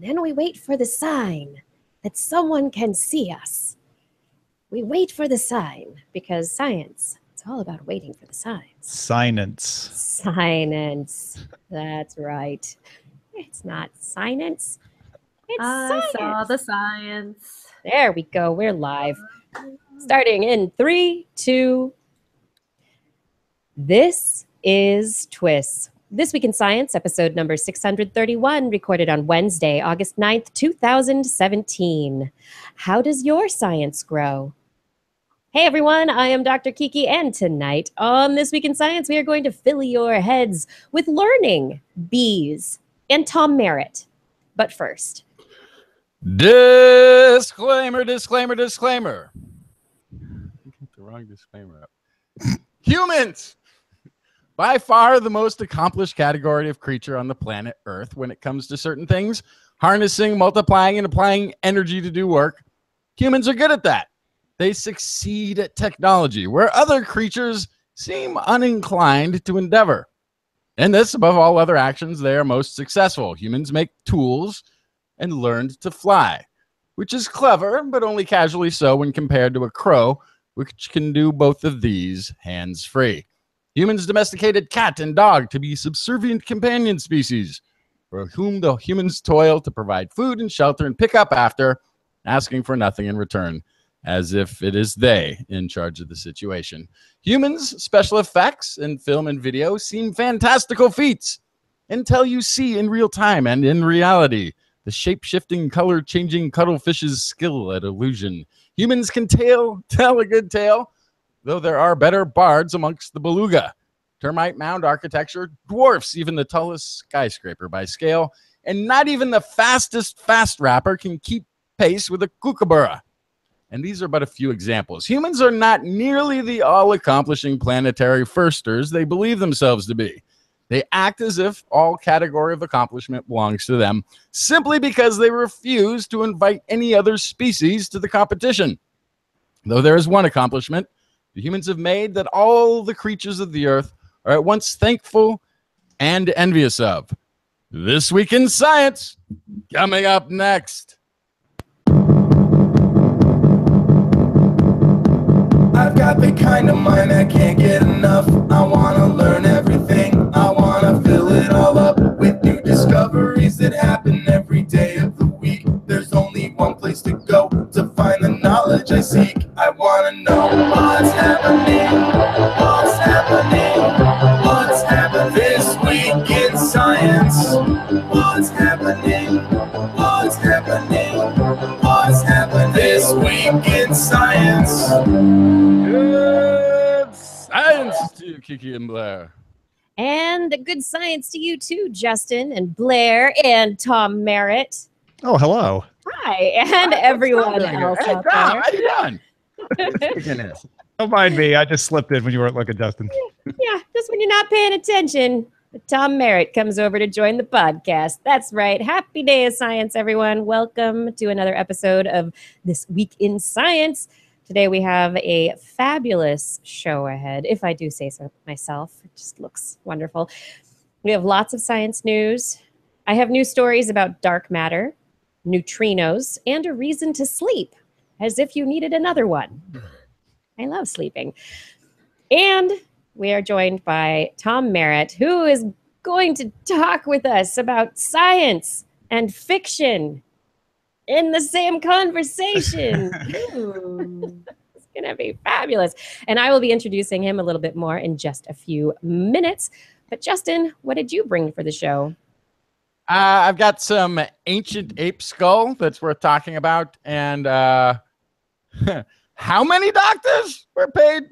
And then we wait for the sign that someone can see us. We wait for the sign because science, it's all about waiting for the signs. Science. Science. That's right. It's not science. It's I science. saw the science. There we go. We're live. Starting in 3, 2. This is TWIS. This Week in Science, episode number 631, recorded on Wednesday, August 9th, 2017. How does your science grow? Hey everyone, I am Dr. Kiki, and tonight on This Week in Science, we are going to fill your heads with learning, bees, and Tom Merritt. But first... Disclaimer, disclaimer, disclaimer. Get the wrong disclaimer up. Humans! By far the most accomplished category of creature on the planet Earth when it comes to certain things. Harnessing, multiplying, and applying energy to do work. Humans are good at that. They succeed at technology, where other creatures seem uninclined to endeavor. In this, above all other actions, they are most successful. Humans make tools and learned to fly, which is clever, but only casually so when compared to a crow, which can do both of these hands-free. Humans domesticated cat and dog to be subservient companion species, for whom the humans toil to provide food and shelter and pick up after, asking for nothing in return, as if it is they in charge of the situation. Humans' special effects in film and video seem fantastical feats until you see in real time and in reality the shape-shifting, color-changing cuttlefish's skill at illusion. Humans can tell a good tale, though there are better bards amongst the beluga. Termite mound architecture dwarfs even the tallest skyscraper by scale, and not even the fastest fast rapper can keep pace with a kookaburra. And these are but a few examples. Humans are not nearly the all-accomplishing planetary firsters they believe themselves to be. They act as if all category of accomplishment belongs to them, simply because they refuse to invite any other species to the competition. Though there is one accomplishment the humans have made that all the creatures of the earth are at once thankful and envious of. This Week in Science, coming up next. I've got the kind of mind I can't get enough. I want to learn everything. I want to fill it all up with new discoveries that happen every day of the week. There's only one place to go to find the knowledge I seek. I want to know what's happening. What's happening? What's happening this week in science? What's happening? What's happening? What's happening this week in science? Good science to you, Kiki and Blair. And good science to you too, Justin and Blair and Tom Merritt. Oh, hello. Hi, and everyone else Hey, out Tom, there. how you doing? Don't mind me. I just slipped in when you weren't looking, Justin. Yeah, just when you're not paying attention, Tom Merritt comes over to join the podcast. That's right. Happy day of science, everyone. Welcome to another episode of This Week in Science. Today we have a fabulous show ahead, if I do say so myself. It just looks wonderful. We have lots of science news. I have news stories about dark matter, neutrinos, and a reason to sleep, as if you needed another one. I love sleeping. And we are joined by Tom Merritt, who is going to talk with us about science and fiction in the same conversation. It's going to be fabulous. And I will be introducing him a little bit more in just a few minutes. But Justin, what did you bring for the show? I've got some ancient ape skull that's worth talking about. And how many doctors were paid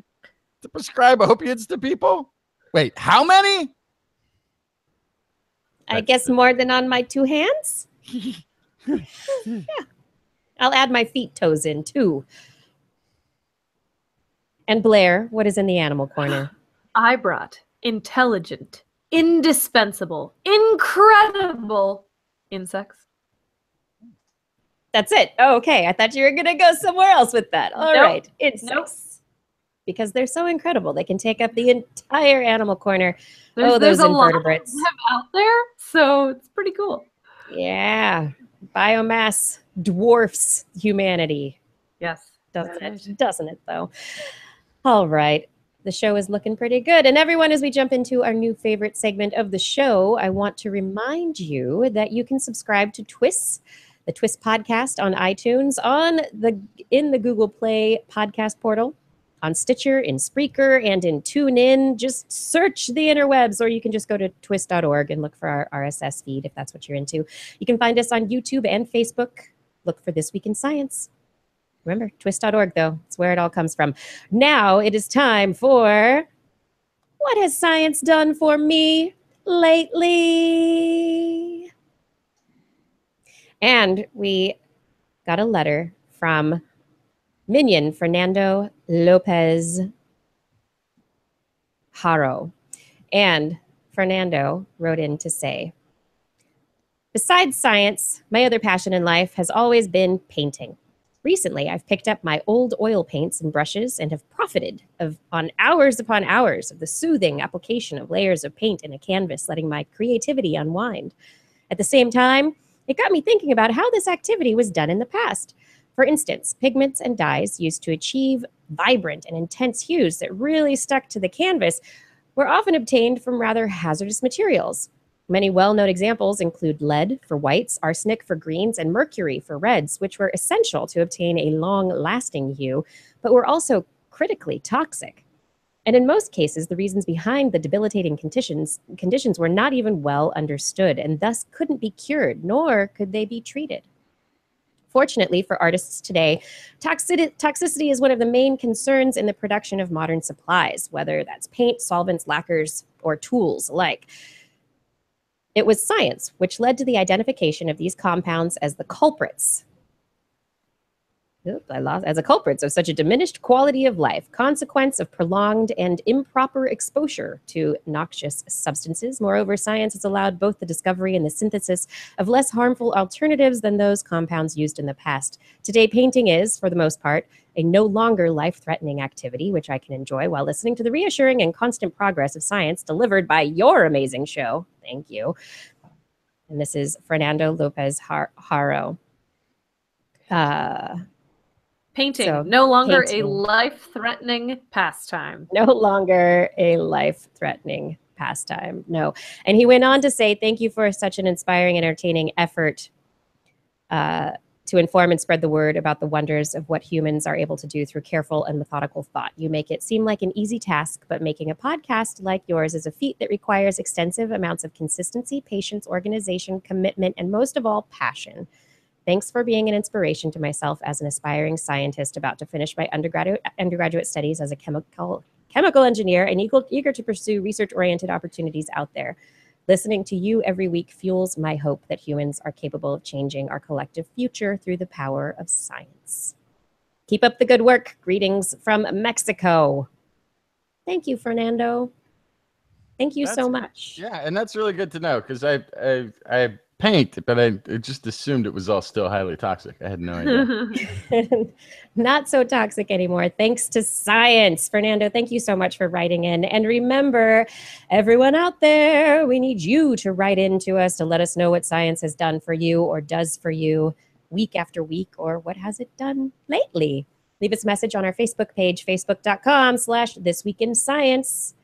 to prescribe opiates to people? Wait, how many? I guess more than on my two hands. Yeah. I'll add my feet toes in too. And Blair, what is in the animal corner? I brought intelligent, indispensable, incredible insects. That's it. Oh, okay. I thought you were going to go somewhere else with that. All Nope. right. Insects. Because they're so incredible. They can take up the entire animal corner. There's those a lot invertebrates. of them out there, so it's pretty cool. Yeah. Biomass dwarfs humanity. Yes. Doesn't That's it? Doesn't it, though? All right. The show is looking pretty good. And everyone, as we jump into our new favorite segment of the show, I want to remind you that you can subscribe to TWIS, the TWIS podcast on iTunes, in the Google Play podcast portal, on Stitcher, in Spreaker, and in TuneIn. Just search the interwebs, or you can just go to twis.org and look for our RSS feed if that's what you're into. You can find us on YouTube and Facebook. Look for This Week in Science. Remember, twis.org, though. It's where it all comes from. Now it is time for What Has Science Done for Me Lately? And we got a letter from Minion, Fernando, López, Haro. And Fernando wrote in to say, besides science, my other passion in life has always been painting. Recently, I've picked up my old oil paints and brushes and have profited on hours upon hours of the soothing application of layers of paint in a canvas, letting my creativity unwind. At the same time, it got me thinking about how this activity was done in the past. For instance, pigments and dyes used to achieve vibrant and intense hues that really stuck to the canvas were often obtained from rather hazardous materials. Many well-known examples include lead for whites, arsenic for greens, and mercury for reds, which were essential to obtain a long-lasting hue, but were also critically toxic. And in most cases, the reasons behind the debilitating conditions were not even well understood, and thus couldn't be cured, nor could they be treated. Fortunately for artists today, toxicity is one of the main concerns in the production of modern supplies, whether that's paint, solvents, lacquers, or tools alike. It was science which led to the identification of these compounds as the culprits. As a culprits of such a diminished quality of life, consequence of prolonged and improper exposure to noxious substances. Moreover, science has allowed both the discovery and the synthesis of less harmful alternatives than those compounds used in the past. Today, painting is, for the most part, a no longer life-threatening activity, which I can enjoy while listening to the reassuring and constant progress of science delivered by your amazing show. Thank you. And this is Fernando López Haro. Painting, So, no longer painting. a life-threatening pastime. No longer a life-threatening pastime. No. And he went on to say, thank you for such an inspiring, entertaining effort to inform and spread the word about the wonders of what humans are able to do through careful and methodical thought. You make it seem like an easy task, but making a podcast like yours is a feat that requires extensive amounts of consistency, patience, organization, commitment, and most of all, passion. Thanks for being an inspiration to myself as an aspiring scientist about to finish my undergraduate studies as a chemical engineer and eager to pursue research-oriented opportunities out there. Listening to you every week fuels my hope that humans are capable of changing our collective future through the power of science. Keep up the good work. Greetings from Mexico. Thank you, Fernando. Thank you so much. Yeah, and that's really good to know because I paint, but I just assumed it was all still highly toxic. I had no idea. Not so toxic anymore, thanks to science. Fernando, thank you so much for writing in. And remember, everyone out there, we need you to write in to us to let us know what science has done for you or does for you week after week, or what has it done lately. Leave us a message on our Facebook page, facebook.com/thisweekinscience.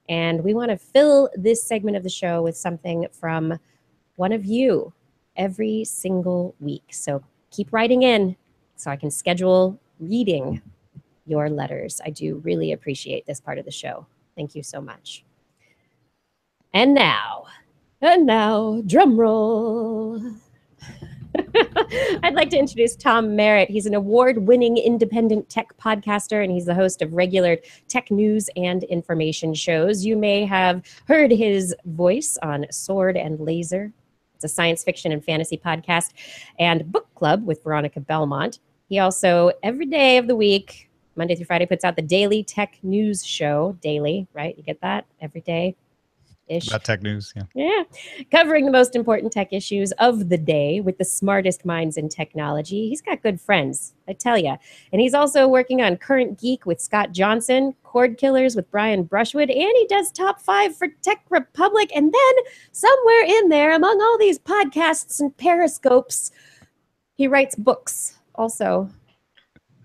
And we want to fill this segment of the show with something from one of you every single week. So keep writing in so I can schedule reading your letters. I do really appreciate this part of the show. Thank you so much. And now, drum roll. I'd like to introduce Tom Merritt. He's an award-winning independent tech podcaster, and he's the host of regular tech news and information shows. You may have heard his voice on Sword and Laser. It's a science fiction and fantasy podcast, and book club with Veronica Belmont. He also, every day of the week, Monday through Friday, puts out the daily tech news show. Daily, right? You get that? Every day. ish. About tech news. Yeah. Yeah. Covering the most important tech issues of the day with the smartest minds in technology. He's got good friends, I tell you. And he's also working on Current Geek with Scott Johnson, Cord Killers with Brian Brushwood, and he does Top 5 for Tech Republic. And then somewhere in there, among all these podcasts and periscopes, he writes books also.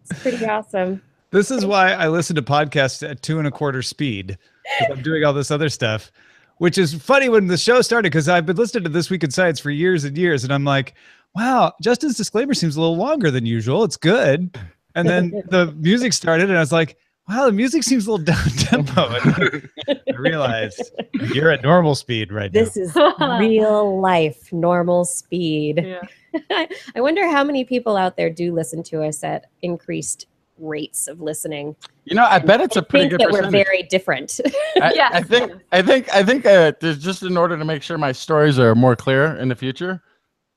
It's pretty awesome. This is why I listen to podcasts at 2 1/4 speed, because I'm doing all this other stuff, which is funny when the show started, because I've been listening to This Week in Science for years and years, and I'm like, wow, Justin's disclaimer seems a little longer than usual. It's good. And then the music started, and I was like, wow, the music seems a little down tempo. And I realized you're at normal speed right now. This is real life, normal speed. Yeah. I wonder how many people out there do listen to us at increased rates of listening. You know, I bet it's a pretty think good that we're percentage. very different. Yes. I think there's just, in order to make sure my stories are more clear in the future,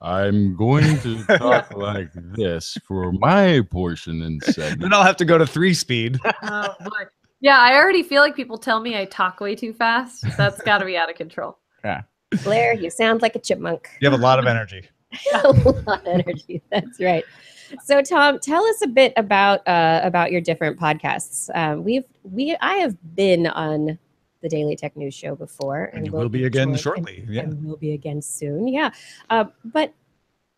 I'm going to talk like this for my portion and segment. Then I'll have to go to 3 speed. Oh, boy. Yeah, I already feel like people tell me I talk way too fast. That's got to be out of control. Yeah. Blair, you sound like a chipmunk. You have a lot of energy. A lot of energy. That's right. So, Tom, tell us a bit about your different podcasts. I have been on the Daily Tech News Show before, And you will be again shortly. Yeah. And will be again soon. Yeah. But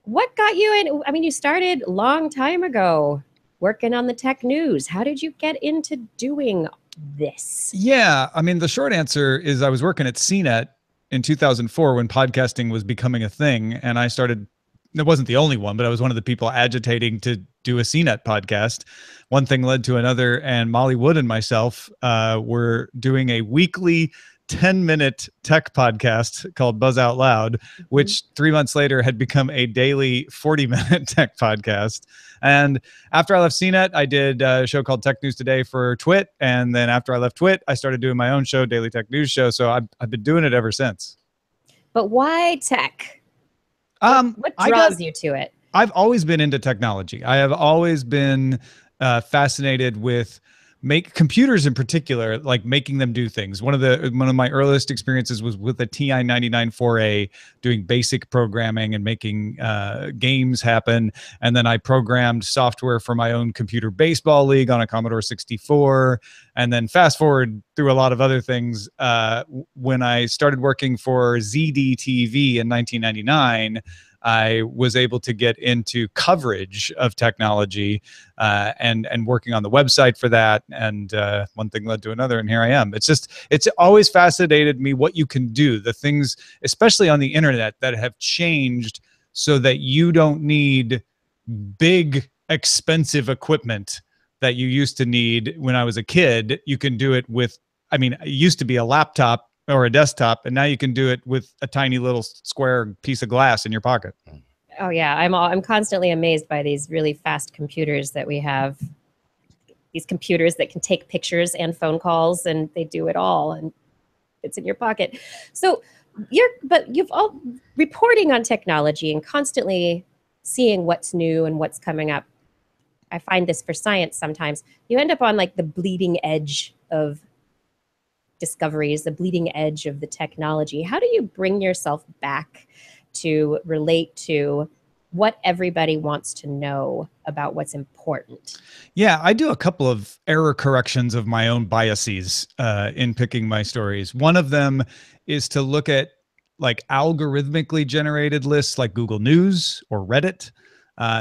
what got you in? I mean, you started a long time ago working on the tech news. How did you get into doing this? Yeah. I mean, the short answer is I was working at CNET in 2004 when podcasting was becoming a thing. And I started, it wasn't the only one, but I was one of the people agitating to do a CNET podcast. One thing led to another, and Molly Wood and myself were doing a weekly 10-minute tech podcast called Buzz Out Loud, which 3 months later had become a daily 40-minute tech podcast. And after I left CNET, I did a show called Tech News Today for TWIT. And then after I left TWIT, I started doing my own show, Daily Tech News Show. So I've been doing it ever since. But why tech? What draws you to it? I've always been into technology. I have always been fascinated with computers in particular, like making them do things. One of my earliest experiences was with a TI-99 4A, doing basic programming and making games happen. And then I programmed software for my own computer baseball league on a Commodore 64. And then fast forward through a lot of other things. When I started working for ZDTV in 1999, I was able to get into coverage of technology and working on the website for that. And one thing led to another, and here I am. It's always fascinated me what you can do, the things, especially on the internet, that have changed so that you don't need big, expensive equipment that you used to need when I was a kid. You can do it with, it used to be a laptop or a desktop, and now you can do it with a tiny little square piece of glass in your pocket. Oh yeah, I'm constantly amazed by these really fast computers that we have. These computers that can take pictures and phone calls, and they do it all, and it's in your pocket. So you've all reporting on technology and constantly seeing what's new and what's coming up. I find this for science sometimes. You end up on like the bleeding edge of discoveries, the bleeding edge of the technology. How do you bring yourself back to relate to what everybody wants to know about what's important? Yeah, I do a couple of error corrections of my own biases in picking my stories. One of them is to look at like algorithmically generated lists like Google News or Reddit.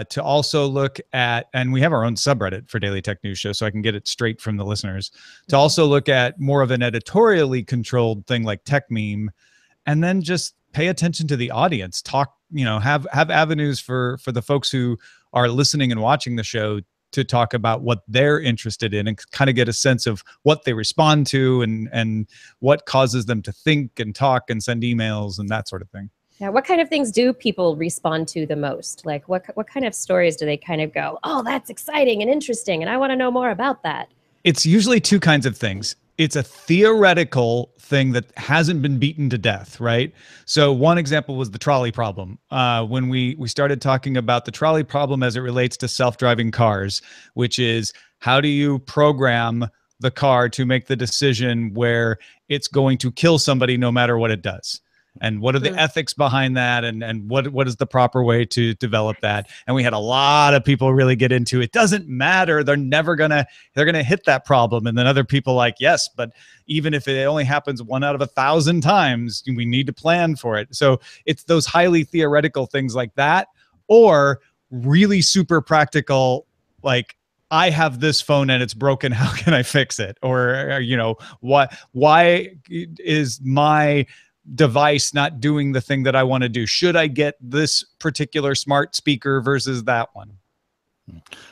To also look at, and we have our own subreddit for Daily Tech News Show, so I can get it straight from the listeners, to also look at more of an editorially controlled thing like Tech Meme, and then just pay attention to the audience, talk, have avenues for the folks who are listening and watching the show to talk about what they're interested in and kind of get a sense of what they respond to and what causes them to think and talk and send emails and that sort of thing. Yeah, what kind of things do people respond to the most? Like what kind of stories do they kind of go, oh, that's exciting and interesting, and I want to know more about that? It's usually two kinds of things. It's a theoretical thing that hasn't been beaten to death, right? So one example was the trolley problem. When we started talking about the trolley problem as it relates to self-driving cars, which is how do you program the car to make the decision where it's going to kill somebody no matter what it does? And what are the ethics behind that? And what is the proper way to develop that? And we had a lot of people really get into it. Doesn't matter. They're going to hit that problem. And then other people like, yes, but even if it only happens 1 out of 1,000 times, we need to plan for it. So it's those highly theoretical things like that, or really super practical, like, I have this phone and it's broken. How can I fix it? Or, why is my device not doing the thing that I want to do? Should I get this particular smart speaker versus that one?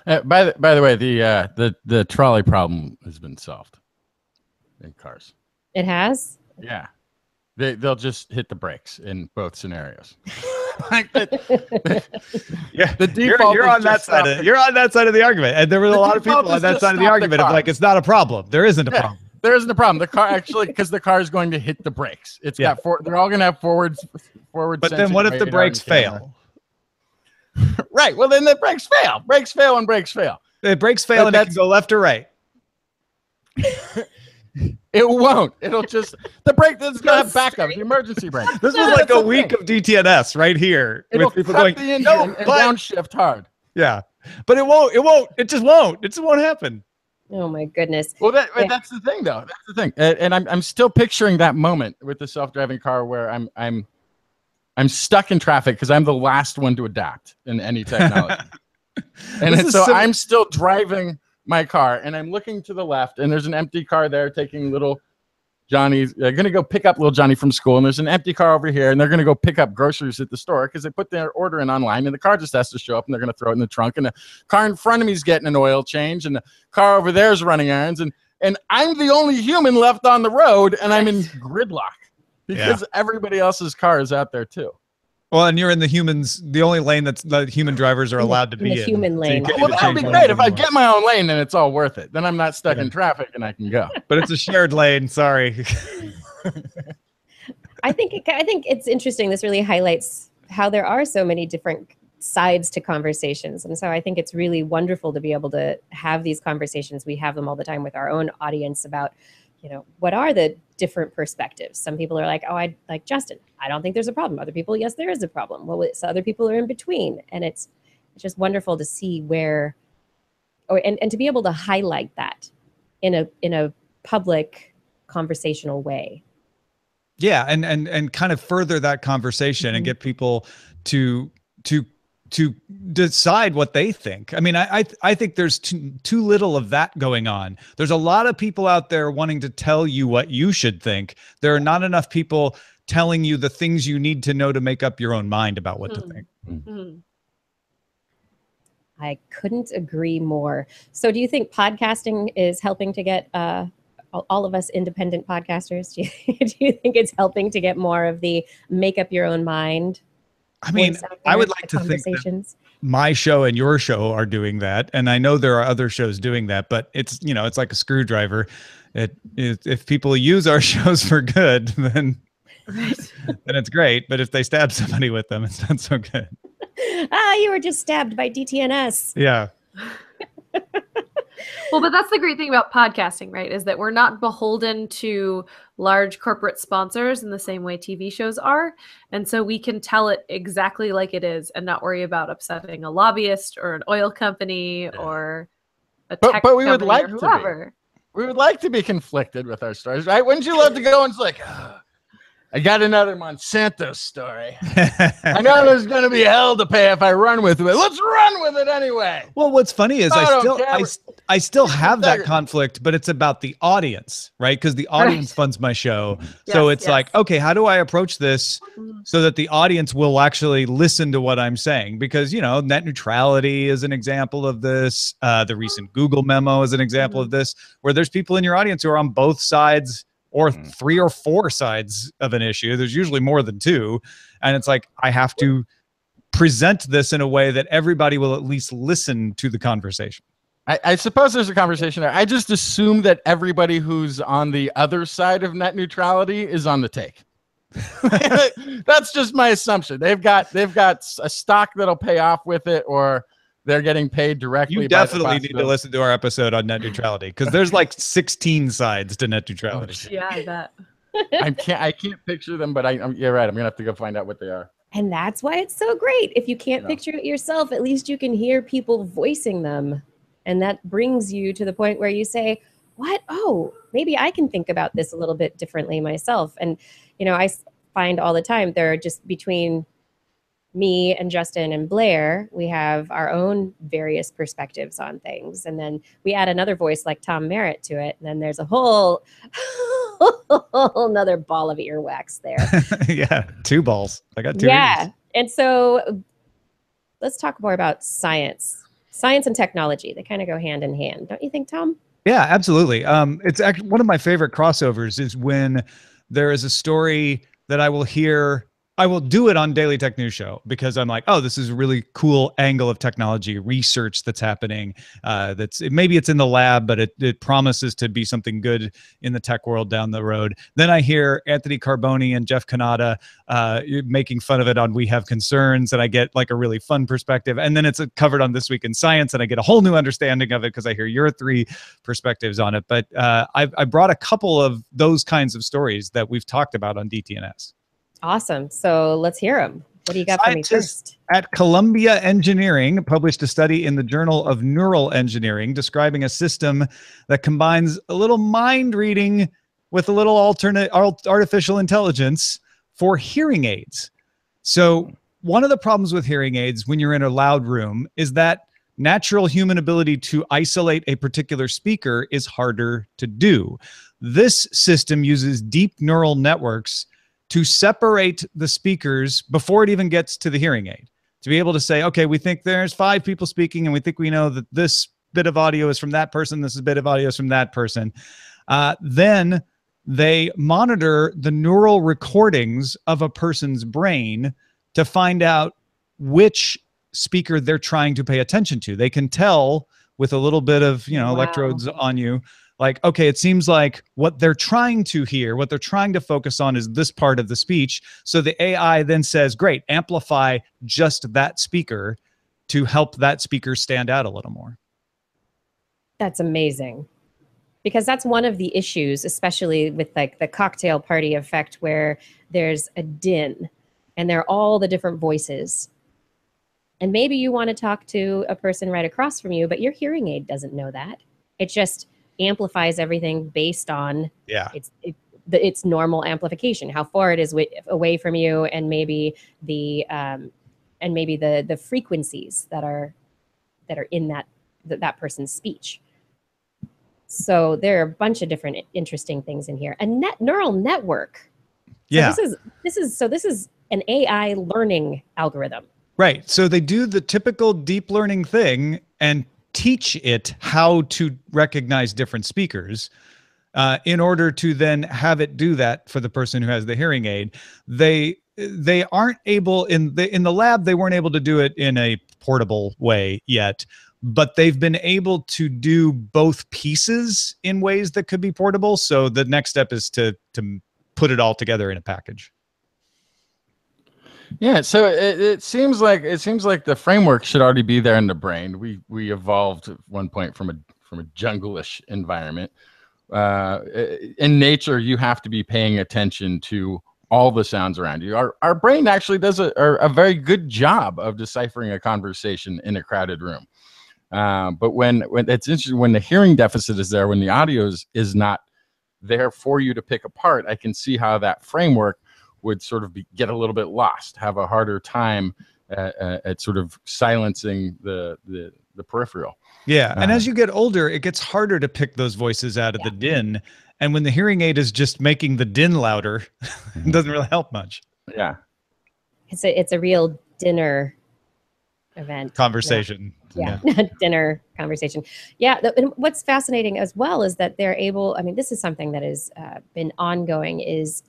By the way, the trolley problem has been solved in cars. It has? Yeah. They'll just hit the brakes in both scenarios. Yeah, the default you're on that side. You're on that side of the argument, and there were a lot of people on that side of the argument of like, it's not a problem. There isn't a problem. There isn't a problem. The car actually, because the car is going to hit the brakes. It's got they're all going to have forward. But then what if the brakes fail? Right. Well, then the brakes fail. Brakes fail and brakes fail. The brakes fail and it can go left or right. It won't. It'll just the brake that's gonna have backup, the emergency brake. This was like a week of DTNS right here. It'll with people cut going, the engine and downshift hard. Yeah, but it won't. It won't. It just won't. It just won't happen. Oh my goodness. Well, that's the thing, though. That's the thing, and I'm still picturing that moment with the self-driving car where I'm stuck in traffic because I'm the last one to adapt in any technology, and so I'm still driving my car, and I'm looking to the left, and there's an empty car there taking little Johnny's. They're going to go pick up little Johnny from school, and there's an empty car over here, and they're going to go pick up groceries at the store because they put their order in online, and the car just has to show up, and they're going to throw it in the trunk, and the car in front of me is getting an oil change, and the car over there is running errands, and I'm the only human left on the road, and I'm in gridlock because everybody else's car is out there too. Well, and you're in the only lane that's the human drivers are allowed to be in. The human lane. Well, that would be great. If I get my own lane, then it's all worth it. Then I'm not stuck in traffic and I can go. But it's a shared lane. Sorry. I think it's interesting. This really highlights how there are so many different sides to conversations. And so I think it's really wonderful to be able to have these conversations. We have them all the time with our own audience about, what are the different perspectives? Some people are like, oh, I like Justin. I don't think there's a problem. Other people, yes, there is a problem. Well, other people are in between. And it's just wonderful to see where, and to be able to highlight that in a public conversational way. Yeah. And kind of further that conversation and get people to decide what they think. I mean, I think there's too little of that going on. There's a lot of people out there wanting to tell you what you should think. There are not enough people telling you the things you need to know to make up your own mind about what to think. I couldn't agree more. So do you think podcasting is helping to get all of us independent podcasters? Do you think it's helping to get more of the make up your own mind? I mean, I would like to think that my show and your show are doing that. And I know there are other shows doing that, but it's, it's like a screwdriver. If people use our shows for good, then it's great. But if they stab somebody with them, it's not so good. You were just stabbed by DTNS. Yeah. Well, but that's the great thing about podcasting, right? Is that we're not beholden to large corporate sponsors in the same way TV shows are. And so we can tell it exactly like it is and not worry about upsetting a lobbyist or an oil company or a tech but we would company like or whoever. We would like to be conflicted with our stories, right? Wouldn't you love to go and it's like, I got another Monsanto story. I know there's going to be hell to pay if I run with it. Let's run with it anyway. Well, what's funny is I still have that conflict, but it's about the audience, right? Because the audience funds my show. So it's like, okay, how do I approach this so that the audience will actually listen to what I'm saying? Because, net neutrality is an example of this. The recent Google memo is an example of this, where there's people in your audience who are on both sides or 3 or 4 sides of an issue. There's usually more than 2. And it's like, I have to present this in a way that everybody will at least listen to the conversation. I suppose there's a conversation there. I just assume that everybody who's on the other side of net neutrality is on the take. That's just my assumption. They've got a stock that'll pay off with it, or they're getting paid directly. You definitely need to listen to our episode on net neutrality, because there's like 16 sides to net neutrality. Yeah, I bet. I can't picture them, but you're right. I'm gonna have to go find out what they are. And that's why it's so great. If you can't picture it yourself, at least you can hear people voicing them. And that brings you to the point where you say, what? Oh, maybe I can think about this a little bit differently myself. And, you know, I find all the time there are just between me and Justin and Blair, we have our own various perspectives on things. And then we add another voice like Tom Merritt to it. And then there's a whole another ball of earwax there. Yeah, 2 balls. I got 2 Yeah. ears. And so let's talk more about science. Science and technology, they kind of go hand in hand. Don't you think, Tom? Yeah, absolutely. It's actually one of my favorite crossovers is when there is a story that I will hear. I will do it on Daily Tech News Show because I'm like, oh, this is a really cool angle of technology research that's happening. Maybe it's in the lab, but it promises to be something good in the tech world down the road. Then I hear Anthony Carboni and Jeff Kanata making fun of it on We Have Concerns, and I get like a really fun perspective. And then it's covered on This Week in Science, and I get a whole new understanding of it because I hear your 3 perspectives on it. But I brought a couple of those kinds of stories that we've talked about on DTNS. Awesome. So let's hear them. What do you got for me first? At Columbia Engineering published a study in the Journal of Neural Engineering describing a system that combines a little mind reading with a little alternate artificial intelligence for hearing aids. So one of the problems with hearing aids when you're in a loud room is that natural human ability to isolate a particular speaker is harder to do. This system uses deep neural networks to separate the speakers before it even gets to the hearing aid, to be able to say, okay, we think there's 5 people speaking and we think we know that this bit of audio is from that person, this bit of audio is from that person. Then they monitor the neural recordings of a person's brain to find out which speaker they're trying to pay attention to. They can tell with a little bit of, electrodes on you, like, okay, it seems like what they're trying to hear, what they're trying to focus on is this part of the speech. So the AI then says, great, amplify just that speaker to help that speaker stand out a little more. That's amazing. Because that's one of the issues, especially with like the cocktail party effect, where there's a din and there are all the different voices. And maybe you want to talk to a person right across from you, but your hearing aid doesn't know that. It just amplifies everything based on its normal amplification, how far it is away from you, and maybe the frequencies that are in that person's speech. So there are a bunch of different interesting things in here. A neural network. Yeah. So this is an AI learning algorithm. Right. So they do the typical deep learning thing and teach it how to recognize different speakers in order to then have it do that for the person who has the hearing aid. They aren't able in the lab. They weren't able to do it in a portable way yet, but they've been able to do both pieces in ways that could be portable. So the next step is to put it all together in a package. Yeah, so it seems like the framework should already be there in the brain. We evolved at one point from a jungle-ish environment. In nature, you have to be paying attention to all the sounds around you. Our brain actually does a very good job of deciphering a conversation in a crowded room. But when it's interesting, when the hearing deficit is there, when the audio is not there for you to pick apart, I can see how that framework would sort of get a little bit lost, have a harder time at sort of silencing the peripheral. Yeah, and as you get older, it gets harder to pick those voices out of the din. And when the hearing aid is just making the din louder, it doesn't really help much. Yeah, it's a real dinner event conversation. Yeah. Dinner conversation. Yeah. And what's fascinating as well is that they're able. I mean, this is something that has been ongoing. Is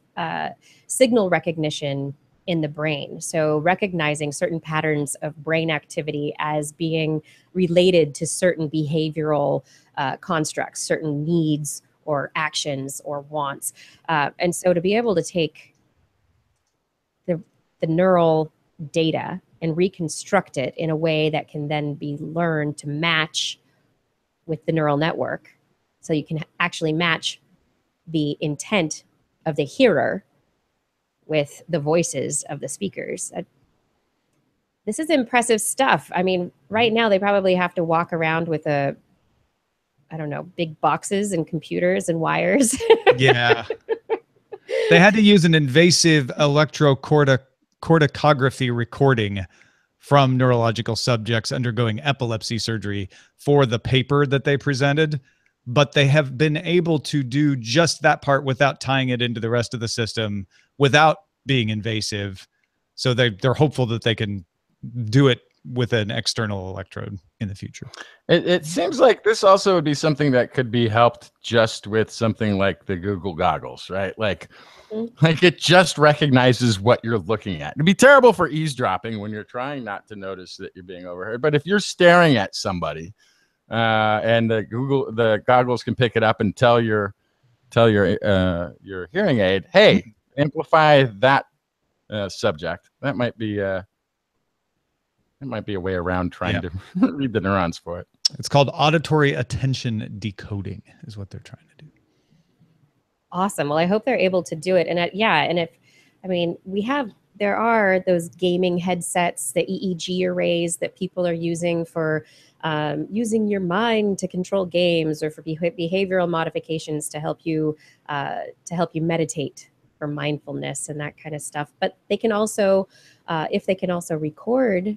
signal recognition in the brain. So recognizing certain patterns of brain activity as being related to certain behavioral constructs, certain needs or actions or wants. And so to be able to take the neural data and reconstruct it in a way that can then be learned to match with the neural network. So you can actually match the intent of the hearer with the voices of the speakers. This is impressive stuff. I mean, right now they probably have to walk around with I don't know, big boxes and computers and wires. Yeah. They had to use an invasive electrocorticography recording from neurological subjects undergoing epilepsy surgery for the paper that they presented. But they have been able to do just that part without tying it into the rest of the system, without being invasive. So they're hopeful that they can do it with an external electrode in the future. It seems like this also would be something that could be helped just with something like the Google goggles, right? Like it just recognizes what you're looking at. It'd be terrible for eavesdropping when you're trying not to notice that you're being overheard. But if you're staring at somebody, and the goggles can pick it up and tell your hearing aid, hey, amplify that subject. That might be a way around trying to read the neurons for it. It's called auditory attention decoding is what they're trying to do. Awesome. Well, I hope they're able to do it. And there are those gaming headsets, the EEG arrays that people are using for using your mind to control games, or for behavioral modifications to help you meditate for mindfulness and that kind of stuff. But they can also, if they can also record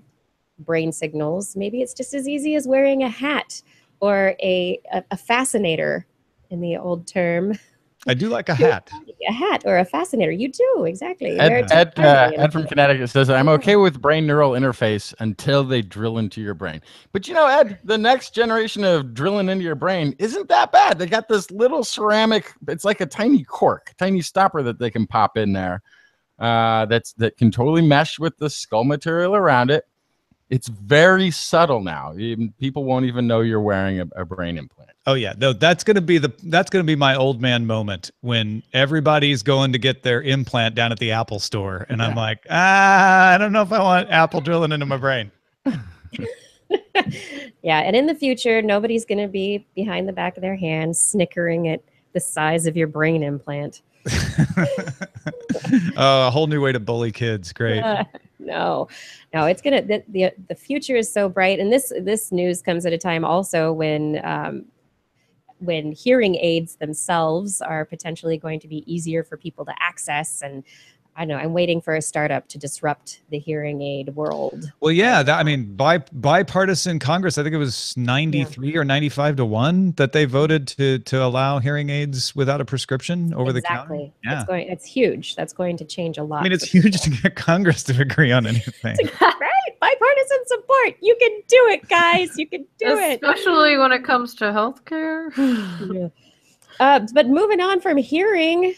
brain signals, maybe it's just as easy as wearing a hat or a fascinator in the old term. I do like a hat. A hat or a fascinator. You do, exactly. Ed from Connecticut says, I'm okay with brain neural interface until they drill into your brain. But you know, Ed, the next generation of drilling into your brain isn't that bad. They got this little ceramic, it's like a tiny cork, tiny stopper that they can pop in there that can totally mesh with the skull material around it. It's very subtle now. People won't even know you're wearing a brain implant. Oh yeah, no, that's gonna be my old man moment when everybody's going to get their implant down at the Apple store, and I'm like, I don't know if I want Apple drilling into my brain. Yeah, and in the future, nobody's gonna be behind the back of their hand snickering at the size of your brain implant. A whole new way to bully kids. Great. No, it's gonna. The future is so bright, and this news comes at a time also when hearing aids themselves are potentially going to be easier for people to access. And I know I'm waiting for a startup to disrupt the hearing aid world. Well, yeah, bipartisan Congress, I think it was 93 or 95 to 1 that they voted to allow hearing aids without a prescription over the counter. Yeah, it's huge. That's going to change a lot. I mean, it's huge to get Congress to agree on anything. Right? Bipartisan support. You can do it, guys. You can do it. Especially when it comes to healthcare. But moving on from hearing,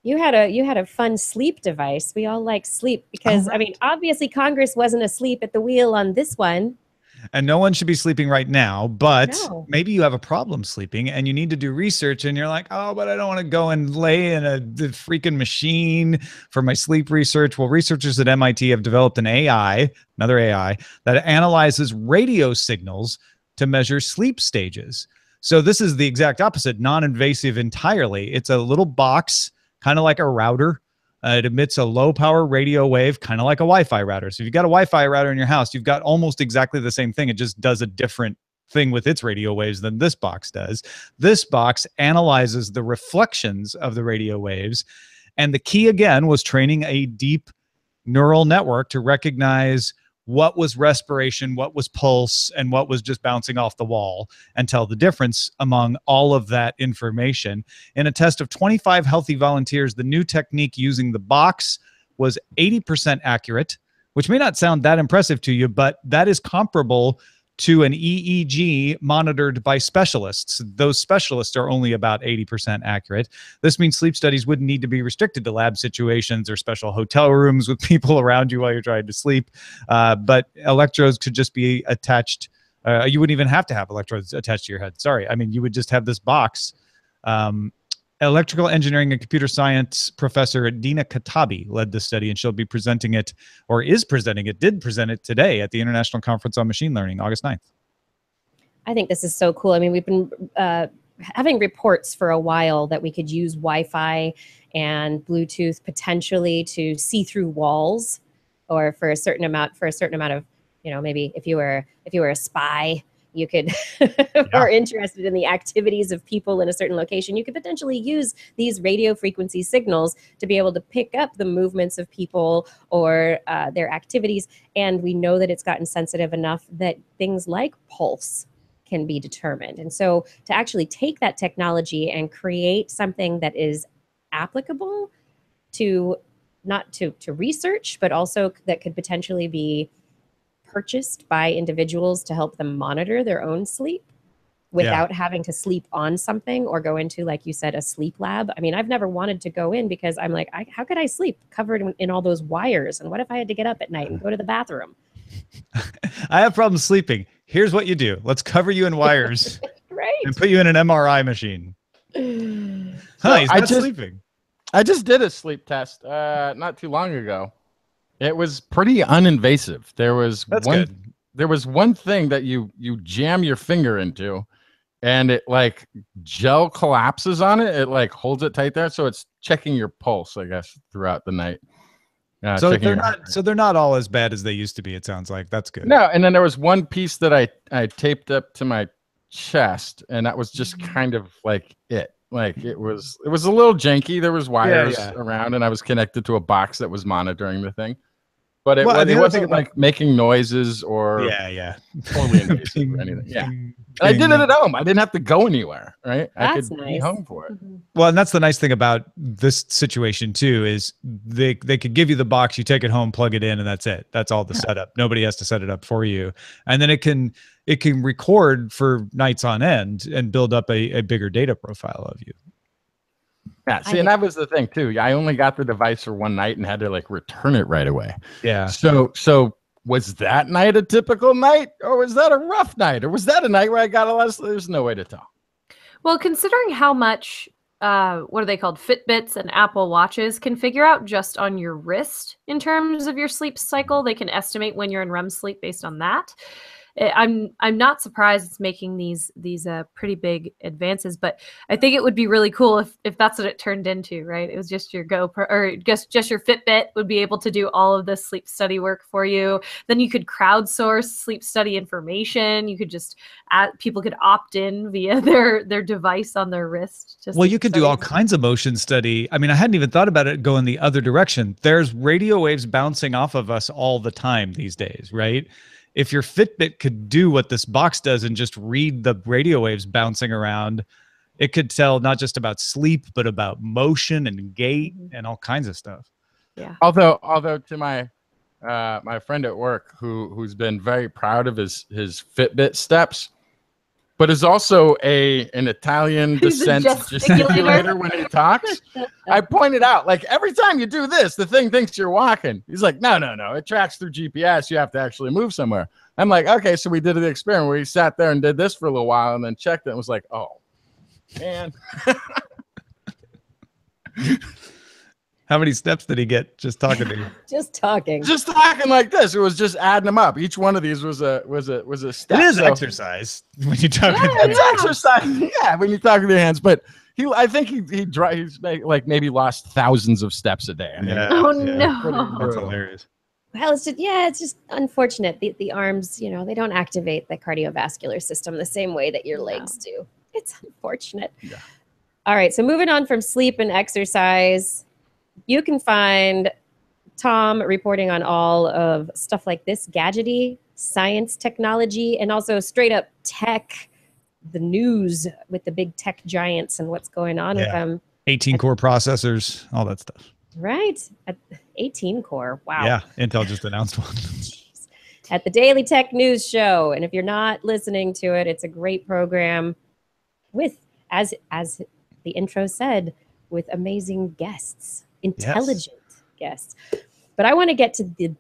you had a fun sleep device. We all like sleep because, I mean, obviously Congress wasn't asleep at the wheel on this one. And no one should be sleeping right now, but maybe you have a problem sleeping and you need to do research and you're like, oh, but I don't want to go and lay in the freaking machine for my sleep research. Well, researchers at MIT have developed another AI, that analyzes radio signals to measure sleep stages. So this is the exact opposite, non-invasive entirely. It's a little box, kind of like a router. It emits a low power radio wave, kind of like a Wi-Fi router. So if you've got a Wi-Fi router in your house, you've got almost exactly the same thing. It just does a different thing with its radio waves than this box does. This box analyzes the reflections of the radio waves. And the key, again, was training a deep neural network to recognize what was respiration, what was pulse, and what was just bouncing off the wall, and tell the difference among all of that information. In a test of 25 healthy volunteers, the new technique using the box was 80% accurate, which may not sound that impressive to you, but that is comparable to an EEG monitored by specialists. Those specialists are only about 80% accurate. This means sleep studies wouldn't need to be restricted to lab situations or special hotel rooms with people around you while you're trying to sleep. But electrodes could just be attached. You wouldn't even have to have electrodes attached to your head. Sorry. I mean, you would just have this box electrical engineering and computer science professor Dina Katabi led the study, and she'll be presenting it, or is presenting it, did present it today at the International Conference on Machine Learning, August 9th. I think this is so cool. I mean, we've been having reports for a while that we could use Wi-Fi and Bluetooth potentially to see through walls, or for a certain amount of, maybe if you were a spy, you could, or interested in the activities of people in a certain location, you could potentially use these radio frequency signals to be able to pick up the movements of people or their activities. And we know that it's gotten sensitive enough that things like pulse can be determined. And so to actually take that technology and create something that is applicable to not to research, but also that could potentially be purchased by individuals to help them monitor their own sleep without having to sleep on something or go into, like you said, a sleep lab. I mean, I've never wanted to go in because I'm like, how could I sleep covered in all those wires? And what if I had to get up at night and go to the bathroom? I have problems sleeping. Here's what you do. Let's cover you in wires Right. and put you in an MRI machine. He's not sleeping. I just did a sleep test not too long ago. It was pretty uninvasive. There was one thing that you jam your finger into, and it like gel collapses on it. It like holds it tight there, so it's checking your pulse, I guess, throughout the night. So they're not all as bad as they used to be. It sounds like that's good. No, and then there was one piece that I taped up to my chest, and that was just kind of like it. Like it was a little janky. There was wires around, and I was connected to a box that was monitoring the thing. But it wasn't like making noises or totally invasive or anything. Yeah. And I did it at home. I didn't have to go anywhere, right? That's I could nice. be home for it. Mm-hmm. Well, and that's the nice thing about this situation too, is they could give you the box, you take it home, plug it in, and that's it. That's all the setup. Nobody has to set it up for you. And then it can record for nights on end and build up a bigger data profile of you. Yeah, see, and that was the thing too. I only got the device for one night and had to like return it right away. Yeah. So was that night a typical night, or was that a rough night, or was that a night where I got a lot of sleep? There's no way to tell. Well, considering how much, what are they called? Fitbits and Apple Watches can figure out just on your wrist in terms of your sleep cycle. They can estimate when you're in REM sleep based on that. I'm not surprised it's making these pretty big advances, but I think it would be really cool if that's what it turned into, right? It was just your GoPro or just your Fitbit would be able to do all of this sleep study work for you. Then you could crowdsource sleep study information. You could just people could opt in via their device on their wrist. Well, you could do all kinds of motion study. I mean, I hadn't even thought about it going the other direction. There's radio waves bouncing off of us all the time these days, right? If your Fitbit could do what this box does and just read the radio waves bouncing around, it could tell not just about sleep, but about motion and gait and all kinds of stuff. Yeah. Although to my my friend at work who's been very proud of his Fitbit steps, but is also an Italian descent gesticulator when he talks. I pointed out, like, every time you do this, the thing thinks you're walking. He's like, no, it tracks through GPS. You have to actually move somewhere. I'm like, okay, so we did the experiment where he sat there and did this for a little while and then checked it and was like, oh, man. How many steps did he get just talking to you? Just talking like this. It was just adding them up. Each one of these was a step. It is exercise when you talk. It's exercise. Yeah, when you talk with your hands. But I think he's maybe lost thousands of steps a day. I mean, no, that's hilarious. Well, it's just unfortunate. The arms, they don't activate the cardiovascular system the same way that your legs do. It's unfortunate. Yeah. All right, so moving on from sleep and exercise. You can find Tom reporting on all of stuff like this, gadgety, science, technology, and also straight up tech, the news with the big tech giants and what's going on with them. 18-core processors, all that stuff. Right. At 18 core. Wow. Yeah, Intel just announced one. Jeez. At the Daily Tech News Show. And if you're not listening to it, it's a great program with, as the intro said, with amazing guests. Intelligent guests. But I want to get to the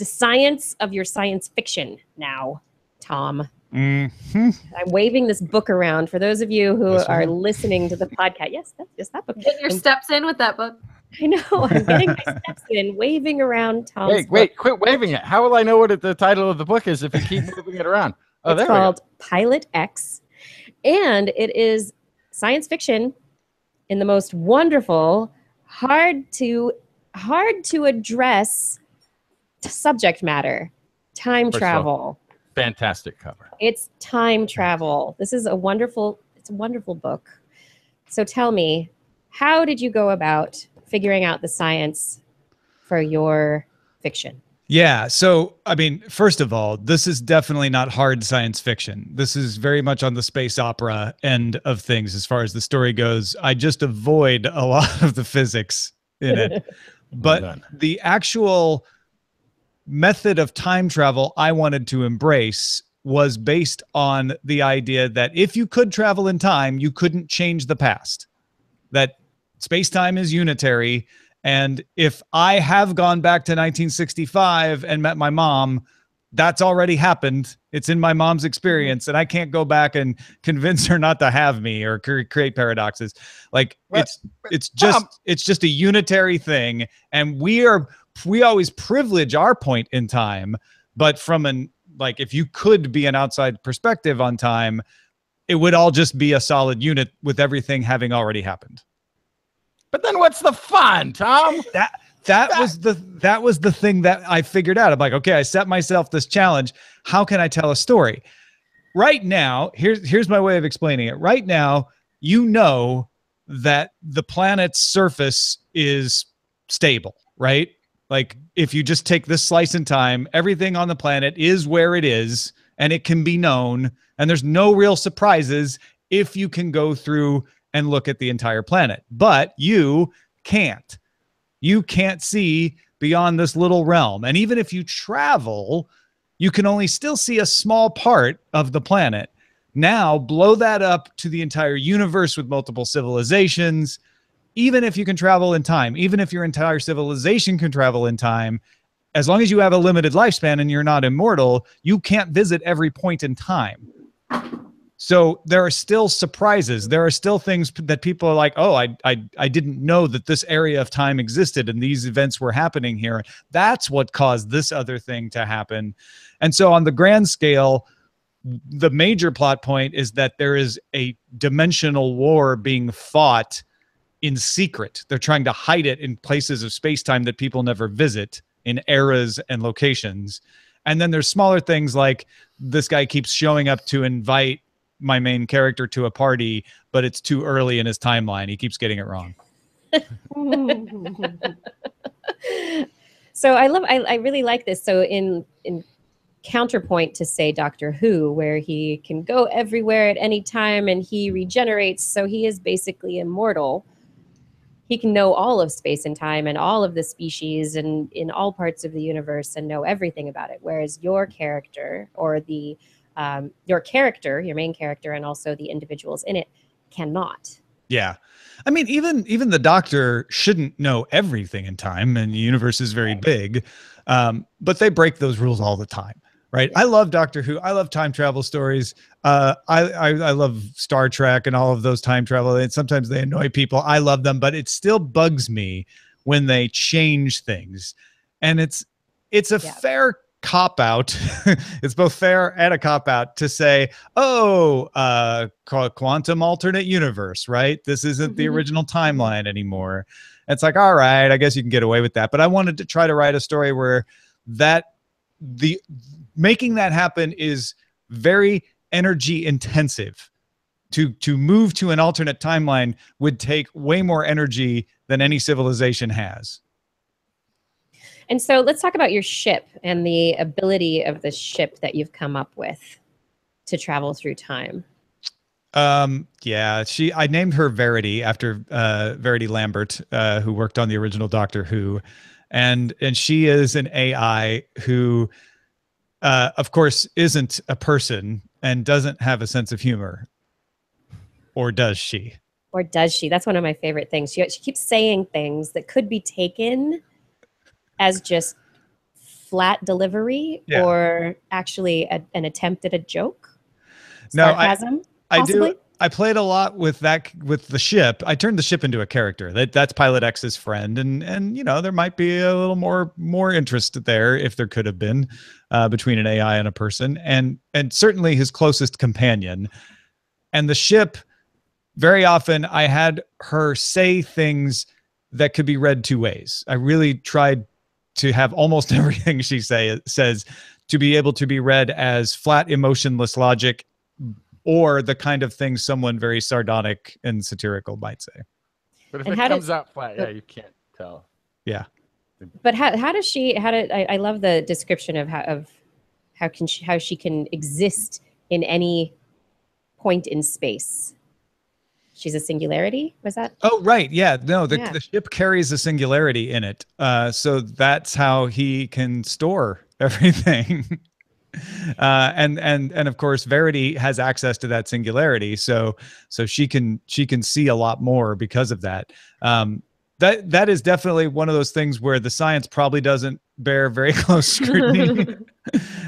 science of your science fiction now, Tom. Mm-hmm. I'm waving this book around for those of you who This are one? listening to the podcast. Yes, that's just that book. Get your steps in with that book. I know. I'm getting my steps in, waving around Tom's book. Quit waving it. How will I know what the title of the book is if you keep moving it around? Oh, It's there we go. called Pilot X, and it is science fiction in the most wonderful, hard to address subject matter, time First of all, travel. Fantastic cover. It's time travel. This is a wonderful book. So tell me, how did you go about figuring out the science for your fiction? Yeah. So, I mean, first of all, this is definitely not hard science fiction. This is very much on the space opera end of things as far as the story goes. I just avoid a lot of the physics in it. But Well done. the actual method of time travel I wanted to embrace was based on the idea that if you could travel in time, you couldn't change the past. That space-time is unitary. And if I have gone back to 1965 and met my mom, that's already happened. It's in my mom's experience, and I can't go back and convince her not to have me or create paradoxes. Like it's just a unitary thing, and we always privilege our point in time, but from if you could be an outside perspective on time, it would all just be a solid unit with everything having already happened. But then what's the fun, Tom? That was the thing that I figured out. I'm like, okay, I set myself this challenge. How can I tell a story? Right now, here's my way of explaining it. Right now, you know that the planet's surface is stable, right? Like if you just take this slice in time, everything on the planet is where it is, and it can be known, and there's no real surprises if you can go through and look at the entire planet. But you can't. You can't see beyond this little realm. And even if you travel, you can only still see a small part of the planet. Now, blow that up to the entire universe with multiple civilizations. Even if you can travel in time, even if your entire civilization can travel in time, as long as you have a limited lifespan and you're not immortal, you can't visit every point in time. So there are still surprises. There are still things that people are like, oh, I didn't know that this area of time existed and these events were happening here. That's what caused this other thing to happen. And so on the grand scale, the major plot point is that there is a dimensional war being fought in secret. They're trying to hide it in places of space-time that people never visit, in eras and locations. And then there's smaller things like this guy keeps showing up to invite my main character to a party, but it's too early in his timeline. He keeps getting it wrong. So I really like this. So in counterpoint to, say, Doctor Who, where he can go everywhere at any time and he regenerates, so he is basically immortal. He can know all of space and time and all of the species and in all parts of the universe and know everything about it. Whereas your character, or your main character, and also the individuals in it cannot. Yeah. I mean, even the Doctor shouldn't know everything in time, and the universe is very big. But they break those rules all the time. Right. I love Doctor Who. I love time travel stories. I love Star Trek and all of those time travel. And sometimes they annoy people. I love them, but it still bugs me when they change things. And it's a fair cop out. It's both fair and a cop out to say, oh, quantum alternate universe, right? This isn't the original timeline anymore. It's like, all right, I guess you can get away with that. But I wanted to try to write a story where making that happen is very energy intensive. To move to an alternate timeline would take way more energy than any civilization has. And so let's talk about your ship and the ability of the ship that you've come up with to travel through time. Yeah, I named her Verity after Verity Lambert, who worked on the original Doctor Who. And she is an AI who of course, isn't a person and doesn't have a sense of humor. Or does she? Or does she? That's one of my favorite things. She keeps saying things that could be taken as just flat delivery or actually an attempt at a joke. Sarcasm, I possibly? do. I played a lot with the ship. I turned the ship into a character. That's Pilot X's friend, and there might be a little more interest there if there could have been between an AI and a person, and certainly his closest companion. And the ship, very often I had her say things that could be read two ways. I really tried to have almost everything she says to be able to be read as flat, emotionless logic, or the kind of thing someone very sardonic and satirical might say. But if And it how comes does- out flat, yeah, you can't tell. Yeah. But how does she? I love the description of how she can exist in any point in space. She's a singularity. Was that? Oh, right. Yeah. No, Yeah. the ship carries a singularity in it. So that's how he can store everything. And of course, Verity has access to that singularity. So she can see a lot more because of that. That is definitely one of those things where the science probably doesn't bear very close scrutiny.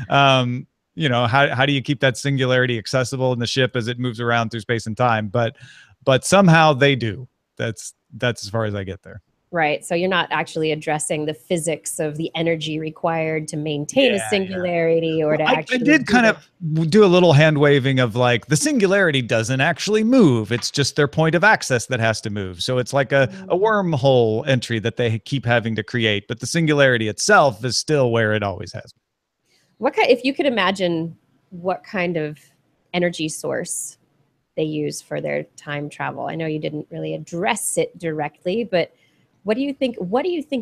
How do you keep that singularity accessible in the ship as it moves around through space and time? But somehow they do. That's as far as I get there. Right. So you're not actually addressing the physics of the energy required to maintain a singularity or to actually. I did kind of do a little hand waving of like the singularity doesn't actually move. It's just their point of access that has to move. So it's like a wormhole entry that they keep having to create. But the singularity itself is still where it always has been. If you could imagine what kind of energy source they use for their time travel. I know you didn't really address it directly, but what do you think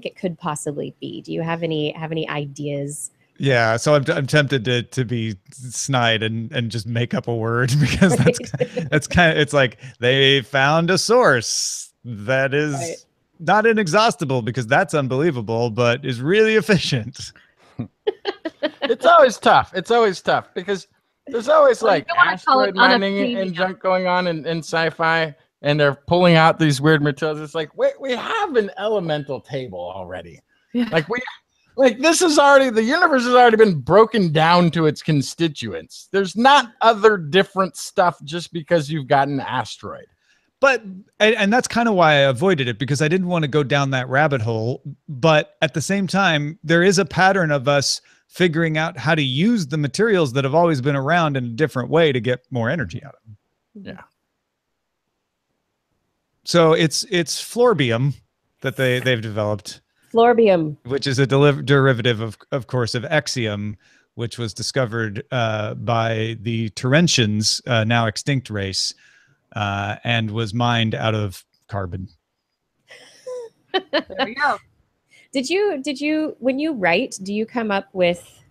it could possibly be? Do you have any ideas? Yeah, so I'm tempted to be snide and just make up a word because that's kind of, it's like they found a source that is not inexhaustible because that's unbelievable, but is really efficient. It's always tough. Because there's always like asteroid mining and junk going on in sci-fi. And they're pulling out these weird materials. It's like, wait, we have an elemental table already. Yeah. The universe has already been broken down to its constituents. There's not other different stuff just because you've got an asteroid. And that's kind of why I avoided it, because I didn't want to go down that rabbit hole. But at the same time, there is a pattern of us figuring out how to use the materials that have always been around in a different way to get more energy out of them. Yeah. So it's florbium that they've developed. Florbium, which is a derivative of course of exium, which was discovered by the Terentians, now extinct race, and was mined out of carbon. There we go. Did you when you write, do you come up with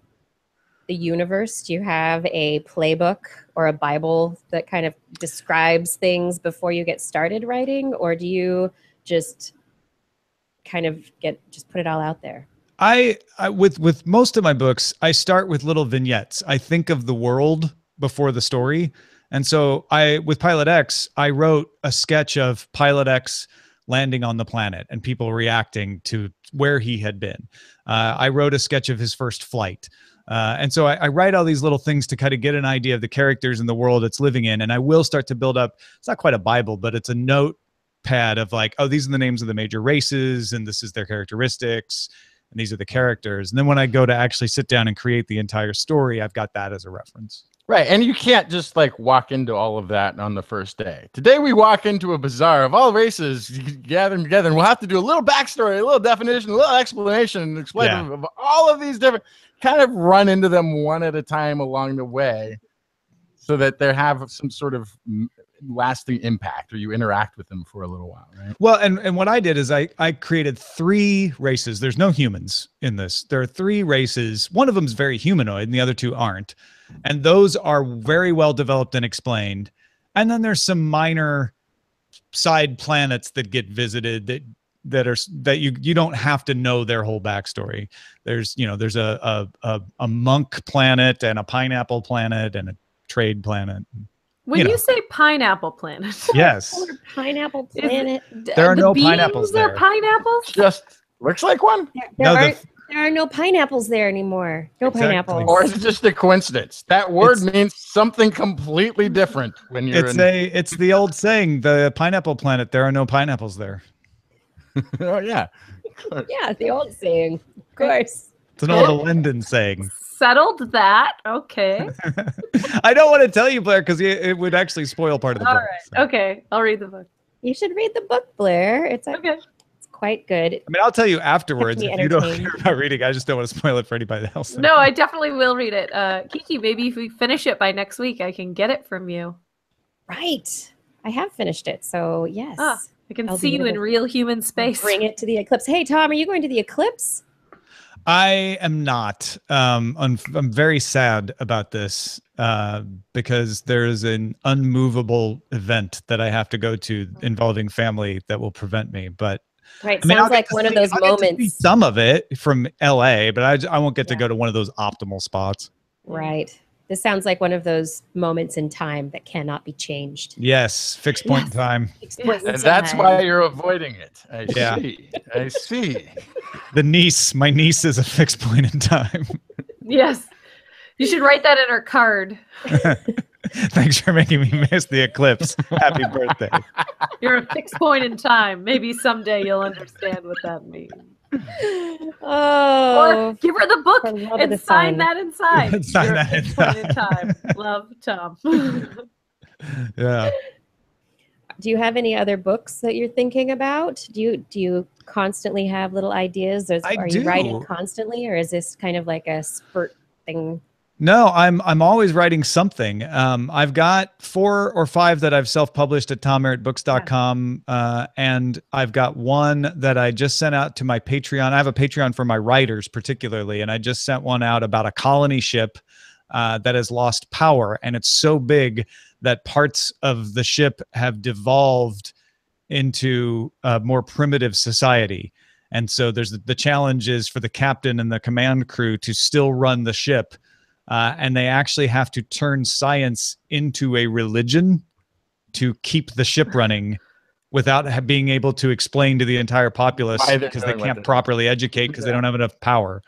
the universe? Do you have a playbook or a Bible that kind of describes things before you get started writing, or do you just kind of put it all out there? I with most of my books, I start with little vignettes. I think of the world before the story. And so with Pilot X, I wrote a sketch of Pilot X landing on the planet and people reacting to where he had been. I wrote a sketch of his first flight. And so I write all these little things to kind of get an idea of the characters and the world it's living in. And I will start to build up, it's not quite a Bible, but it's a notepad of like, oh, these are the names of the major races, and this is their characteristics, and these are the characters. And then when I go to actually sit down and create the entire story, I've got that as a reference. Right. And you can't just like walk into all of that on the first day. Today we walk into a bazaar of all races gathering together, and we'll have to do a little backstory, a little definition, a little explanation, and explain of all of these different, kind of run into them one at a time along the way so that they have some sort of lasting impact, or you interact with them for a little while, right? Well, and what I did is I created 3 races. There's no humans in this. There are 3 races. One of them is very humanoid and the other 2 aren't. And those are very well developed and explained. And then there's some minor side planets that get visited that you don't have to know their whole backstory. There's a monk planet and a pineapple planet and a trade planet. When you say pineapple planet, yes, pineapple planet. There are no beans pineapples there. Are pineapples? Just looks like one. There There are no pineapples there anymore. No Exactly. pineapples. Or is it just a coincidence? That word means something completely different when you're It's the old saying, the pineapple planet, there are no pineapples there. Oh, yeah. Yeah, the old saying. Of course. It's an old Linden saying. Settled that. Okay. I don't want to tell you, Blair, because it would actually spoil part of the All book. right. So. Okay. I'll read the book. You should read the book, Blair. It's Okay. it's quite good. I mean, I'll tell you afterwards. Kept me If you don't entertained. care about reading, I just don't want to spoil it for anybody else. No, I definitely will read it. Kiki, maybe if we finish it by next week, I can get it from you. Right. I have finished it, so yes. I can I'll see be you in able real human space. Bring it to the eclipse. Hey, Tom, are you going to the eclipse? I am not. I'm very sad about this because there's an unmovable event that I have to go to involving family that will prevent me. But Right. I mean, Sounds like one of those I'll get to see moments. some of it from LA, but I won't get to Yeah. go to one of those optimal spots. Right. This sounds like one of those moments in time that cannot be changed. Yes, fixed point in time. Fixed point in And that's time. why you're avoiding it. I Yeah. see. I see. My niece is a fixed point in time. Yes. You should write that in her card. Thanks for making me miss the eclipse. Happy birthday. You're a fixed point in time. Maybe someday you'll understand what that means. Oh. Or give her the book for love of and the sign sun. that inside. Sign You're a that fixed point in inside. time. Love, Tom. Yeah. Do you have any other books that you're thinking about? Do you constantly have little ideas? Are you writing do. constantly, or is this kind of like a spurt thing? No, I'm always writing something. I've got 4 or 5 that I've self-published at tommerrittbooks.com, and I've got one that I just sent out to my Patreon. I have a Patreon for my writers particularly, and I just sent one out about a colony ship that has lost power, and it's so big that parts of the ship have devolved into a more primitive society. And so there's the challenge is for the captain and the command crew to still run the ship. And they actually have to turn science into a religion to keep the ship running without being able to explain to the entire populace Why they're because they doing what can't they're properly educate because they don't have enough power.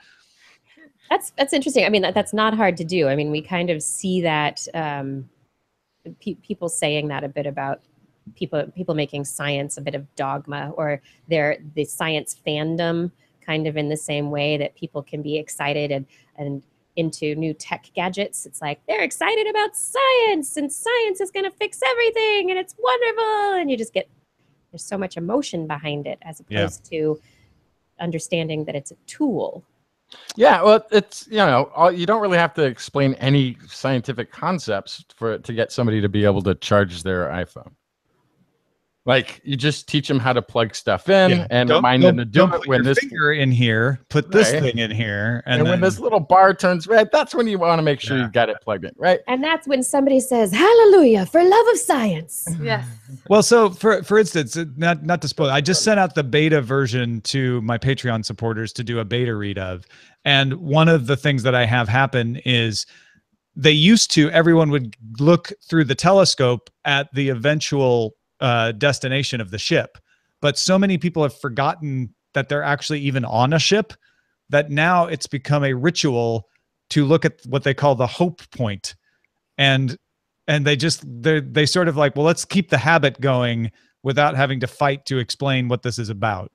That's interesting. I mean, that's not hard to do. I mean, we kind of see that people saying that a bit about people making science a bit of dogma, or the science fandom kind of in the same way that people can be excited and into new tech gadgets. It's like they're excited about science and science is going to fix everything and it's wonderful, and you just get there's so much emotion behind it as opposed to understanding that it's a tool. Yeah, well, it's you don't really have to explain any scientific concepts to get somebody to be able to charge their iPhone. Like, you just teach them how to plug stuff in and remind them to do it when this finger in here, put this thing in here, and when this little bar turns red, that's when you want to make sure you got it plugged in, right? And that's when somebody says, "Hallelujah for love of science." Yes. Well, so for instance, not to spoil, I just sent out the beta version to my Patreon supporters to do a beta read of. And one of the things that I have happen is everyone would look through the telescope at the eventual destination of the ship. But so many people have forgotten that they're actually even on a ship that now it's become a ritual to look at what they call the hope point. And they sort of like, well, let's keep the habit going without having to fight to explain what this is about.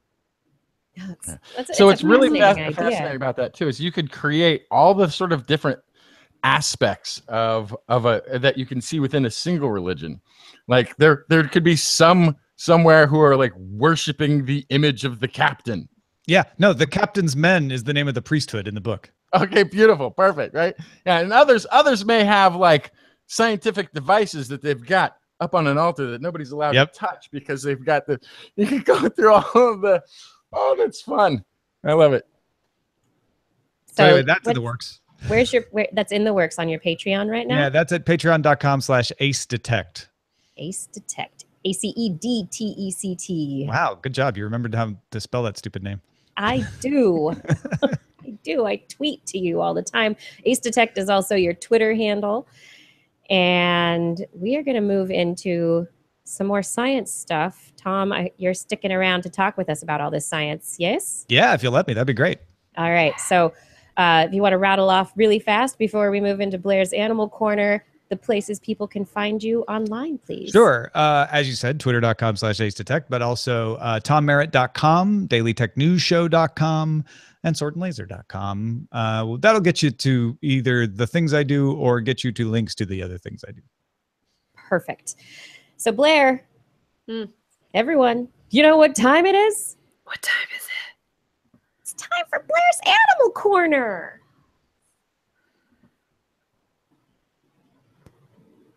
So it's really fascinating fascinating about that too, is you could create all the sort of different aspects of that you can see within a single religion. Like there could be somewhere who are like worshiping the image of the captain. Yeah, no, the captain's men is the name of the priesthood in the book. Okay, beautiful, perfect, right? Yeah, and others may have like scientific devices that they've got up on an altar that nobody's allowed to touch because they've got you can go through all of the. Oh, that's fun! I love it. So anyway, that's in the works. Where's that's in the works on your Patreon right now? Yeah, that's at patreon.com/acedetect. Ace Detect. ACEDTECT. Wow, good job. You remembered how to spell that stupid name. I do. I do. I tweet to you all the time. Ace Detect is also your Twitter handle. And we are going to move into some more science stuff. Tom, you're sticking around to talk with us about all this science, yes? Yeah, if you'll let me, that'd be great. All right. So if you want to rattle off really fast before we move into Blair's Animal Corner, the places people can find you online, please. Sure. As you said, twitter.com/acedetect, but also tommerritt.com, dailytechnewsshow.com, and swordandlaser.com. That'll get you to either the things I do or get you to links to the other things I do. Perfect. So Blair, everyone, you know what time it is? What time is it? It's time for Blair's Animal Corner.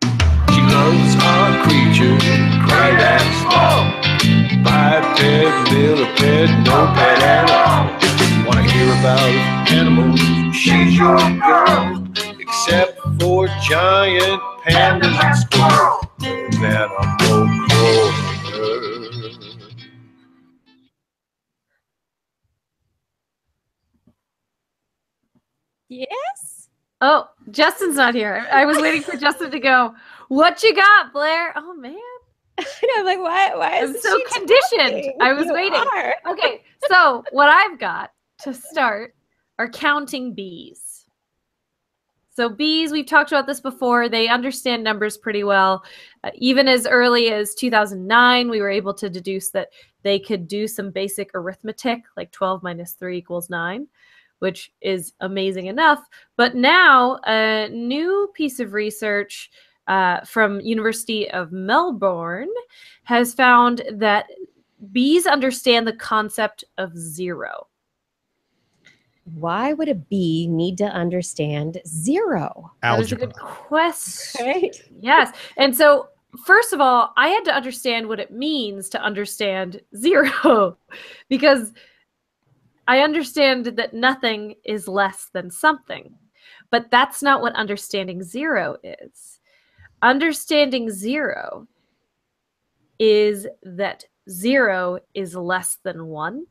She loves our creatures, great and small. Biped, millipede, no pet at all. If you want to hear about animals, she's your girl. Except for giant pandas and squirrels, there's Animal Corner. Yes? Oh, Justin's not here. I was waiting for Justin to go, what you got, Blair? Oh, man. I know, I'm like, why I'm is so she conditioned. talking? I was You waiting. are. Okay, so what I've got to start are counting bees. So bees, we've talked about this before. They understand numbers pretty well. Even as early as 2009, we were able to deduce that they could do some basic arithmetic, like 12 minus 3 equals 9, which is amazing enough. But now a new piece of research from University of Melbourne has found that bees understand the concept of zero. Why would a bee need to understand zero? That is a Algebra. good question. Right? Yes. And so, first of all, I had to understand what it means to understand zero because I understand that nothing is less than something. But that's not what understanding zero is. Understanding zero is that 0 is less than 1.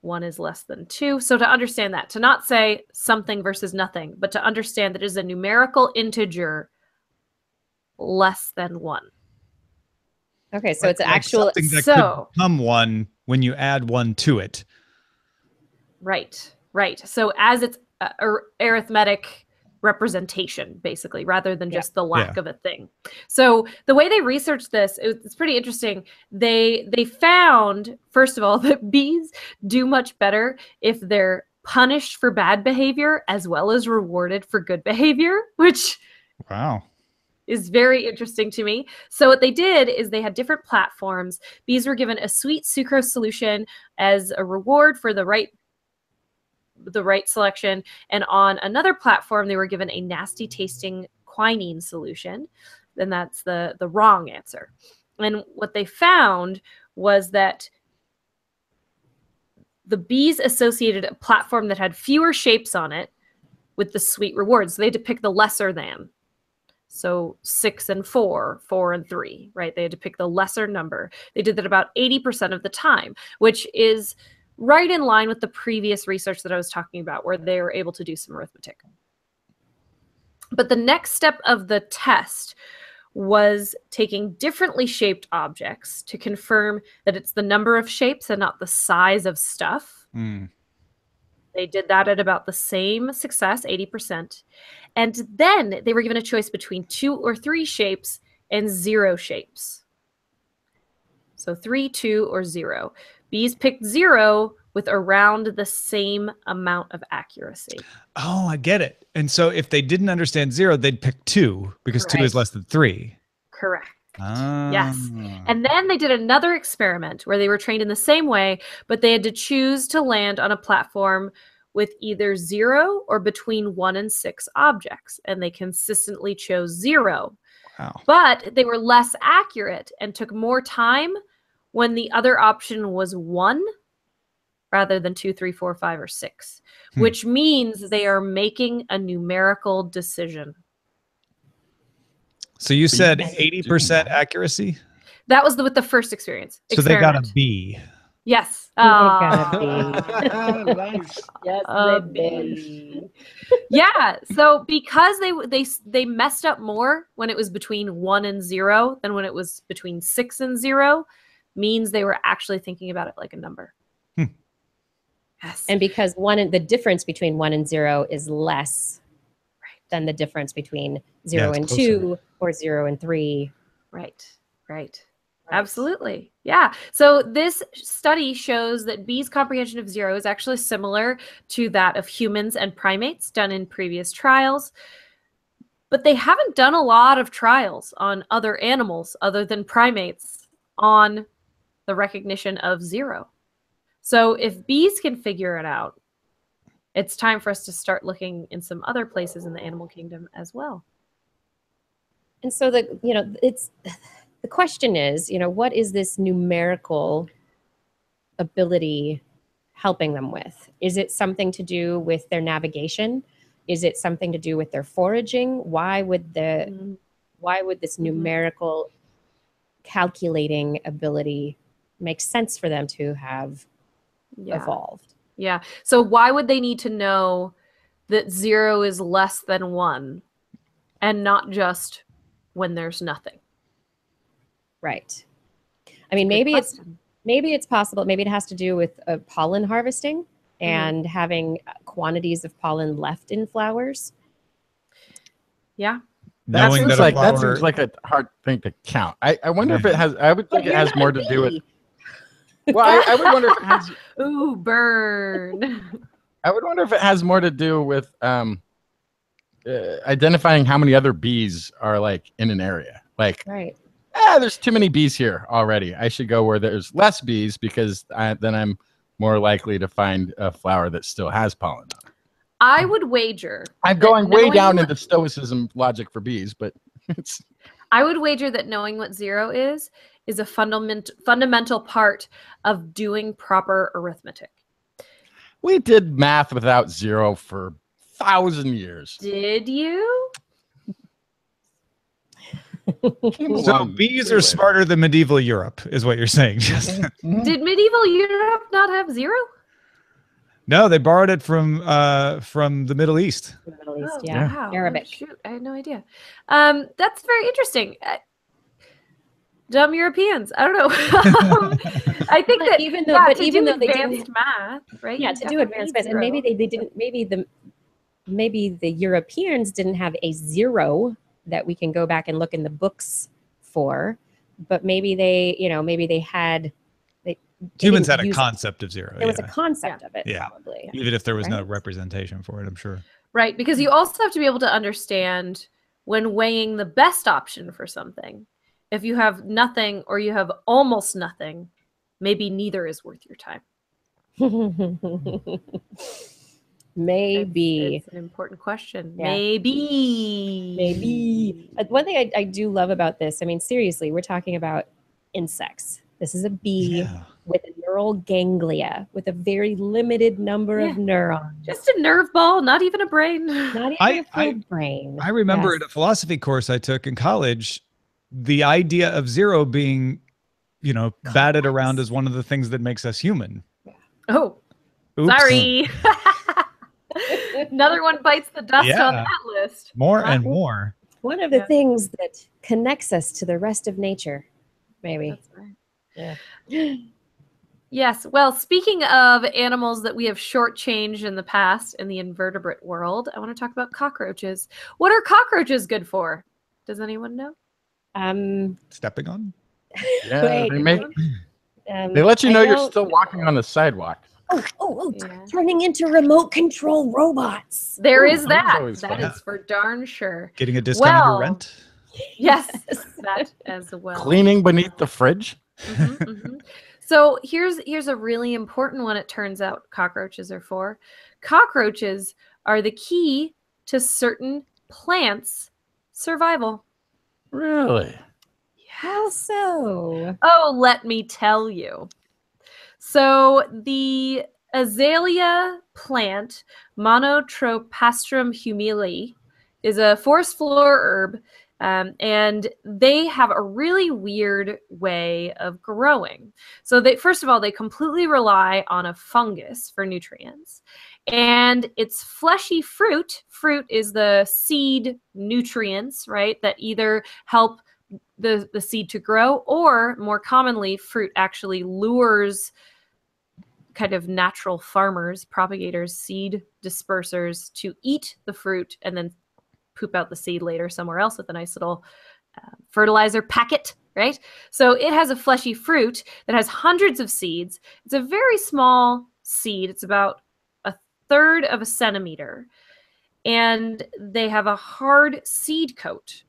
1 is less than 2. So to understand that, to not say something versus nothing, but to understand that it is a numerical integer less than 1. Okay, so it's actual. Something that So- could become 1 when you add 1 to it. Right, right. So as it's arithmetic representation, basically, rather than just the lack of a thing. So the way they researched this, it's pretty interesting. They found, first of all, that bees do much better if they're punished for bad behavior as well as rewarded for good behavior, which Wow. is very interesting to me. So what they did is they had different platforms. Bees were given a sweet sucrose solution as a reward for the right selection, and on another platform they were given a nasty tasting quinine solution. Then that's the wrong answer. And what they found was that the bees associated a platform that had fewer shapes on it with the sweet rewards. So they had to pick the lesser than. So 6 and 4, 4 and 3, right? They had to pick the lesser number. They did that about 80% of the time, which is right in line with the previous research that I was talking about, where they were able to do some arithmetic. But the next step of the test was taking differently shaped objects to confirm that it's the number of shapes and not the size of stuff. They did that at about the same success, 80%. And then they were given a choice between 2 or 3 shapes and 0 shapes. So 3, 2, or 0. Bees picked 0 with around the same amount of accuracy. Oh, I get it. And so if they didn't understand 0, they'd pick 2 because 2 is less than 3. Correct. Ah. Yes. And then they did another experiment where they were trained in the same way, but they had to choose to land on a platform with either 0 or between 1 and 6 objects. And they consistently chose 0. Wow. But they were less accurate and took more time when the other option was 1 rather than 2, 3, 4, 5, or 6, which means they are making a numerical decision. So you said 80% accuracy? That was with the first experience. So they got a B. Yes. Nice. Yes, A they Yeah. So because they messed up more when it was between 1 and 0 than when it was between 6 and 0, means they were actually thinking about it like a number. Yes. And because the difference between 1 and 0 is less than the difference between 0 it's and closer. 2 or 0 and 3. Right. Absolutely. Yeah. So this study shows that bees' comprehension of 0 is actually similar to that of humans and primates done in previous trials. But they haven't done a lot of trials on other animals other than primates on the recognition of 0. So if bees can figure it out, it's time for us to start looking in some other places in the animal kingdom as well. And so the question is, what is this numerical ability helping them with? Is it something to do with their navigation? Is it something to do with their foraging? Why would this numerical calculating ability make sense for them to have evolved? Yeah. So why would they need to know that 0 is less than 1 and not just when there's nothing? Right. I mean, maybe it's possible. Maybe it has to do with pollen harvesting and having quantities of pollen left in flowers. Yeah. That seems like a hard thing to count. I wonder if it has. I would think it has more to do with. Well, I would wonder if it has. Ooh, burn. I would wonder if it has more to do with identifying how many other bees are like in an area. Like, right. There's too many bees here already. I should go where there's less bees because then I'm more likely to find a flower that still has pollen on it. I would wager. I'm going way down into stoicism logic for bees, but it's. I would wager that knowing what 0 is a fundamental part of doing proper arithmetic. We did math without 0 for 1,000 years. Did you? So bees are smarter than medieval Europe, is what you're saying, Justin. Did medieval Europe not have 0? No, they borrowed it from the Middle East. The Middle East, yeah. Wow. Arabic. Oh, shoot, I had no idea. That's very interesting. Dumb Europeans. I don't know. I think that even though they advanced math, right? Yeah, to do advanced math, and maybe they didn't. Maybe the Europeans didn't have a 0 that we can go back and look in the books for, but maybe they had. Humans had a concept of 0. There was a concept of it, probably. Even if there was no representation for it, I'm sure. Right, because you also have to be able to understand when weighing the best option for something. If you have nothing or you have almost nothing, maybe neither is worth your time. Maybe. It's an important question. Yeah. Maybe. One thing I do love about this, I mean, seriously, we're talking about insects. This is a bee with a neural ganglia, with a very limited number of neurons. Just a nerve ball, not even a brain. Not even a full brain. I remember at a philosophy course I took in college, the idea of 0 being, batted around as one of the things that makes us human. Oh, oops. Sorry. Another one bites the dust on that list. More and more. One of the things that connects us to the rest of nature, maybe. That's right. Yeah. Yes. Well, speaking of animals that we have shortchanged in the past in the invertebrate world, I want to talk about cockroaches. What are cockroaches good for? Does anyone know? Stepping on? Yeah, they let you know you're still walking on the sidewalk. Turning into remote control robots. There is that. That is for darn sure. Getting a discount on your rent? Yes, that as well. Cleaning beneath the fridge? So here's a really important one. It turns out cockroaches are for. Cockroaches are the key to certain plants' survival. Really? How so? Oh, let me tell you. So the azalea plant, Monotropastrum humile, is a forest floor herb, and they have a really weird way of growing. So first of all, they completely rely on a fungus for nutrients. And its fleshy fruit is the seed nutrients, right, that either help the seed to grow, or more commonly, fruit actually lures kind of natural farmers, propagators, seed dispersers to eat the fruit and then poop out the seed later somewhere else with a nice little fertilizer packet, right? So it has a fleshy fruit that has hundreds of seeds. It's a very small seed. It's about 1/3 of a centimeter. And they have a hard seed coat.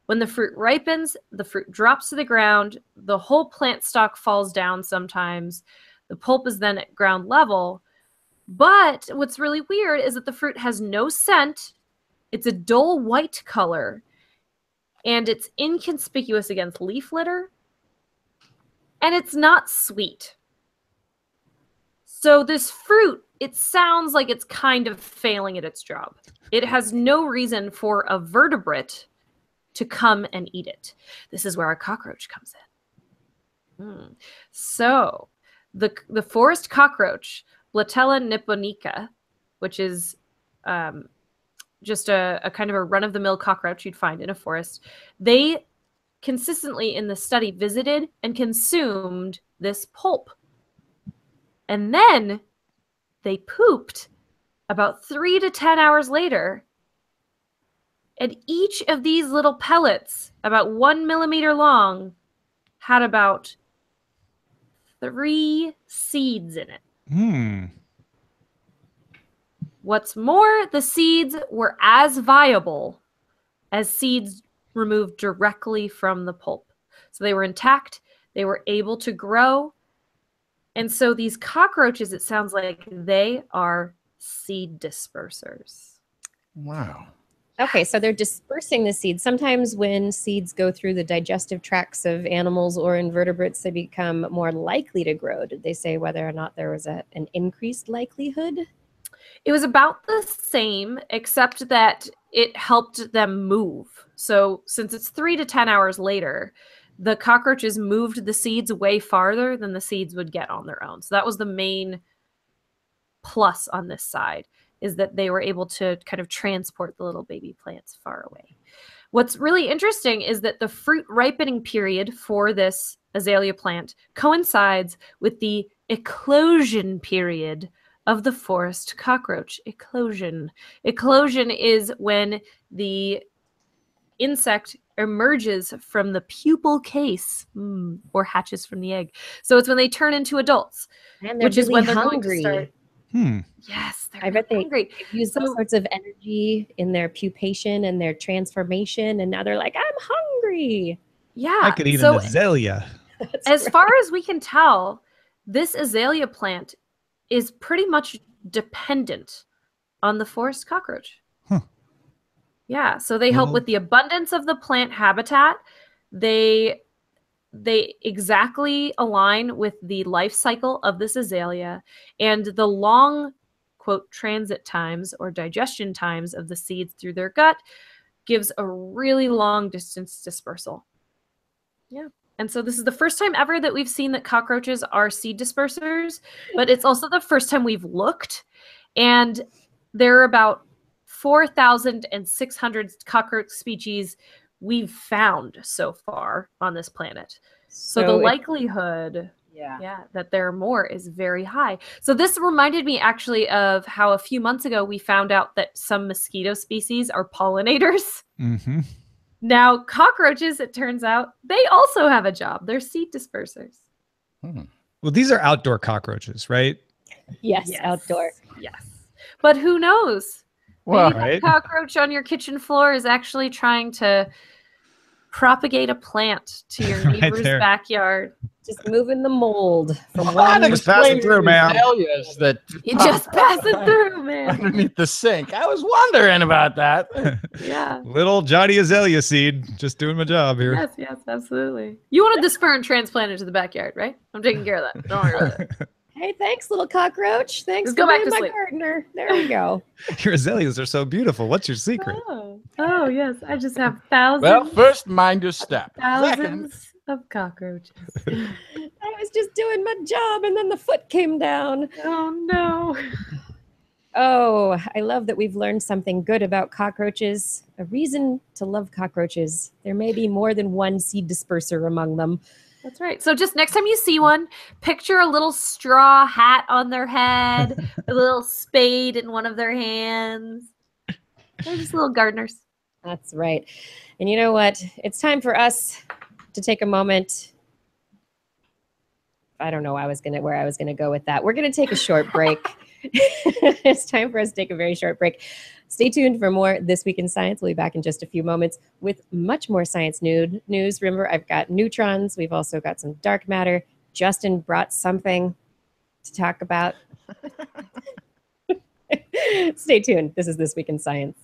When the fruit ripens, the fruit drops to the ground. The whole plant stalk falls down sometimes. The pulp is then at ground level. But what's really weird is that the fruit has no scent. It's a dull white color. And it's inconspicuous against leaf litter. And it's not sweet. So this fruit, it sounds like it's kind of failing at its job. It has no reason for a vertebrate to come and eat it. This is where a cockroach comes in. So the forest cockroach, Blatella nipponica, which is just a kind of a run-of-the-mill cockroach you'd find in a forest, they consistently in the study visited and consumed this pulp. And then they pooped about 3 to 10 hours later. And each of these little pellets, about 1 millimeter long, had about 3 seeds in it. What's more, the seeds were as viable as seeds removed directly from the pulp. So they were intact, they were able to grow. And so these cockroaches, it sounds like they are seed dispersers. Wow. Okay, so they're dispersing the seeds. Sometimes when seeds go through the digestive tracts of animals or invertebrates, they become more likely to grow. Did they say whether or not there was an increased likelihood? It was about the same, except that it helped them move. So since it's 3 to 10 hours later, the cockroaches moved the seeds way farther than the seeds would get on their own. So that was the main plus on this side, is that they were able to kind of transport the little baby plants far away. What's really interesting is that the fruit ripening period for this azalea plant coincides with the eclosion period of the forest cockroach. Eclosion. Eclosion is when the insect emerges from the pupal case or hatches from the egg. So it's when they turn into adults, And they're which is really when they're hungry. going to start. Yes, they're I bet really hungry. they use all sorts of energy in their pupation and their transformation, and now they're like, I'm hungry. Yeah. I could eat an azalea. As far as we can tell, this azalea plant is pretty much dependent on the forest cockroach. Yeah, so they help with the abundance of the plant habitat. They exactly align with the life cycle of this azalea, and the long, quote, transit times or digestion times of the seeds through their gut gives a really long distance dispersal. Yeah. And so this is the first time ever that we've seen that cockroaches are seed dispersers, but it's also the first time we've looked. And there are about 4,600 cockroach species we've found so far on this planet. So the likelihood that there are more is very high. So this reminded me actually of how a few months ago we found out that some mosquito species are pollinators. Now, cockroaches, it turns out, they also have a job. They're seed dispersers. Well, these are outdoor cockroaches, right? Yes, outdoor. Yes. But who knows? Well, Maybe that cockroach on your kitchen floor is actually trying to propagate a plant to your neighbor's backyard. Just moving the mold from one. Just passing through, man. That You just pass it through, man. underneath the sink. I was wondering about that. Yeah. Little Johnny Azalea seed. Just doing my job here. Yes, yes, absolutely. You wanted this fern transplanted to the backyard, right? I'm taking care of that. Don't worry about it. Hey, thanks, little cockroach. Thanks Let's for go back being to my sleep. gardener. There we go. Your azaleas are so beautiful. What's your secret? Oh, yes. I just have thousands. Well, first, mind your step. Second, Thousands of cockroaches. I was just doing my job and then the foot came down. Oh, no. Oh, I love that we've learned something good about cockroaches. A reason to love cockroaches. There may be more than one seed disperser among them. That's right. So just next time you see one, picture a little straw hat on their head, a little spade in one of their hands. They're just little gardeners. That's right. And you know what? It's time for us to take a moment. I don't know where I was gonna go with that. We're gonna take a short break. It's time for us to take a very short break. Stay tuned for more This Week in Science. We'll be back in just a few moments with much more science news. Remember, I've got neutrons. We've also got some dark matter. Justin brought something to talk about. Stay tuned. This is This Week in Science.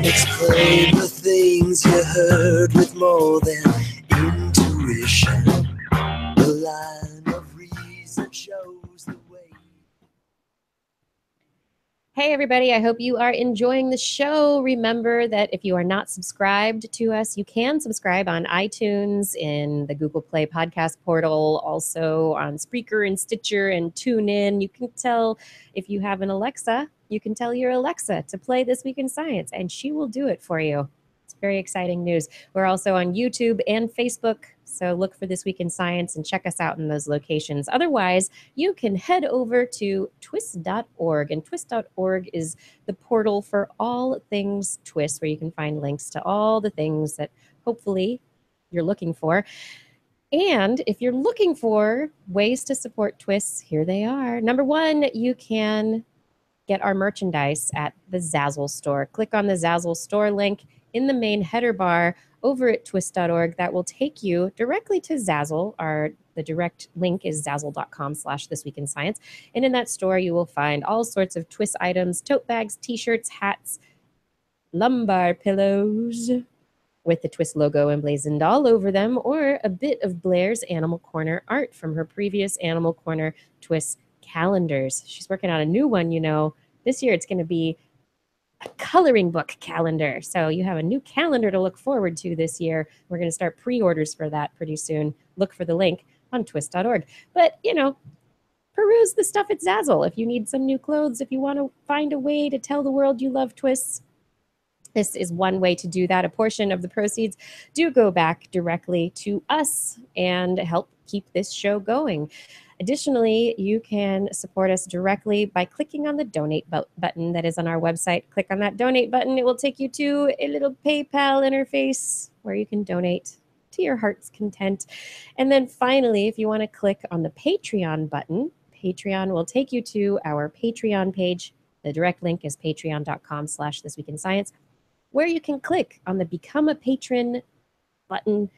Explain the things you heard with more than intuition. The line of reason shows the way. Hey, everybody. I hope you are enjoying the show. Remember that if you are not subscribed to us, you can subscribe on iTunes, in the Google Play podcast portal, also on Spreaker and Stitcher and TuneIn. You can tell if you have an Alexa, you can tell your Alexa to play This Week in Science, and she will do it for you. It's very exciting news. We're also on YouTube and Facebook, so look for This Week in Science and check us out in those locations. Otherwise, you can head over to TWIS.org, and TWIS.org is the portal for all things TWIS, where you can find links to all the things that hopefully you're looking for. And if you're looking for ways to support TWIS, here they are. Number one, you can get our merchandise at the Zazzle store. Click on the Zazzle store link in the main header bar over at twis.org. That will take you directly to Zazzle. The direct link is zazzle.com/thisweekinscience. And in that store, you will find all sorts of TWIS items, tote bags, t-shirts, hats, lumbar pillows with the TWIS logo emblazoned all over them, or a bit of Blair's Animal Corner art from her previous Animal Corner TWIS calendars. She's working on a new one, you know. This year it's going to be a coloring book calendar. So you have a new calendar to look forward to this year. We're going to start pre-orders for that pretty soon. Look for the link on twis.org. But, you know, peruse the stuff at Zazzle. If you need some new clothes, if you want to find a way to tell the world you love TWIS, this is one way to do that. A portion of the proceeds do go back directly to us and help keep this show going. Additionally, you can support us directly by clicking on the donate button that is on our website. Click on that donate button. It will take you to a little PayPal interface where you can donate to your heart's content. And then finally, if you want to click on the Patreon button, Patreon will take you to our Patreon page. The direct link is patreon.com/thisweekinscience, where you can click on the Become a Patron button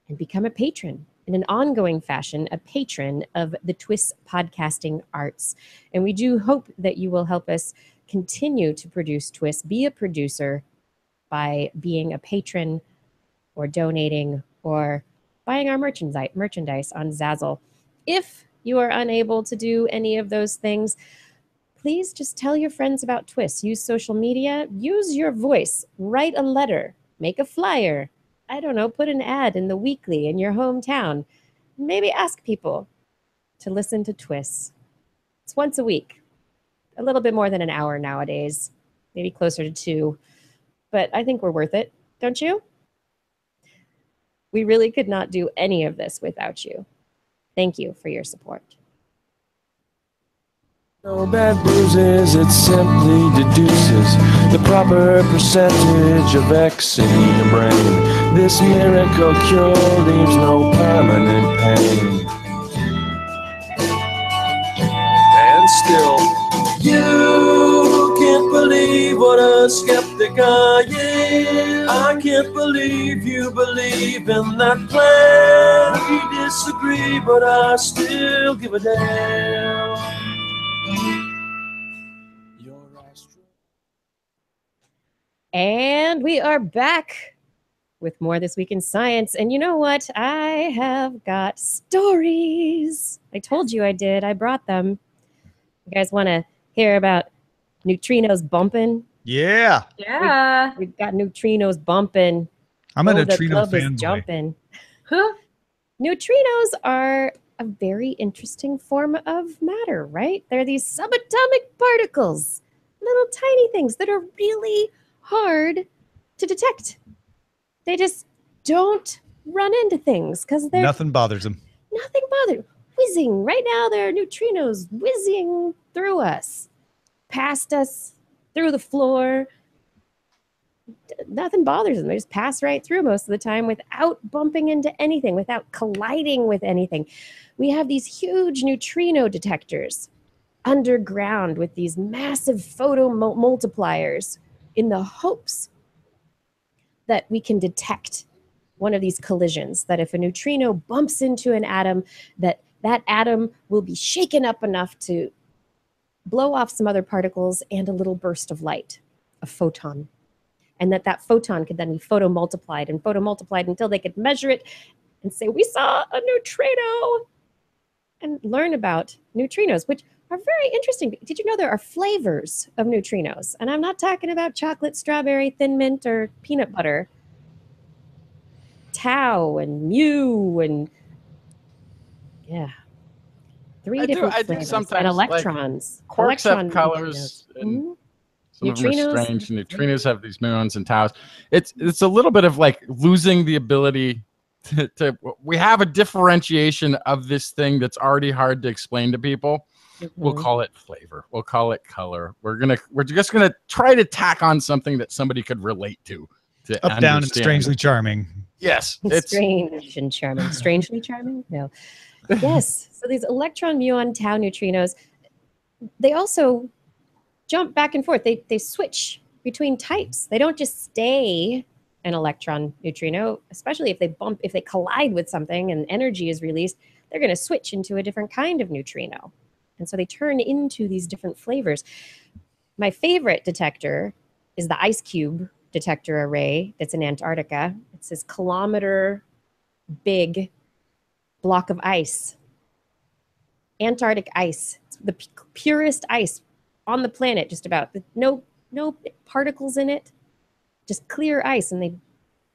and become a patron in an ongoing fashion, a patron of the TWIS podcasting arts. And we do hope that you will help us continue to produce TWIS, be a producer by being a patron or donating or buying our merchandise on Zazzle. If you are unable to do any of those things, please just tell your friends about TWIS. Use social media, use your voice, write a letter, make a flyer. I don't know, put an ad in the weekly in your hometown. Maybe ask people to listen to TWIS. It's once a week, a little bit more than an hour nowadays, maybe closer to 2. But I think we're worth it, don't you? We really could not do any of this without you. Thank you for your support. No bad bruises, it simply deduces the proper percentage of X in your brain. This miracle cure leaves no permanent pain. And still, you can't believe what a skeptic I am. I can't believe you believe in that plan. We disagree, but I still give a damn. And we are back with more This Week in Science. And you know what? I have got stories. I told you I did. I brought them. You guys want to hear about neutrinos bumping? Yeah. Yeah. We've got neutrinos bumping. I'm a The neutrino club is fanboy. jumping. Huh? Neutrinos are a very interesting form of matter, right? They're these subatomic particles, little tiny things that are really hard to detect. They just don't run into things because they're Nothing bothers them. nothing bothered. Whizzing. Right now, there are neutrinos whizzing through us, past us, through the floor. Nothing bothers them. They just pass right through most of the time without bumping into anything, without colliding with anything. We have these huge neutrino detectors underground with these massive photo multipliers in the hopes that we can detect one of these collisions, that if a neutrino bumps into an atom, that atom will be shaken up enough to blow off some other particles and a little burst of light, a photon. And that photon could then be photomultiplied until they could measure it and say, we saw a neutrino, and learn about neutrinos, which are very interesting. Did you know there are flavors of neutrinos? And I'm not talking about chocolate, strawberry, thin mint, or peanut butter. Tau and mu and yeah. Three different I do flavors. sometimes, and like, electrons. Quarks have Electron colors, neutrinos. and Mhm. some of them are Neutrinos. strange. Neutrinos have these muons and taus. It's a little bit of like losing the ability to we have a differentiation of this thing that's already hard to explain to people. We'll call it flavor. We'll call it color. We're just gonna try to tack on something that somebody could relate to Up, down, and strangely charming. Yes, it's strange and charming. Strangely charming? No. Yes. So these electron, muon, tau neutrinos, they also jump back and forth. They switch between types. They don't just stay an electron neutrino, especially if they collide with something and energy is released, they're going to switch into a different kind of neutrino. And so they turn into these different flavors. My favorite detector is the ice cube detector array that's in Antarctica. It's this kilometer big block of ice. Antarctic ice. It's the purest ice on the planet, just about. No particles in it, just clear ice. And they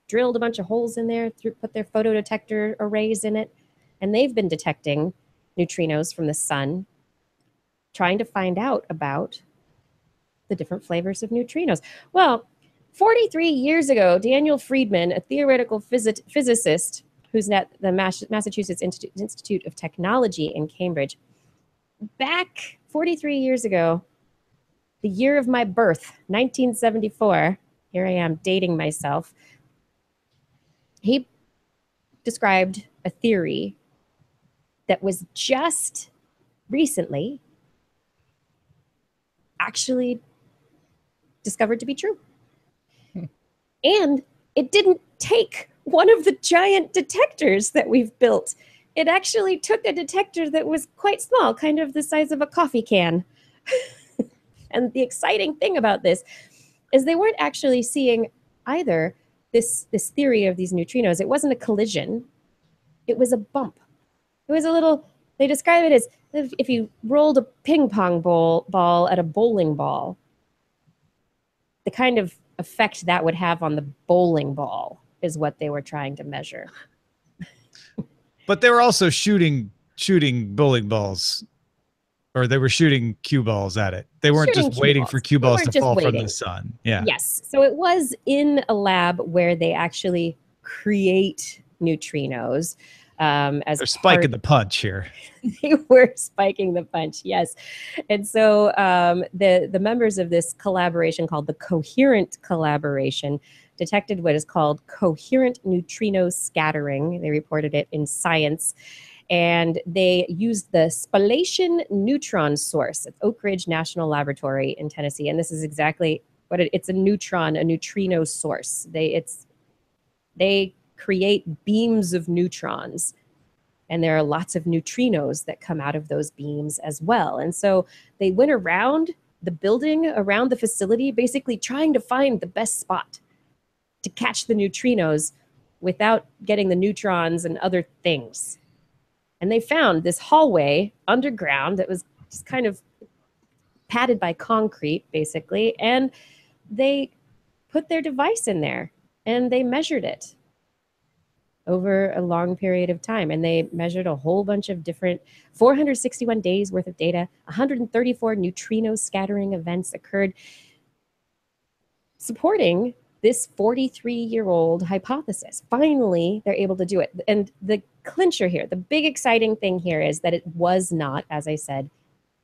drilled a bunch of holes in there, put their photodetector arrays in it, and they've been detecting neutrinos from the sun, trying to find out about the different flavors of neutrinos. Well, 43 years ago, Daniel Friedman, a theoretical physicist who's at the Massachusetts Institute of Technology in Cambridge, back 43 years ago, the year of my birth, 1974, here I am dating myself, he described a theory that was just recently actually discovered to be true. And it didn't take one of the giant detectors that we've built. It actually took a detector that was quite small, kind of the size of a coffee can. And the exciting thing about this is they weren't actually seeing either this theory of these neutrinos. It wasn't a collision. It was a bump. It was a little, they describe it as if you rolled a ping pong ball at a bowling ball, the kind of effect that would have on the bowling ball is what they were trying to measure. But they were also shooting bowling balls, or they were shooting cue balls at it. They weren't just waiting for cue balls to fall from the sun. Yeah. Yes. So it was in a lab where they actually create neutrinos. They're spiking the punch here. They were spiking the punch, yes. And so the members of this collaboration, called the Coherent Collaboration, detected what is called coherent neutrino scattering. They reported it in Science. And they used the spallation neutron source at Oak Ridge National Laboratory in Tennessee. And this is exactly what it's a neutrino source. They create beams of neutrons. And there are lots of neutrinos that come out of those beams as well. And so they went around the building, around the facility, basically trying to find the best spot to catch the neutrinos without getting the neutrons and other things. And they found this hallway underground that was just kind of padded by concrete, basically, and they put their device in there and they measured it over a long period of time. And they measured a whole bunch of different 461 days worth of data. 134 neutrino scattering events occurred, supporting this 43-year-old hypothesis. Finally, they're able to do it. And the clincher here, the big exciting thing here is that it was not, as I said,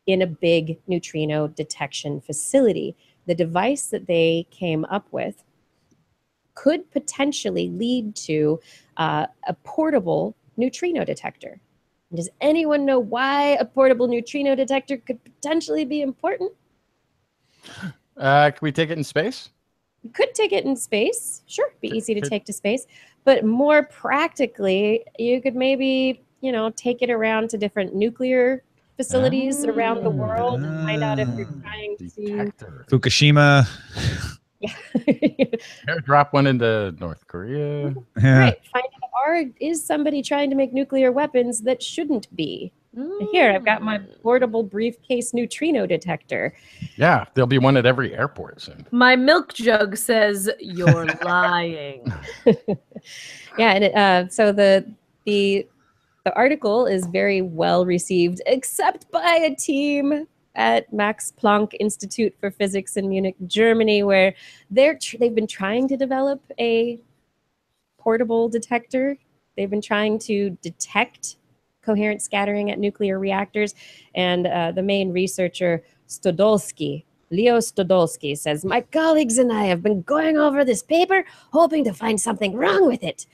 in a big neutrino detection facility. The device that they came up with could potentially lead to a portable neutrino detector. Does anyone know why a portable neutrino detector could potentially be important? Can we take it in space? You could take it in space. Sure, be easy to take to space. But more practically, you could maybe, take it around to different nuclear facilities around the world and find out if you're trying Detector. Fukushima. Yeah. Drop one into North Korea. Yeah. Right. Find out, is somebody trying to make nuclear weapons that shouldn't be? Here, I've got my portable briefcase neutrino detector. Yeah, there'll be one at every airport soon. My milk jug says you're lying. Yeah, and so the article is very well received, except by a team at Max Planck Institute for Physics in Munich, Germany, where they've been trying to develop a portable detector. They've been trying to detect coherent scattering at nuclear reactors. And the main researcher, Leo Stodolsky, says, "My colleagues and I have been going over this paper, hoping to find something wrong with it.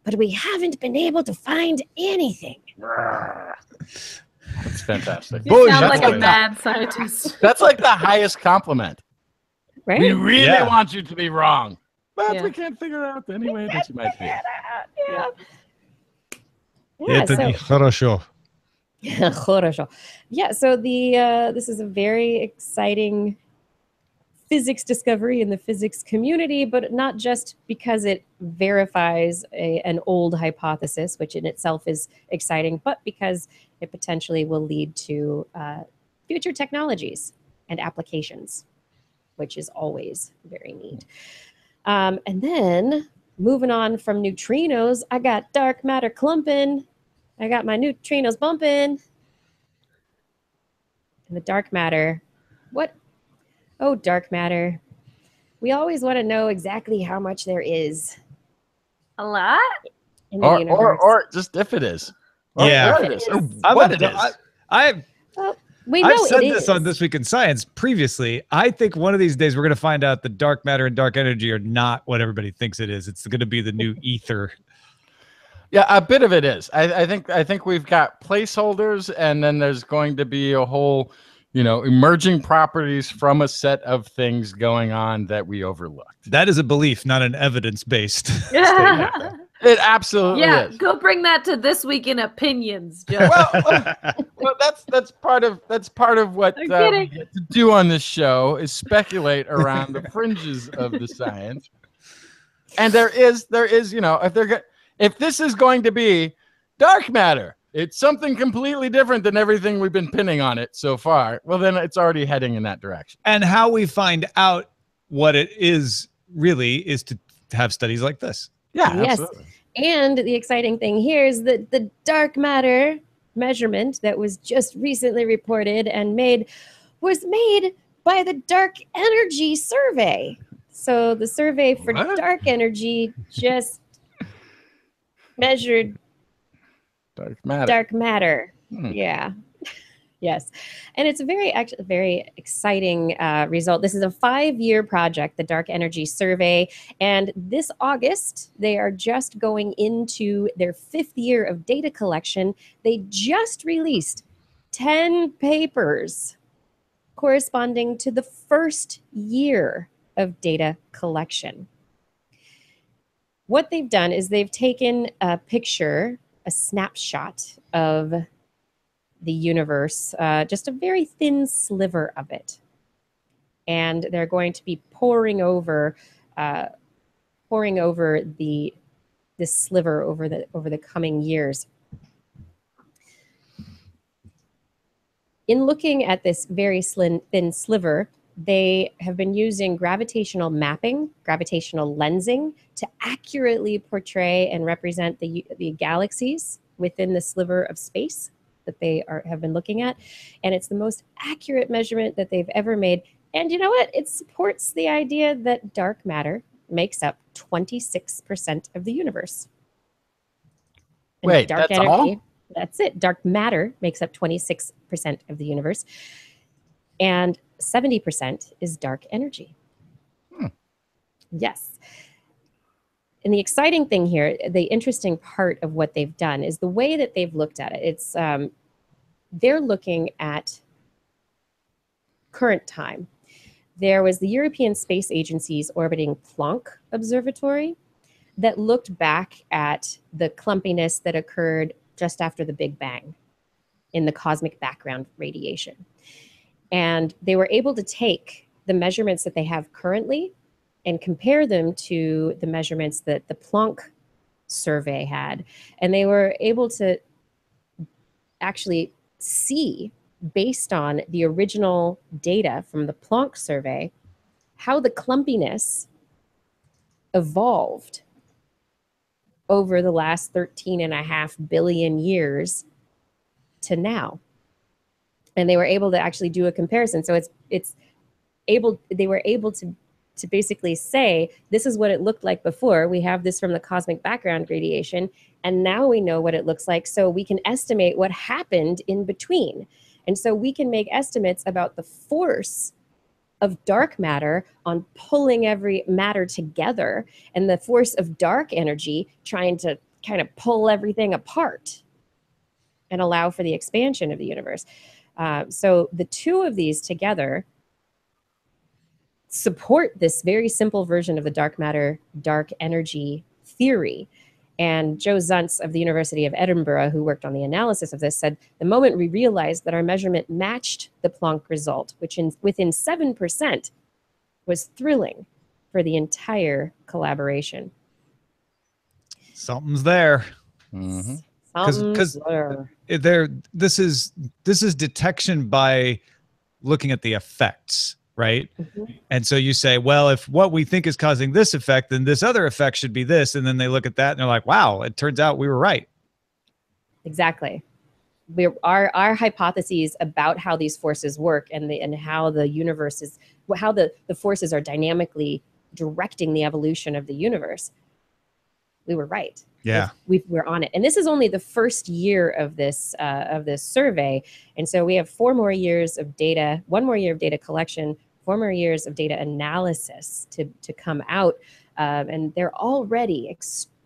But we haven't been able to find anything." That's fantastic. You sound That's like a mad scientist. That's like the highest compliment. Right? We really Yeah. want you to be wrong, but Yeah. we can't figure out any way that you might be. Yeah, Это не хорошо. Хорошо. Yeah, so this is a very exciting physics discovery in the physics community, but not just because it verifies an old hypothesis, which in itself is exciting, but because it potentially will lead to future technologies and applications, which is always very neat. And then moving on from neutrinos, I got dark matter clumping. I got my neutrinos bumping. And the dark matter, what? Oh, dark matter. We always want to know exactly how much there is A lot? in the universe. Or just if it is. Or Yeah. where it is. Or I'm what a- it is. I've We know said it this is. on This Week in Science previously. I think one of these days we're going to find out that dark matter and dark energy are not what everybody thinks it is. It's going to be the new ether. Yeah, a bit of it is. I think we've got placeholders, and then there's going to be a whole, emerging properties from a set of things going on that we overlooked. That is a belief, not an evidence-based statement. Yeah, It absolutely is. go bring that to This Week in Opinions, Joe. Well, that's part of what I'm we kidding. get to do on this show is speculate around the fringes of the science. And there is, if this is going to be dark matter, it's something completely different than everything we've been pinning on it so far. Well, then it's already heading in that direction. And how we find out what it is really is to have studies like this. Yeah, Yes. absolutely. And the exciting thing here is that the dark matter measurement that was just recently reported and was made by the Dark Energy Survey. So the survey for What? dark energy just measured Dark matter. dark matter. Hmm. Yeah. Yes. And it's a very exciting result. This is a 5-year project, the Dark Energy Survey. And this August, they are just going into their 5th year of data collection. They just released 10 papers corresponding to the first year of data collection. What they've done is they've taken a snapshot of the universe, just a very thin sliver of it. And they're going to be pouring over this sliver over the coming years. in looking at this very thin sliver, they have been using gravitational mapping, gravitational lensing to accurately portray and represent the galaxies within the sliver of space that they have been looking at. And it's the most accurate measurement that they've ever made. And you know what? It supports the idea that dark matter makes up 26% of the universe. And Wait, that's all? That's it. Dark matter makes up 26% of the universe. And 70% is dark energy. Yes. And the exciting thing here, the interesting part of what they've done is the way that they've looked at it. It's they're looking at current time. There was the European Space Agency's orbiting Planck Observatory that looked back at the clumpiness that occurred just after the Big Bang in the cosmic background radiation. And they were able to take the measurements that they have currently and compare them to the measurements that the Planck survey had. And they were able to actually see, based on the original data from the Planck survey, how the clumpiness evolved over the last 13.5 billion years to now. And they were able to actually do a comparison. So they were able to basically say, this is what it looked like before. We have this from the cosmic background radiation, and now we know what it looks like. So we can estimate what happened in between. And so we can make estimates about the force of dark matter on pulling every matter together, and the force of dark energy trying to kind of pull everything apart and allow for the expansion of the universe. So the two of these together support this very simple version of the dark matter, dark energy theory. And Joe Zuntz of the University of Edinburgh, who worked on the analysis of this, said, the moment we realized that our measurement matched the Planck result, which within 7%, was thrilling for the entire collaboration. Something's there. Mm-hmm. Because this is detection by looking at the effects, right? Mm-hmm. And so you say, well, if what we think is causing this effect, then this other effect should be this. And then they look at that and they're like, wow, it turns out we were right. Exactly. Our hypotheses about how these forces work and how the universe is, how the forces are dynamically directing the evolution of the universe, we were right. Yeah, we're on it. And this is only the first year of this survey. And so we have 4 more years of data, 1 more year of data collection, 4 more years of data analysis to come out. And they're already,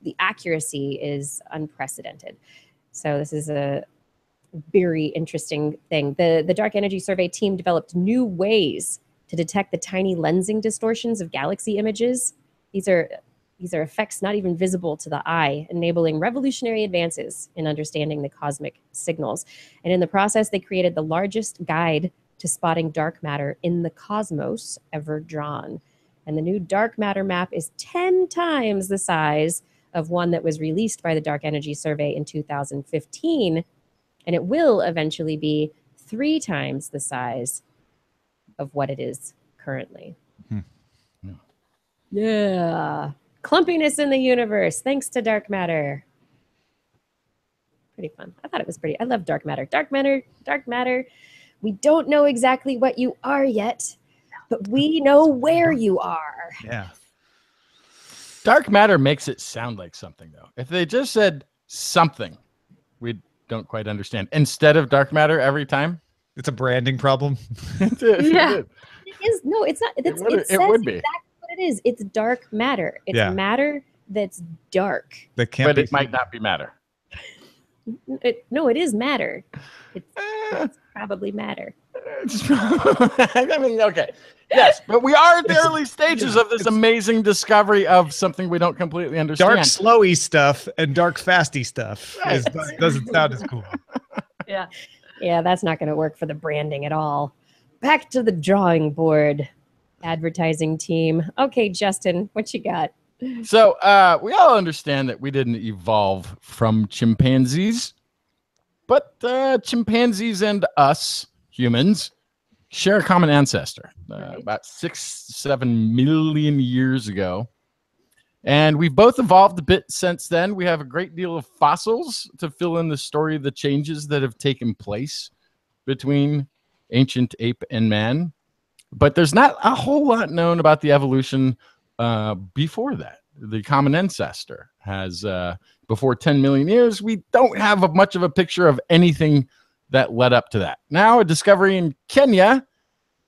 the accuracy is unprecedented. So this is a very interesting thing. The Dark Energy Survey team developed new ways to detect the tiny lensing distortions of galaxy images. These are effects not even visible to the eye, enabling revolutionary advances in understanding the cosmic signals. And in the process, they created the largest guide to spotting dark matter in the cosmos ever drawn. And the new dark matter map is 10 times the size of one that was released by the Dark Energy Survey in 2015. And it will eventually be 3 times the size of what it is currently. Yeah. Clumpiness in the universe, thanks to dark matter. Pretty fun. I thought it was pretty. I love dark matter. Dark matter. We don't know exactly what you are yet, but we know where you are. Yeah. Dark matter makes it sound like something, though. If they just said something, we don't quite understand. Instead of dark matter every time. It's a branding problem. Yeah. It is. No, it's not. It would be. Exactly what it is. It's dark matter. It's matter that's dark. That can't but be. It might not be matter. No, it is matter. It's probably matter. I mean, okay. Yes, but we are at the early stages of this amazing discovery of something we don't completely understand. Dark slowy stuff and dark fasty stuff doesn't sound as cool. Yeah. Yeah, that's not going to work for the branding at all. Back to the drawing board, advertising team. Okay, Justin, what you got? So we all understand that we didn't evolve from chimpanzees, but chimpanzees and us, humans share a common ancestor Right. about 6-7 million years ago. And we've both evolved a bit since then. We have a great deal of fossils to fill in the story of the changes that have taken place between ancient ape and man. But there's not a whole lot known about the evolution before that. The common ancestor has, before 10 million years, we don't have much of a picture of anything that led up to that. Now, a discovery in Kenya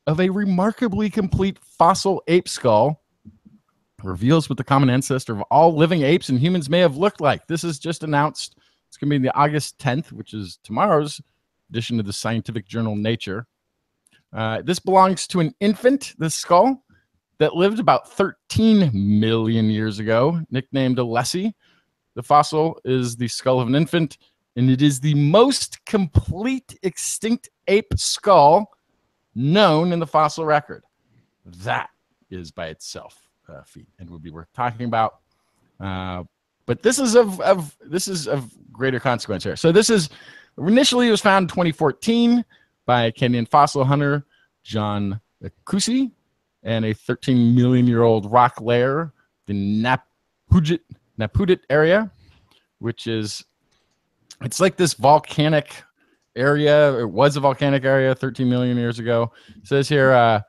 of a remarkably complete fossil ape skull reveals what the common ancestor of all living apes and humans may have looked like. This is just announced. It's going to be the August 10th, which is tomorrow's edition of the scientific journal Nature. This belongs to an infant, this skull, that lived about 13 million years ago, nicknamed Alessi. The fossil is the skull of an infant, and it is the most complete extinct ape skull known in the fossil record. That is by itself a feat and would be worth talking about. But this is of greater consequence here. So this is initially it was found in 2014 by Kenyan fossil hunter John Akusi and a 13 million year old rock layer, the Napudit area, which is it's like this volcanic area. It was a volcanic area 13 million years ago. It says here a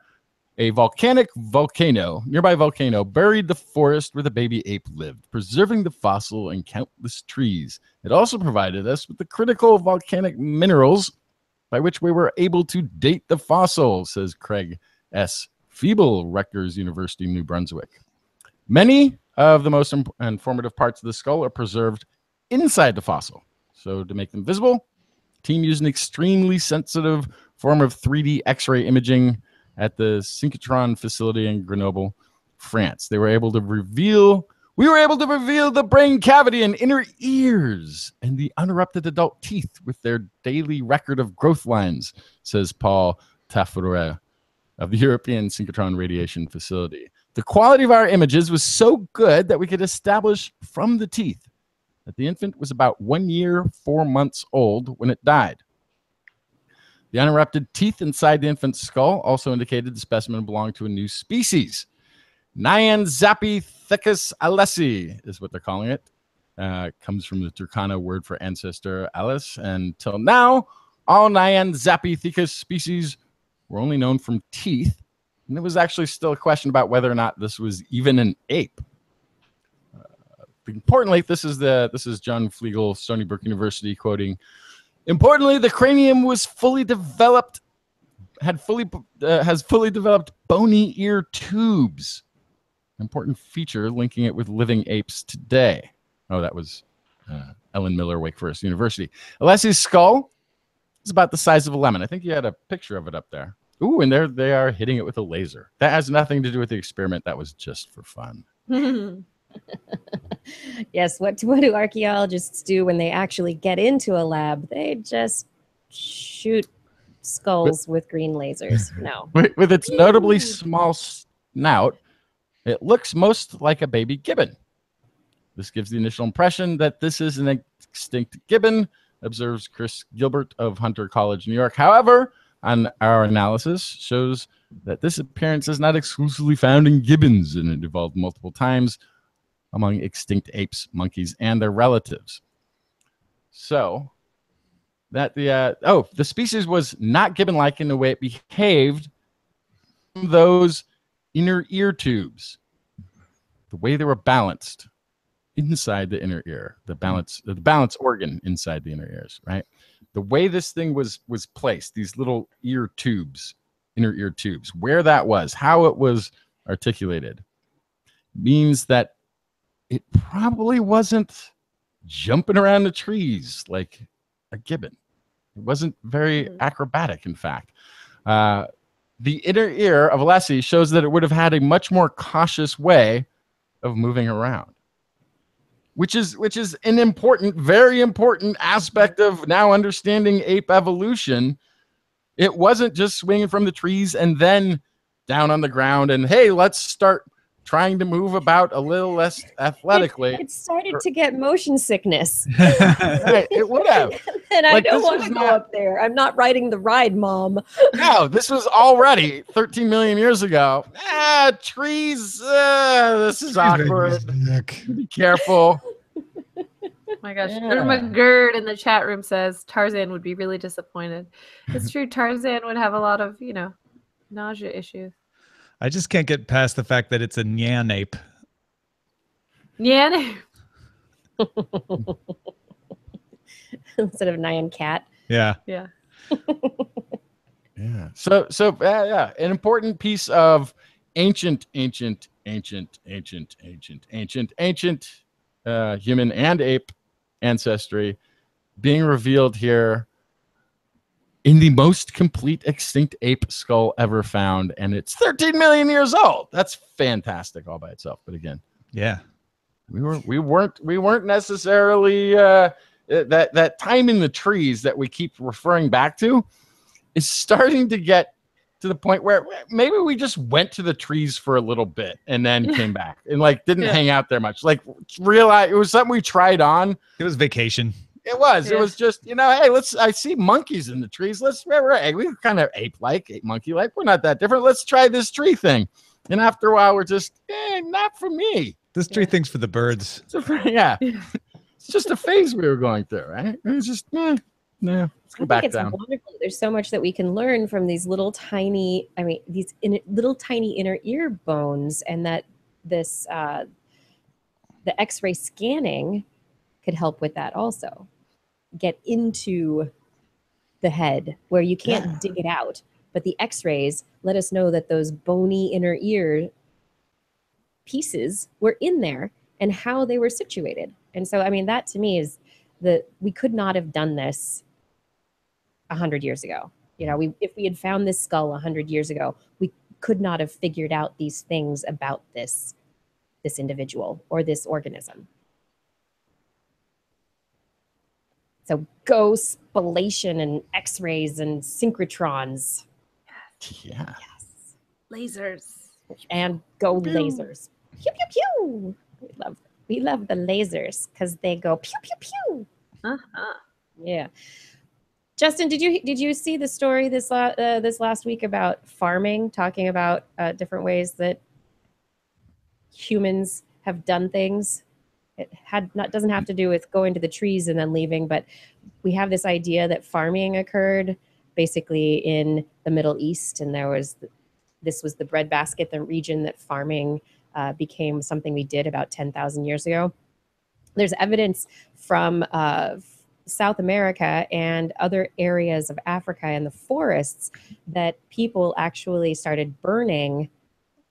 nearby volcano buried the forest where the baby ape lived, preserving the fossil and countless trees. It also provided us with the critical volcanic minerals by which we were able to date the fossil, says Craig S. Feeble, Rutgers University, New Brunswick. Many of the most informative parts of the skull are preserved inside the fossil. So to make them visible, the team used an extremely sensitive form of 3D X-ray imaging at the synchrotron facility in Grenoble, France. We were able to reveal the brain cavity and inner ears and the unerupted adult teeth with their daily record of growth lines, says Paul Taffere of the European Synchrotron Radiation Facility. The quality of our images was so good that we could establish from the teeth that the infant was about 1 year, 4 months old when it died. The unerupted teeth inside the infant's skull also indicated the specimen belonged to a new species. Nyanzaphithecus alesi is what they're calling it. Comes from the Turkana word for ancestor, Alis. And until now, all Nyanzaphithecus species were only known from teeth. And there was actually still a question about whether or not this was even an ape. Importantly, this is John Flegel, Stony Brook University, quoting, importantly, the cranium was fully developed, has fully developed bony ear tubes. An important feature linking it with living apes today. Oh, that was Ellen Miller, Wake Forest University. Alessi's skull is about the size of a lemon. I think you had a picture of it up there. Ooh, and there they are hitting it with a laser. That has nothing to do with the experiment. That was just for fun. Yes, what do archaeologists do when they actually get into a lab? They just shoot skulls with green lasers. No. With its notably small snout, it looks most like a baby gibbon. This gives the initial impression that this is an extinct gibbon, observes Chris Gilbert of Hunter College, New York. However, on our analysis shows that this appearance is not exclusively found in gibbons, and it evolved multiple times among extinct apes, monkeys, and their relatives. So that the species was not gibbon-like in the way it behaved. Those inner ear tubes, the way they were balanced inside the inner ear, the balance organ inside the inner ears, right? The way this thing was placed, these little ear tubes, inner ear tubes, where that was, how it was articulated, means that it probably wasn't jumping around the trees like a gibbon. It wasn't very acrobatic, in fact. The inner ear of Alessi shows that it would have had a much more cautious way of moving around, which is an important, very important aspect of now understanding ape evolution. It wasn't just swinging from the trees and then down on the ground and, hey, let's start trying to move about a little less athletically. It started to get motion sickness. Right, it would have. And I Like, don't this want was to go not- up there. I'm not riding the ride, Mom. No, this was already 13 million years ago. Trees. This is awkward. Be careful. Oh my gosh. Yeah. Irma Gerd in the chat room says Tarzan would be really disappointed. It's true. Tarzan would have a lot of, nausea issues. I just can't get past the fact that it's a nyan ape. Yeah. Instead of Nyan cat. Yeah. Yeah. Yeah. So yeah, an important piece of ancient human and ape ancestry being revealed here in the most complete extinct ape skull ever found, and it's 13 million years old. That's fantastic all by itself. But again, Yeah. we weren't necessarily that time in the trees that we keep referring back to is starting to get to the point where maybe we just went to the trees for a little bit and then came back and didn't hang out there much. Realize it was something we tried on. It was vacation. It was. Yeah. It was just, hey, I see monkeys in the trees. We're kind of ape-like, monkey-like. We're not that different. Let's try this tree thing. And after a while, we're just, not for me. This tree thing's for the birds. Yeah. It's just a phase we were going through, right? It was just, no, let's go back I think it's down. wonderful. There's so much that we can learn from these little tiny, little tiny inner ear bones, and that this, the X-ray scanning could help with that also. Get into the head where you can't dig it out, but the X-rays let us know that those bony inner ear pieces were in there and how they were situated. And so, that to me is we could not have done this 100 years ago. If we had found this skull 100 years ago, we could not have figured out these things about this individual or this organism. So go spallation and X-rays and synchrotrons. Yeah. Yes. Lasers. And go lasers. Pew, pew, pew. We love the lasers because they go pew, pew, pew. Uh-huh. Yeah. Justin, did you see the story this last week about farming, talking about different ways that humans have done things? It doesn't have to do with going to the trees and then leaving, but we have this idea that farming occurred basically in the Middle East, and this was the breadbasket, the region that farming became something we did about 10,000 years ago. There's evidence from South America and other areas of Africa and the forests that people actually started burning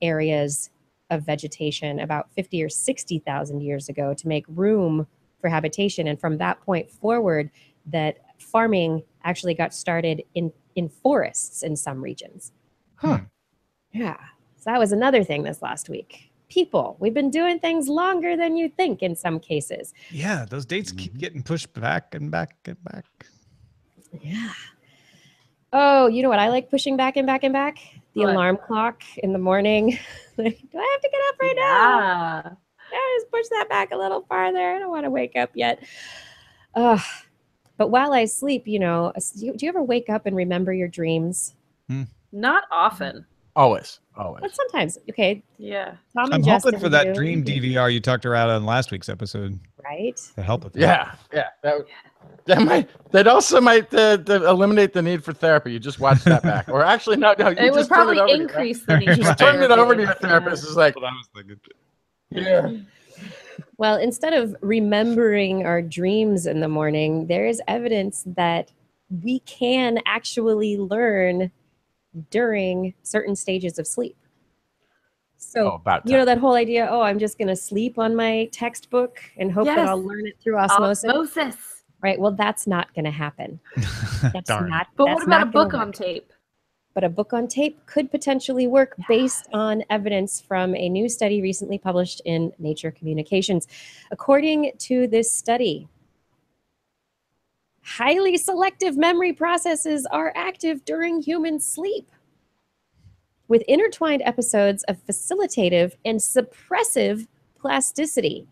areas of vegetation about 50 or 60,000 years ago to make room for habitation. And from that point forward, that farming actually got started in forests in some regions. Huh. Yeah. So that was another thing this last week. People, we've been doing things longer than you think in some cases. Yeah, those dates keep getting pushed back and back and back. Yeah. Oh, you know what I like pushing back and back and back? The What? alarm clock in the morning. Do I have to get up right now? Yeah. I just push that back a little farther. I don't want to wake up yet. But while I sleep, do you ever wake up and remember your dreams? Not often. Always. But sometimes, okay. Yeah. Tom and I'm Justin hoping for that do, dream DVR you talked about on last week's episode right? to help with that. Yeah. That also might eliminate the need for therapy. You just watch that back, or actually, no. You It just would turn it probably over increase the need. Just for turn it therapy. over to your therapist. It's like, That's what I was thinking. yeah. Well, instead of remembering our dreams in the morning, there is evidence that we can actually learn during certain stages of sleep. So, about that whole idea, I'm just going to sleep on my textbook and hope that Yes. I'll learn it through osmosis. Osmosis. Right? Well, that's not going to happen. That's Darn. not. But that's what about not a gonna book work. on tape? But a book on tape could potentially work based on evidence from a new study recently published in Nature Communications. According to this study, highly selective memory processes are active during human sleep, with intertwined episodes of facilitative and suppressive plasticity.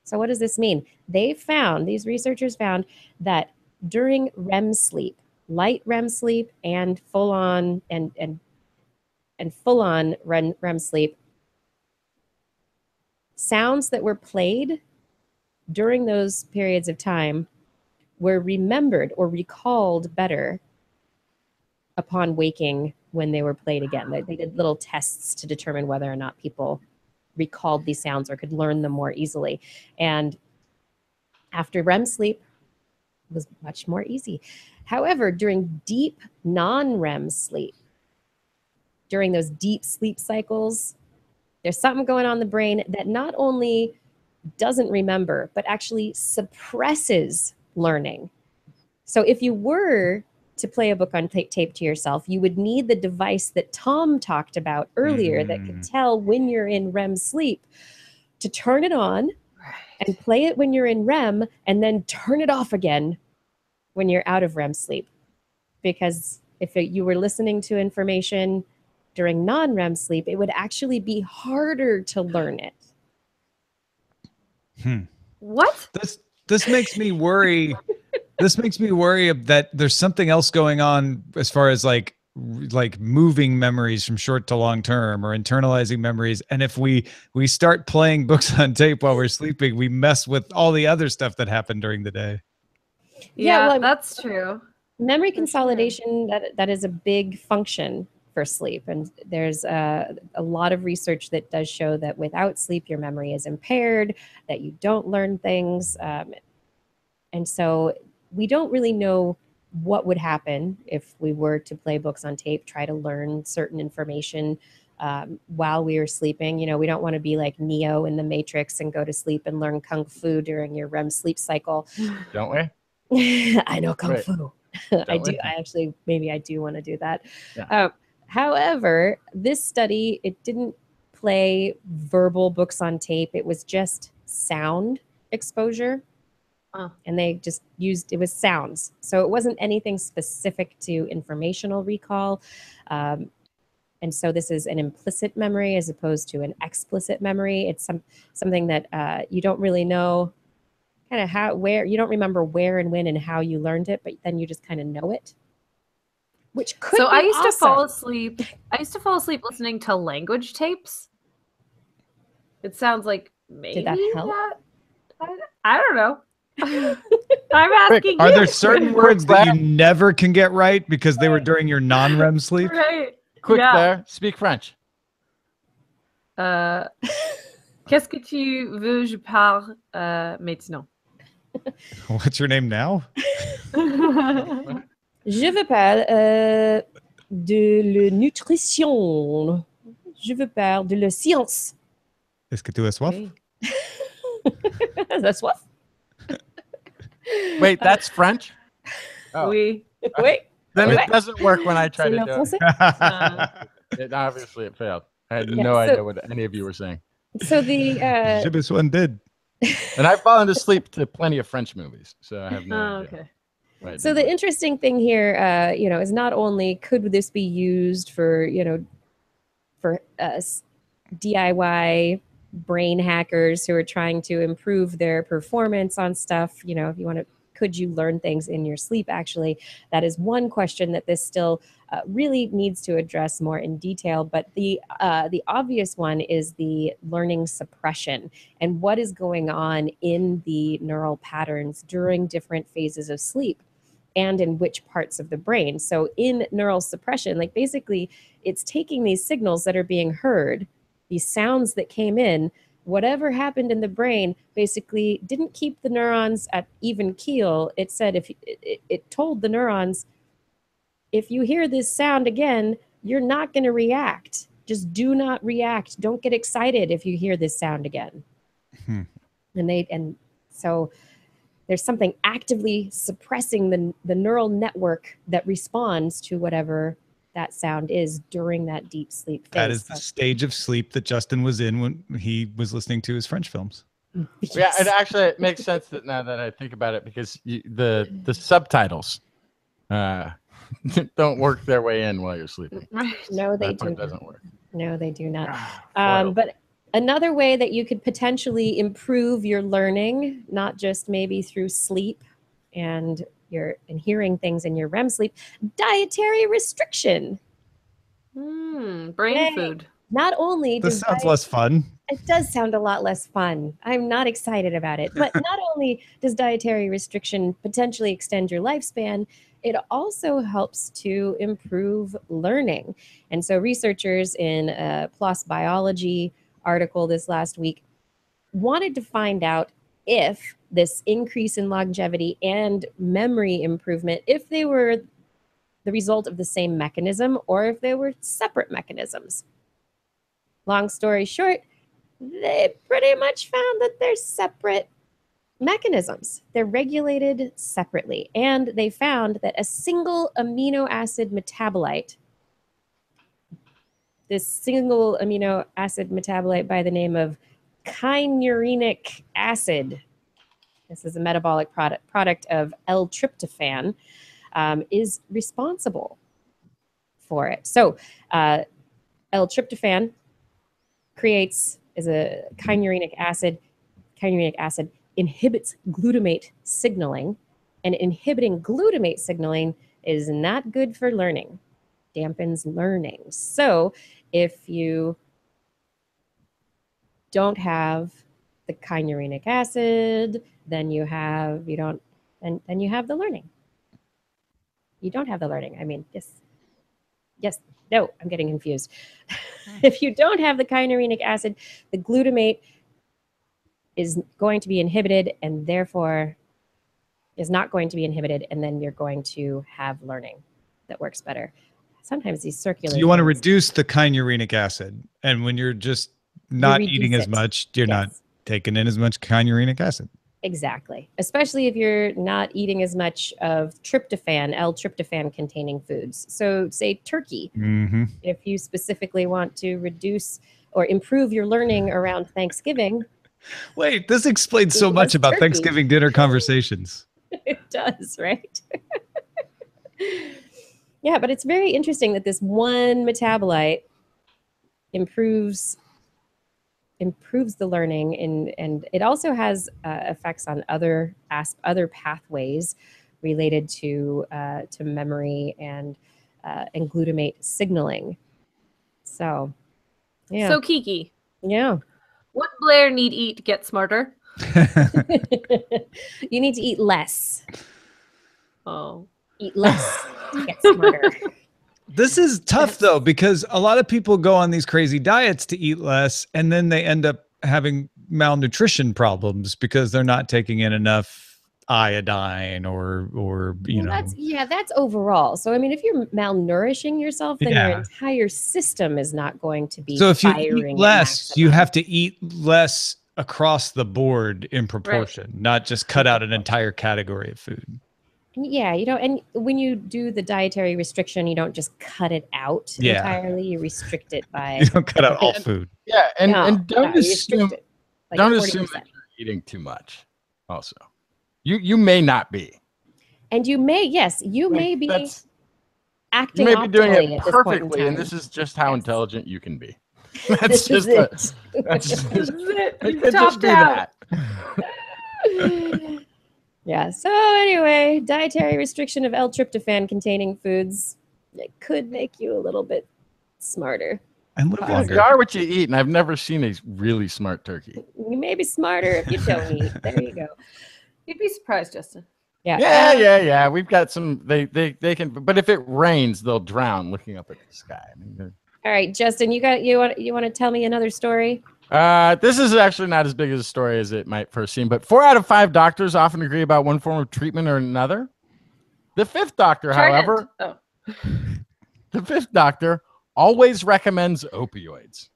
So what does this mean? These researchers found that during REM sleep, light REM sleep and full-on and full-on REM sleep, sounds that were played during those periods of time were remembered or recalled better upon waking when they were played again. They did little tests to determine whether or not people recalled these sounds or could learn them more easily. And after REM sleep, it was much more easy. However, during deep non-REM sleep, during those deep sleep cycles, there's something going on in the brain that not only doesn't remember, but actually suppresses learning. So if you were to play a book on tape to yourself, you would need the device that Tom talked about earlier that could tell when you're in REM sleep to turn it on and play it when you're in REM and then turn it off again when you're out of REM sleep. Because if you were listening to information during non-REM sleep, it would actually be harder to learn it. What? This makes me worry. This makes me worry that there's something else going on as far as like moving memories from short to long term or internalizing memories. And if we start playing books on tape while we're sleeping, we mess with all the other stuff that happened during the day. Yeah, well, that's true. Memory consolidation, that is a big function for sleep. And there's a lot of research that does show that without sleep, your memory is impaired, that you don't learn things. And so we don't really know what would happen if we were to play books on tape, try to learn certain information while we were sleeping. You know, we don't want to be like Neo in the Matrix and go to sleep and learn Kung Fu during your REM sleep cycle. Don't we? I know Kung Fu. I do. Maybe I do want to do that. Yeah. However, this study, it didn't play verbal books on tape. It was just sound exposure. And they just used, it was sounds. So it wasn't anything specific to informational recall. And so this is an implicit memory as opposed to an explicit memory. It's something that you don't really know kind of how, where, you don't remember where and when and how you learned it, but then you just kind of know it. Which could be I used awesome. to fall asleep. I used to fall asleep listening to language tapes. It sounds like maybe Did that help? I don't know. I'm asking Are you. there certain words that you never can get right because they were during your non-REM sleep? Right. Quick, Blair, speak French. Qu'est-ce que tu veux je parle maintenant? What's your name now? Je veux parler de la nutrition. Je veux parler de la science. Est-ce que tu as soif? That's soif. Wait, that's French? Oh. Oui. Wait. Then it doesn't work when I try to do it. Obviously, it failed. I had no idea what any of you were saying. So the Je besoin d'aide. And I've fallen asleep to plenty of French movies, so I have no idea. Okay. Right, so the interesting thing here, is not only could this be used for, for DIY brain hackers who are trying to improve their performance on stuff, if you want to, could you learn things in your sleep? Actually, that is one question that this still really needs to address more in detail. But the obvious one is the learning suppression and what is going on in the neural patterns during different phases of sleep and in which parts of the brain. So in neural suppression, like basically it's taking these signals that are being heard, these sounds that came in, whatever happened in the brain basically didn't keep the neurons at even keel. It said it told the neurons, if you hear this sound again, you're not going to react. Just do not react. Don't get excited if you hear this sound again. And so there's something actively suppressing the neural network that responds to whatever that sound is during that deep sleep phase. That is the stage of sleep that Justin was in when he was listening to his French films. Yes. Yeah, it makes sense that now that I think about it, because the subtitles don't work their way in while you're sleeping. Right. No, they That part do. doesn't work. No, they do not. Foiled. But another way that you could potentially improve your learning, not just maybe through sleep and and hearing things in your REM sleep. Dietary restriction. Brain Yay. food. Not only This does sounds less fun. it does sound a lot less fun. I'm not excited about it. But not only does dietary restriction potentially extend your lifespan, it also helps to improve learning. And so researchers in a PLOS Biology article this last week wanted to find out if this increase in longevity and memory improvement, if they were the result of the same mechanism or if they were separate mechanisms. Long story short, they pretty much found that they're separate mechanisms. They're regulated separately. And they found that a single amino acid metabolite, this single amino acid metabolite by the name of kynurenic acid, this is a metabolic product of L-tryptophan, is responsible for it. So L-tryptophan is a kynurenic acid. Kynurenic acid inhibits glutamate signaling, and inhibiting glutamate signaling is not good for learning, dampens learning. So if you don't have the kynurenic acid, then you have the learning. You don't have the learning. I mean, yes, no, I'm getting confused. If you don't have the kynurenic acid, the glutamate is going to be inhibited and therefore is not going to be inhibited, and then you're going to have learning that works better. Sometimes these circular. So you want to reduce the kynurenic acid, and when you're just not eating as much, you're not taking in as much kynurenic acid. Exactly. Especially if you're not eating as much of tryptophan, L-tryptophan containing foods. So say turkey, if you specifically want to reduce or improve your learning around Thanksgiving. Wait, this explains so much about Thanksgiving dinner conversations. It does, right? Yeah, but it's very interesting that this one metabolite improves the learning, and it also has effects on other pathways related to memory and glutamate signaling. So, yeah. So Kiki, yeah. What Blair need eat to get smarter? You need to eat less. Oh, eat less to get smarter. This is tough though, because a lot of people go on these crazy diets to eat less, and then they end up having malnutrition problems because they're not taking in enough iodine or you know. That's overall. So I mean, if you're malnourishing yourself, then your entire system is not going to be. So if you eat less, you have to eat less across the board in proportion, not just cut out an entire category of food. Yeah, you don't. And when you do the dietary restriction, you don't just cut it out entirely. You restrict it by. You don't cut out all food. Yeah, and don't assume like don't assume that you're eating too much. Also, you may not be. And you may, you may be acting. You may be doing it perfectly, and this is just how intelligent you can be. That's just it. That's just it. It just be that. Yeah. So anyway, dietary restriction of L-tryptophan containing foods, it could make you a little bit smarter. And live longer. You are what you eat, and I've never seen a really smart turkey. You may be smarter if you don't eat. There you go. You'd be surprised, Justin. Yeah. We've got some. They can, but if it rains, they'll drown looking up at the sky. I mean, all right, Justin, you want to tell me another story? This is actually not as big as a story as it might first seem, but 4 out of 5 doctors often agree about one form of treatment or another. The 5th doctor, however, the 5th doctor always recommends opioids.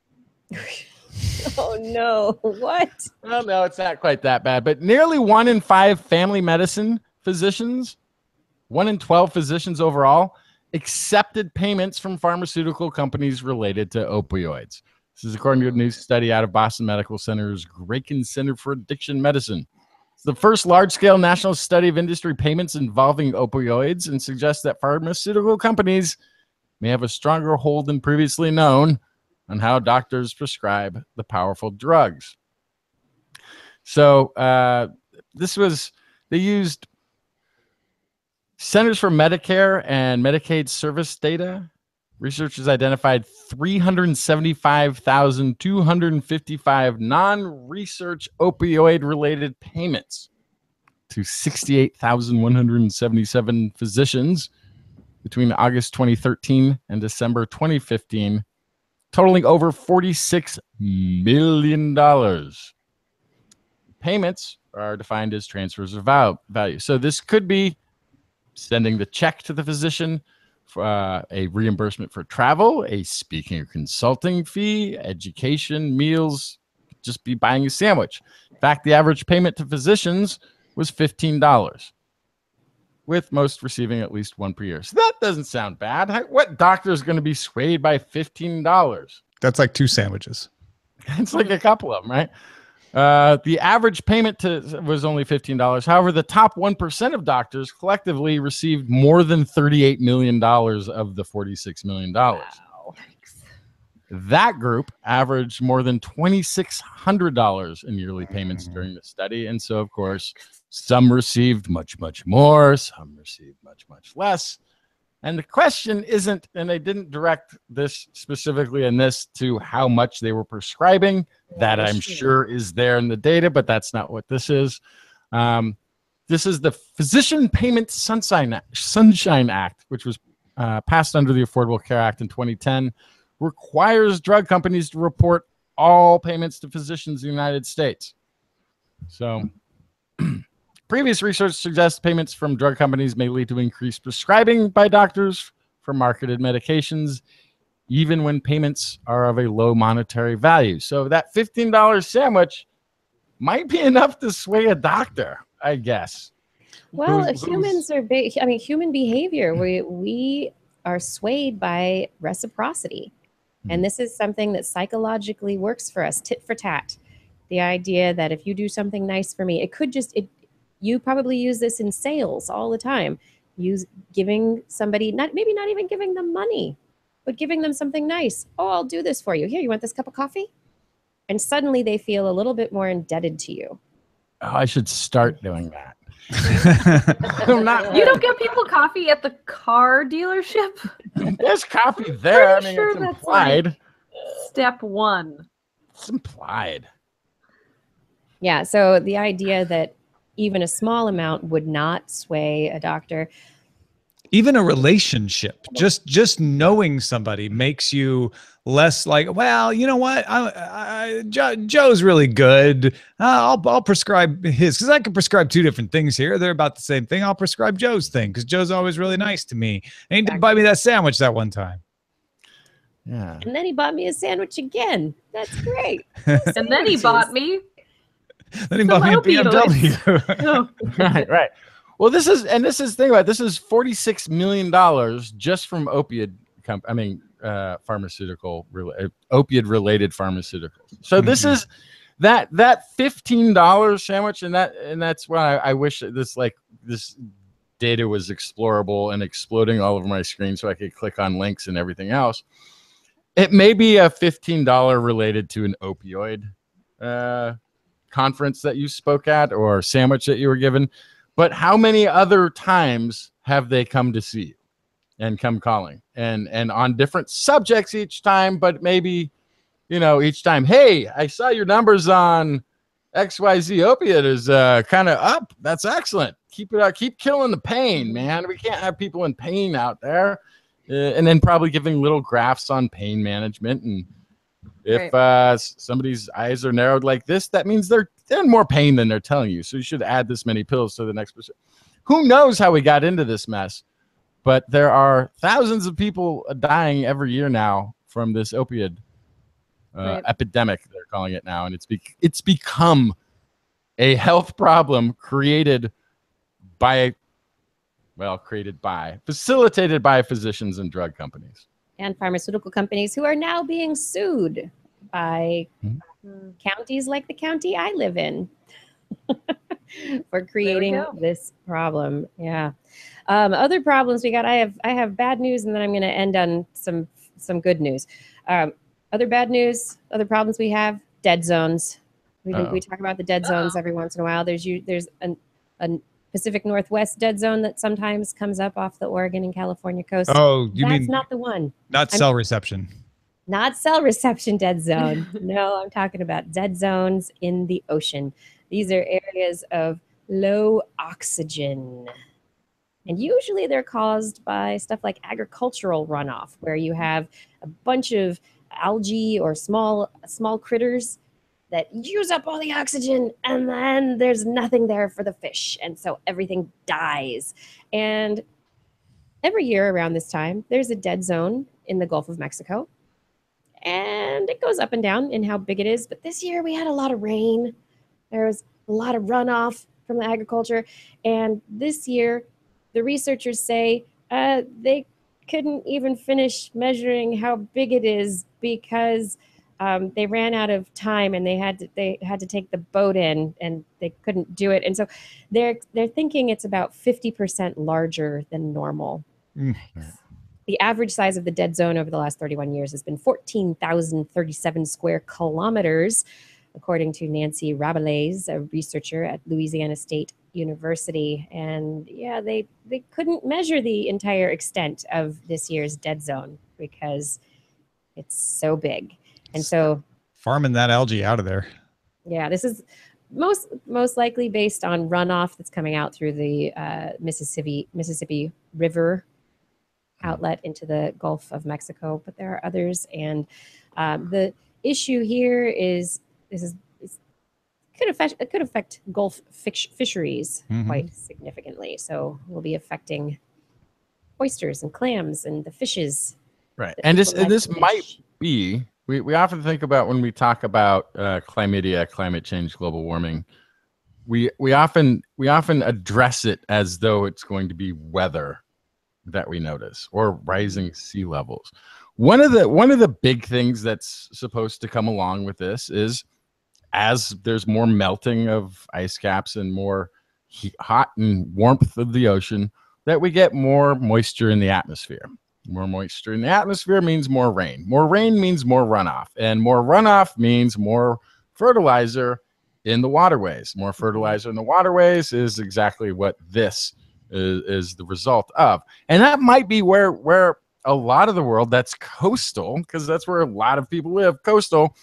Oh no, what? Well, no, it's not quite that bad, but nearly 1 in 5 family medicine physicians, 1 in 12 physicians overall, accepted payments from pharmaceutical companies related to opioids. This is according to a new study out of Boston Medical Center's Graken Center for Addiction Medicine. It's the first large-scale national study of industry payments involving opioids, and suggests that pharmaceutical companies may have a stronger hold than previously known on how doctors prescribe the powerful drugs. So they used Centers for Medicare and Medicaid Service Data. Researchers identified 375,255 non-research opioid-related payments to 68,177 physicians between August 2013 and December 2015, totaling over $46 million. Payments are defined as transfers of value. So this could be sending the check to the physician, for a reimbursement for travel, a speaking or consulting fee, education, meals, just be buying a sandwich. In fact, the average payment to physicians was $15, with most receiving at least one per year. So that doesn't sound bad. What doctor is going to be swayed by $15? That's like 2 sandwiches. It's like a couple of them, right? The average payment was only $15. However, the top 1% of doctors collectively received more than $38 million of the $46 million. Wow. That group averaged more than $2,600 in yearly payments during the study. And so, of course, some received much, much more. Some received much, much less. And the question isn't, and they didn't direct this specifically in this to how much they were prescribing. That I'm sure is there in the data, but that's not what this is. This is the Physician Payment Sunshine Act, which was passed under the Affordable Care Act in 2010, requires drug companies to report all payments to physicians in the United States. So previous research suggests payments from drug companies may lead to increased prescribing by doctors for marketed medications, even when payments are of a low monetary value. So that $15 sandwich might be enough to sway a doctor, I guess. Well, humans are human behavior. We are swayed by reciprocity. And this is something that psychologically works for us, tit for tat. The idea that if you do something nice for me, you probably use this in sales all the time. Giving somebody, maybe not even giving them money, but giving them something nice. Oh, I'll do this for you. Here, you want this cup of coffee? And suddenly they feel a little bit more indebted to you. Oh, I should start doing that. You don't give people coffee at the car dealership? There's coffee there. Pretty sure it's that's implied. like step 1. It's implied. Yeah, so the idea that even a small amount would not sway a doctor. Even a relationship, just knowing somebody makes you less like, well, you know what, Joe's really good. I'll prescribe his, because I can prescribe 2 different things here. They're about the same thing. I'll prescribe Joe's thing because Joe's always really nice to me. And he did buy me that sandwich that one time. Yeah. And then he bought me a sandwich again. That's great. And then he bought me. Then he bought me a BMW. Right. Well, this is think about it, this is $46 million just from opiate related pharmaceuticals. So this is that $15 sandwich, and that's why I wish this data was explorable and exploding all over my screen so I could click on links and everything else. It may be a $15 related to an opioid conference that you spoke at or sandwich that you were given. But how many other times have they come to see you and come calling and on different subjects each time? But maybe, each time, hey, I saw your numbers on XYZ opiate is kind of up. That's excellent. Keep it up. Keep killing the pain, man. We can't have people in pain out there. And then probably giving little graphs on pain management. And if somebody's eyes are narrowed like this, that means they're in more pain than they're telling you. So you should add this many pills to the next person. Who knows how we got into this mess? But there are thousands of people dying every year now from this opioid epidemic, they're calling it now. And it's become a health problem facilitated by physicians and drug companies. And pharmaceutical companies who are now being sued by counties like the county I live in for creating this problem. Yeah. Other problems we got. I have bad news, and then I'm going to end on some good news. Other bad news, other problems we have: dead zones. We talk about the dead zones every once in a while. There's a Pacific Northwest dead zone that sometimes comes up off the Oregon and California coast. Oh, you That's mean not the one. not cell reception? Not cell reception dead zone. No, I'm talking about dead zones in the ocean. These are areas of low oxygen. And usually they're caused by stuff like agricultural runoff, where you have a bunch of algae or small critters that use up all the oxygen, and then there's nothing there for the fish. And so everything dies. And every year around this time, there's a dead zone in the Gulf of Mexico. And it goes up and down in how big it is. But this year we had a lot of rain. There was a lot of runoff from the agriculture. And this year, the researchers say they couldn't even finish measuring how big it is because they ran out of time and they had to take the boat in and they couldn't do it. And so they're thinking it's about 50% larger than normal. The average size of the dead zone over the last 31 years has been 14,037 square kilometers, according to Nancy Rabelais, a researcher at Louisiana State University. And yeah, they couldn't measure the entire extent of this year's dead zone because it's so big. And so farming that algae out of there. Yeah, this is most likely based on runoff that's coming out through the Mississippi River outlet into the Gulf of Mexico, but there are others. And the issue here is it could affect Gulf fisheries quite significantly. So we'll be affecting oysters and clams and the fishes. Right, and this might be. We often think about when we talk about chlamydia, climate change, global warming. We often address it as though it's going to be weather that we notice or rising sea levels. One of the big things that's supposed to come along with this is as there's more melting of ice caps and more hot and warmth of the ocean, that we get more moisture in the atmosphere. More moisture in the atmosphere means more rain. More rain means more runoff. And more runoff means more fertilizer in the waterways. More fertilizer in the waterways is exactly what this is the result of. And that might be where a lot of the world that's coastal, because that's where a lot of people live, coastal,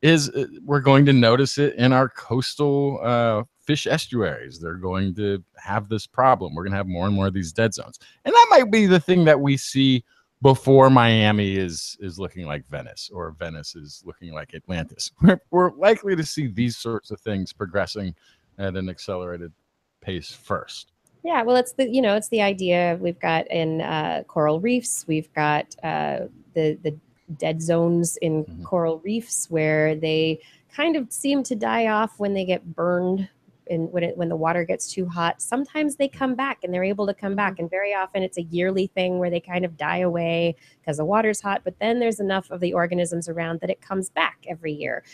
is we're going to notice it in our coastal fish estuaries. They're going to have this problem. We're going to have more and more of these dead zones. And that might be the thing that we see before Miami is looking like Venice, or Venice is looking like Atlantis. We're likely to see these sorts of things progressing at an accelerated pace first. Yeah, well, it's the idea we've got in coral reefs. We've got the dead zones in coral reefs where they kind of seem to die off when they get burned and when the water gets too hot. Sometimes they come back and they're able to come back, and very often it's a yearly thing where they kind of die away because the water's hot, but then there's enough of the organisms around that it comes back every year.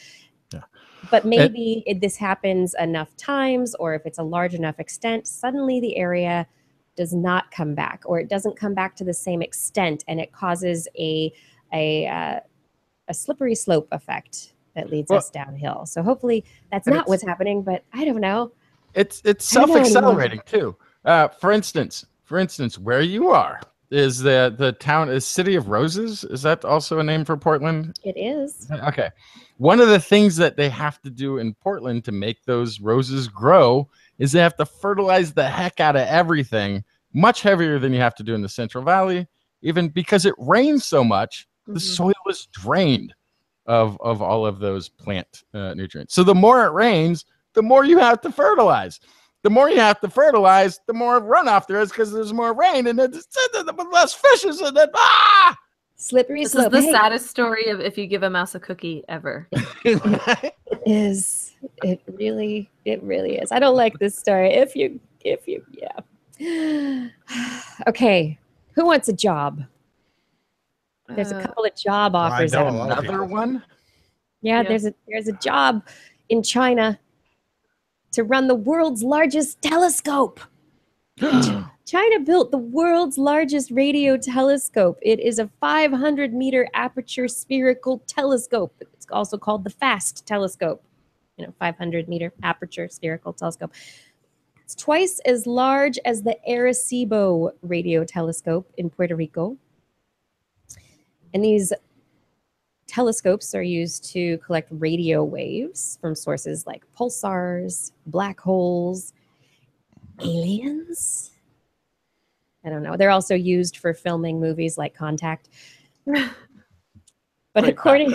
Yeah. But maybe this happens enough times, or if it's a large enough extent, suddenly the area does not come back, or it doesn't come back to the same extent, and it causes a slippery slope effect that leads us downhill. So hopefully that's not what's happening, but I don't know. It's self-accelerating too. For instance, where you are is the town is City of Roses. Is that also a name for Portland? It is. Okay. One of the things that they have to do in Portland to make those roses grow is they have to fertilize the heck out of everything, much heavier than you have to do in the Central Valley, even because it rains so much, the soil is drained of all of those plant nutrients. So the more it rains, the more you have to fertilize. The more you have to fertilize, the more runoff there is because there's more rain, and the less fishes in it. Slippery slope. This is the saddest story of if you give a mouse a cookie ever. It is. It really is. I don't like this story. Yeah. Okay. Who wants a job? There's a couple of job offers. Another one? Yeah, there's a job in China to run the world's largest telescope. China built the world's largest radio telescope. It is a 500-meter aperture spherical telescope. It's also called the FAST telescope. 500-meter aperture spherical telescope. It's twice as large as the Arecibo radio telescope in Puerto Rico. And these telescopes are used to collect radio waves from sources like pulsars, black holes, aliens. I don't know. They're also used for filming movies like Contact. But Great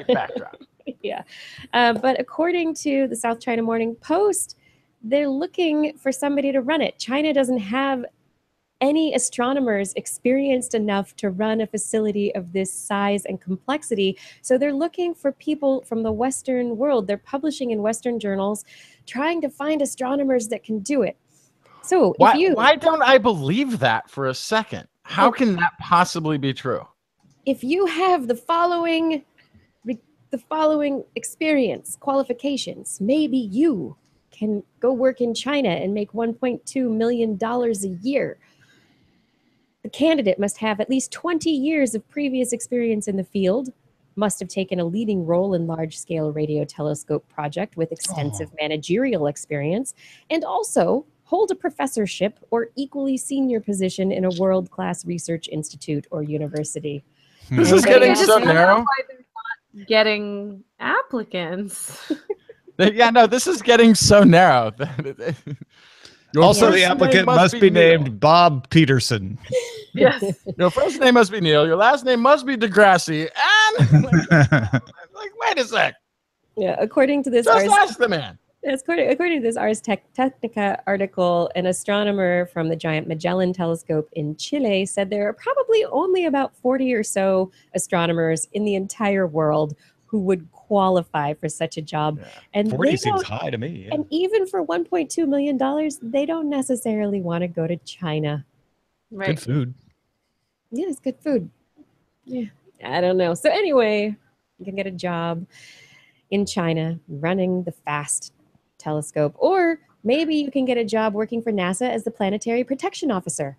backdrop. Yeah. But according to the South China Morning Post, they're looking for somebody to run it. China doesn't have any astronomers experienced enough to run a facility of this size and complexity. So they're looking for people from the Western world. They're publishing in Western journals, trying to find astronomers that can do it. So why don't I believe that for a second? How can that possibly be true? If you have the following experience, qualifications, maybe you can go work in China and make $1.2 million a year. The candidate must have at least 20 years of previous experience in the field, must have taken a leading role in large-scale radio telescope project with extensive managerial experience, and also hold a professorship or equally senior position in a world-class research institute or university. This is getting so narrow. Why they're not getting applicants. Yeah, no, this is getting so narrow. Also, the applicant must be named Bob Peterson. Yes. Your first name must be Neil. Your last name must be Degrassi. And like, wait a sec. Yeah, according to this, Just ask the man. According to this Ars Technica article, an astronomer from the Giant Magellan Telescope in Chile said there are probably only about 40 or so astronomers in the entire world who would qualify for such a job. Yeah. And 40 seems high to me. Yeah. And even for $1.2 million, they don't necessarily want to go to China. Right. Good food. Yeah, it's good food. Yeah, I don't know. So anyway, you can get a job in China running the FAST telescope, or maybe you can get a job working for NASA as the Planetary Protection Officer.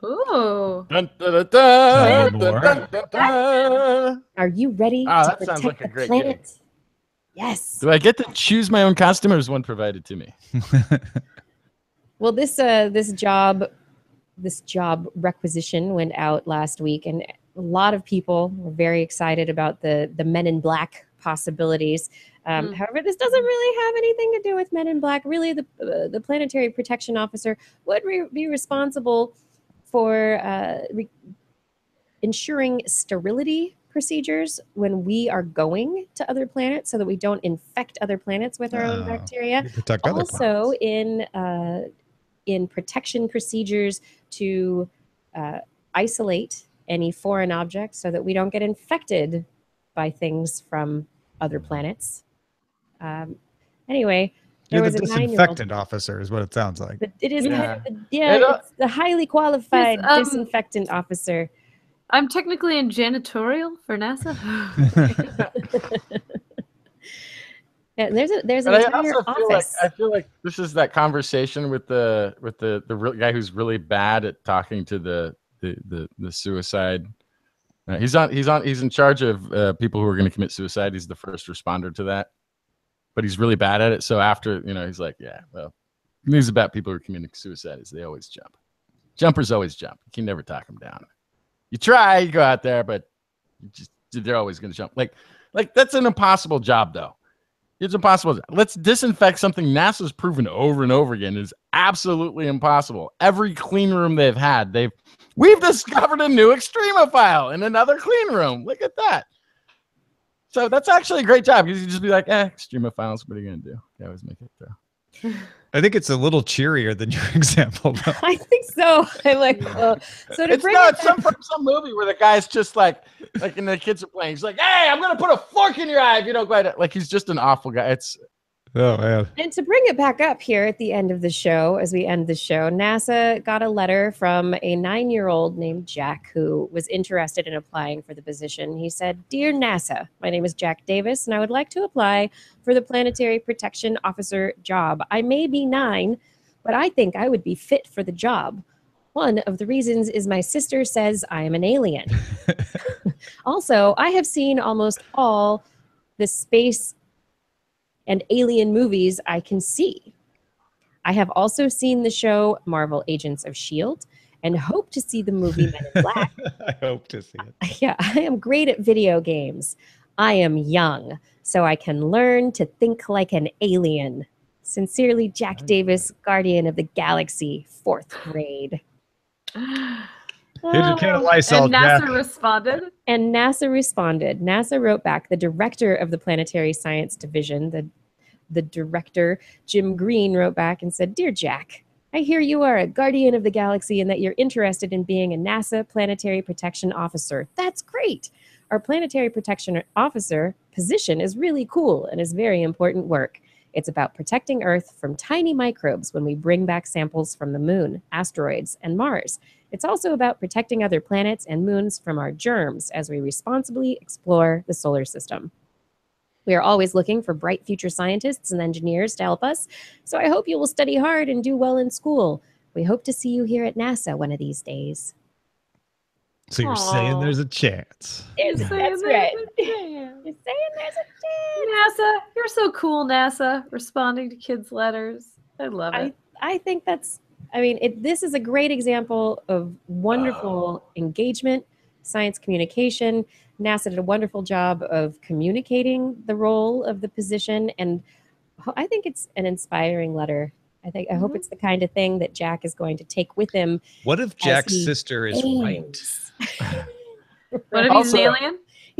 Ooh. Dun, dun, dun, dun, dun, dun, dun. Are you ready to That protect sounds like a the great planet? gig. Yes. Do I get to choose my own costume, or is one provided to me? Well, this job requisition went out last week, and a lot of people were very excited about the Men in Black possibilities. However, this doesn't really have anything to do with Men in Black. Really, the Planetary Protection Officer would be responsible for ensuring sterility procedures when we are going to other planets, so that we don't infect other planets with our own bacteria. Protect other Also, planets. in protection procedures to isolate any foreign objects so that we don't get infected by things from other planets. Anyway, there You're was the a 9-year-old. disinfectant officer is what it sounds like. It is, Yeah. it's the highly qualified Yes, disinfectant officer. I'm technically in janitorial for NASA. Yeah, there's an But entire office. I feel like this is that conversation with the real guy who's really bad at talking to the suicide. He's in charge of people who are going to commit suicide. He's the first responder to that, but he's really bad at it. So after, he's like, yeah, well, the news about people who are committing suicide is they always jump. Jumpers always jump. You can never talk them down. You try, you go out there, but they're always going to jump. Like that's an impossible job, though. It's impossible. Let's disinfect something NASA's proven over and over again is absolutely impossible. Every clean room they've had, we've discovered a new extremophile in another clean room. Look at that. So that's actually a great job, because you just be like, extremophiles, what are you going to do? You always make it through. I think it's a little cheerier than your example, though. I think so. I'm like, so to It's bring not it some movie where the guy's just like and the kids are playing. He's like, hey, I'm going to put a fork in your eye if you don't quite. Like, he's just an awful guy. Oh, man. And to bring it back up here at the end of the show, as we end the show, NASA got a letter from a 9-year-old named Jack who was interested in applying for the position. He said, "Dear NASA, my name is Jack Davis, and I would like to apply for the Planetary Protection Officer job. I may be 9, but I think I would be fit for the job. One of the reasons is my sister says I am an alien. Also, I have seen almost all the space and alien movies I can see. I have also seen the show Marvel Agents of S.H.I.E.L.D. and hope to see the movie Men in Black. I hope to see it. Yeah, I am great at video games. I am young, so I can learn to think like an alien. Sincerely, Jack Davis, Guardian of the Galaxy, 4th grade. Here's your can of Lysol, And NASA Jack. responded. And NASA responded. NASA wrote back. The director of the Planetary Science Division, the director, Jim Green, wrote back and said, "Dear Jack, I hear you are a guardian of the galaxy and that you're interested in being a NASA Planetary Protection Officer. That's great. Our Planetary Protection Officer position is really cool and is very important work. It's about protecting Earth from tiny microbes when we bring back samples from the moon, asteroids, and Mars. It's also about protecting other planets and moons from our germs as we responsibly explore the solar system. We are always looking for bright future scientists and engineers to help us, so I hope you will study hard and do well in school. We hope to see you here at NASA one of these days." So you're saying there's a chance. That's right. You're saying there's a chance. NASA, you're so cool, NASA, responding to kids' letters. I love it. I think that's, this is a great example of wonderful engagement, science communication. NASA did a wonderful job of communicating the role of the position, and I think it's an inspiring letter. I hope it's the kind of thing that Jack is going to take with him. What if Jack's sister is right? What if he's an alien?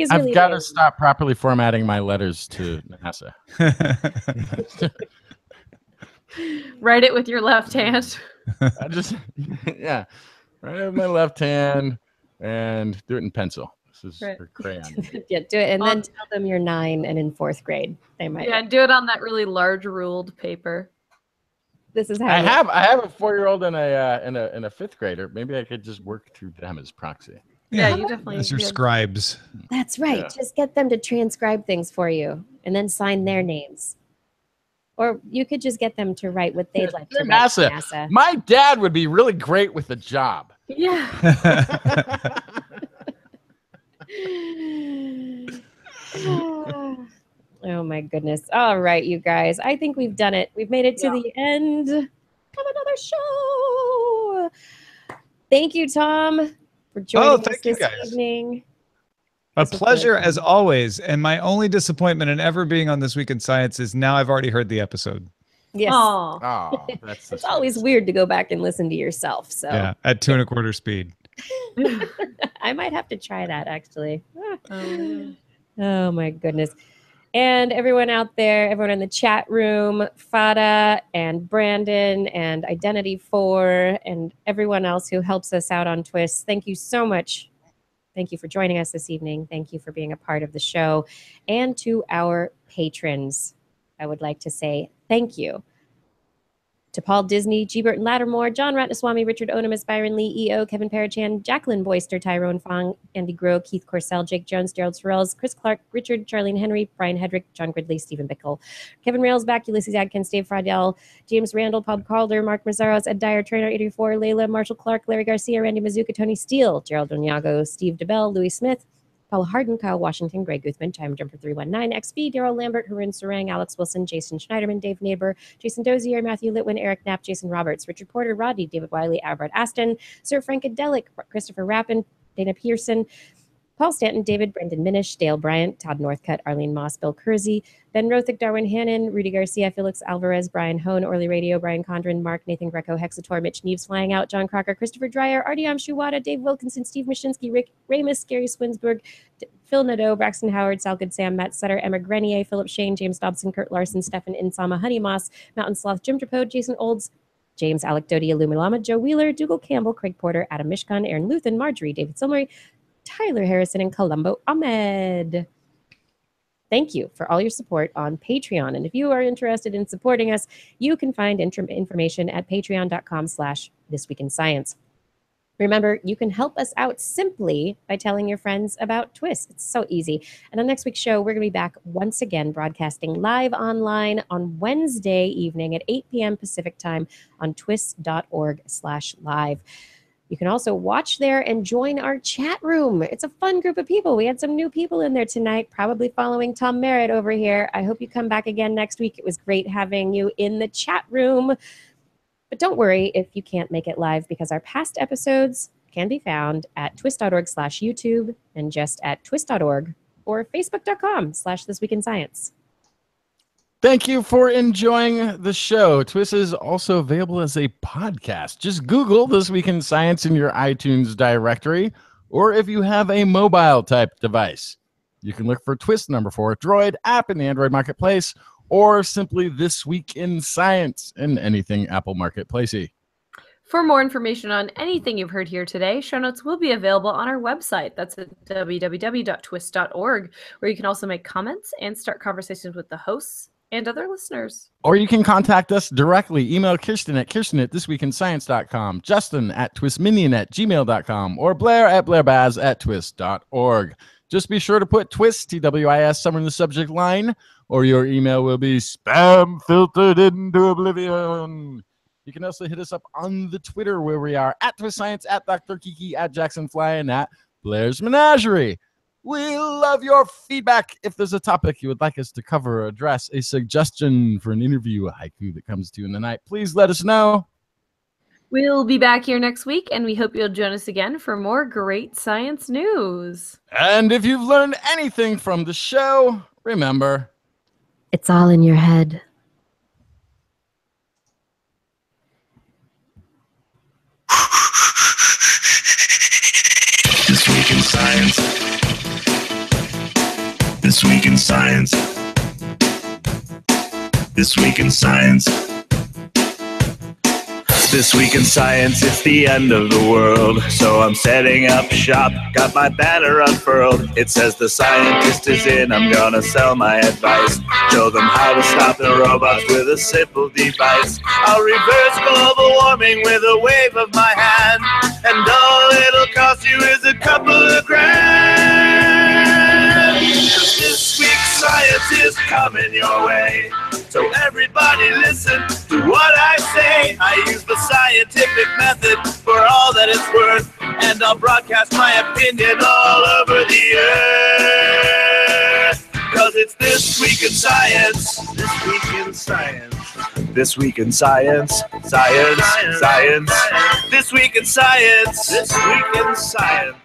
I've got to stop properly formatting my letters to NASA. Write it with your left hand. I just, yeah, write it with my left hand and do it in pencil. This is for crayon. Yeah, do it, and then tell them you're 9 and in 4th grade. They might. Yeah, and do it on that really large ruled paper. This is how I have a 4-year-old and a 5th grader. Maybe I could just work through them as proxy. Yeah, you definitely. As your scribes. That's right. Yeah. Just get them to transcribe things for you and then sign their names. Or you could just get them to write what they'd like to write to NASA. My dad would be really great with a job. Yeah. Oh my goodness. All right, you guys. I think we've done it. We've made it to the end of another show. Thank you, Tom, for joining us this evening. A pleasure as always. And my only disappointment in ever being on This Week in Science is now I've already heard the episode. Yes. Oh, that's it's always weird to go back and listen to yourself. So yeah, at 2 1/4 speed. I might have to try that actually. Oh my goodness. And everyone out there, everyone in the chat room, Fada and Brandon and Identity4 and everyone else who helps us out on TWIS, thank you so much. Thank you for joining us this evening. Thank you for being a part of the show. And to our patrons, I would like to say thank you. To Paul Disney, G. Burton Lattimore, John Ratnaswamy, Richard Onimus, Byron Lee, E.O., Kevin Parachan, Jacqueline Boyster, Tyrone Fong, Andy Groh, Keith Corsell, Jake Jones, Gerald Sorrells, Chris Clark, Richard, Charlene Henry, Brian Hedrick, John Gridley, Stephen Bickle, Kevin Railsback, Ulysses Adkins, Dave Fraudel, James Randall, Bob Calder, Mark Mazzaros, Ed Dyer, Trainer 84, Layla, Marshall Clark, Larry Garcia, Randy Mazuka, Tony Steele, Gerald Onyago, Steve DeBell, Louis Smith, Paula Harden, Kyle Washington, Greg Guthman, Time Jumper 319, XB, Daryl Lambert, Harun Sarang, Alex Wilson, Jason Schneiderman, Dave Neighbor, Jason Dozier, Matthew Litwin, Eric Knapp, Jason Roberts, Richard Porter, Rodney, David Wiley, Albert Aston, Sir Frankadelic, Christopher Rappin, Dana Pearson, Paul Stanton, David, Brendan Minish, Dale Bryant, Todd Northcutt, Arlene Moss, Bill Kersey, Ben Rothick, Darwin Hannon, Rudy Garcia, Felix Alvarez, Brian Hone, Orly Radio, Brian Condren, Mark, Nathan Greco, Hexator, Mitch Neves, Flying Out, John Crocker, Christopher Dreyer, Artyom Shuwata, Dave Wilkinson, Steve Mashinsky, Rick Ramus, Gary Swinsburg, Phil Nadeau, Braxton Howard, Sal Good Sam, Matt Sutter, Emma Grenier, Philip Shane, James Dobson, Kurt Larson, Stefan Insama, Honey Moss, Mountain Sloth, Jim Trapode, Jason Olds, James Alec Doty, Illumilama, Joe Wheeler, Dougal Campbell, Craig Porter, Adam Mishkan, Aaron Luthen, Marjorie, David Silmery, Tyler Harrison, and Columbo Ahmed. Thank you for all your support on Patreon. And if you are interested in supporting us, you can find information at patreon.com/thisweekinscience. Remember, you can help us out simply by telling your friends about TWIS. It's so easy. And on next week's show, we're going to be back once again broadcasting live online on Wednesday evening at 8 p.m. Pacific time on twis.org/live. You can also watch there and join our chat room. It's a fun group of people. We had some new people in there tonight, probably following Tom Merritt over here. I hope you come back again next week. It was great having you in the chat room. But don't worry if you can't make it live, because our past episodes can be found at twis.org/YouTube and just at twis.org or facebook.com/thisweekinscience. Thank you for enjoying the show. TWIS is also available as a podcast. Just Google This Week in Science in your iTunes directory, or if you have a mobile type device, you can look for TWIS #4 Droid app in the Android marketplace, or simply This Week in Science in anything Apple Marketplacey. For more information on anything you've heard here today, show notes will be available on our website. That's at www.twis.org, where you can also make comments and start conversations with the hosts and other listeners. Or you can contact us directly. Email Kirsten at thisweekinscience.com, Justin at twistminion@gmail.com, or Blair at blairbaz@twis.org. Just be sure to put TWIS, TWIS, somewhere in the subject line, or your email will be spam filtered into oblivion. You can also hit us up on the Twitter, where we are at TWIS Science, at Dr. Kiki, at Jacksonfly, and at Blair's Menagerie. We love your feedback. If there's a topic you would like us to cover or address, a suggestion for an interview, a haiku that comes to you in the night, please let us know. We'll be back here next week, and we hope you'll join us again for more great science news. And if you've learned anything from the show, remember, it's all in your head. This Week in Science. This Week in Science. This Week in Science. This Week in Science, it's the end of the world. So I'm setting up shop, got my banner unfurled. It says the scientist is in, I'm gonna sell my advice. Show them how to stop the robots with a simple device. I'll reverse global warming with a wave of my hand. And all it'll cost you is a couple of grand. 'Cause this week's science is coming your way. So everybody listen to what I say. I use the scientific method for all that it's worth, and I'll broadcast my opinion all over the earth. 'Cause it's This Week in Science. This Week in Science. This Week in Science. Science. Science. This Week in Science. This Week in Science.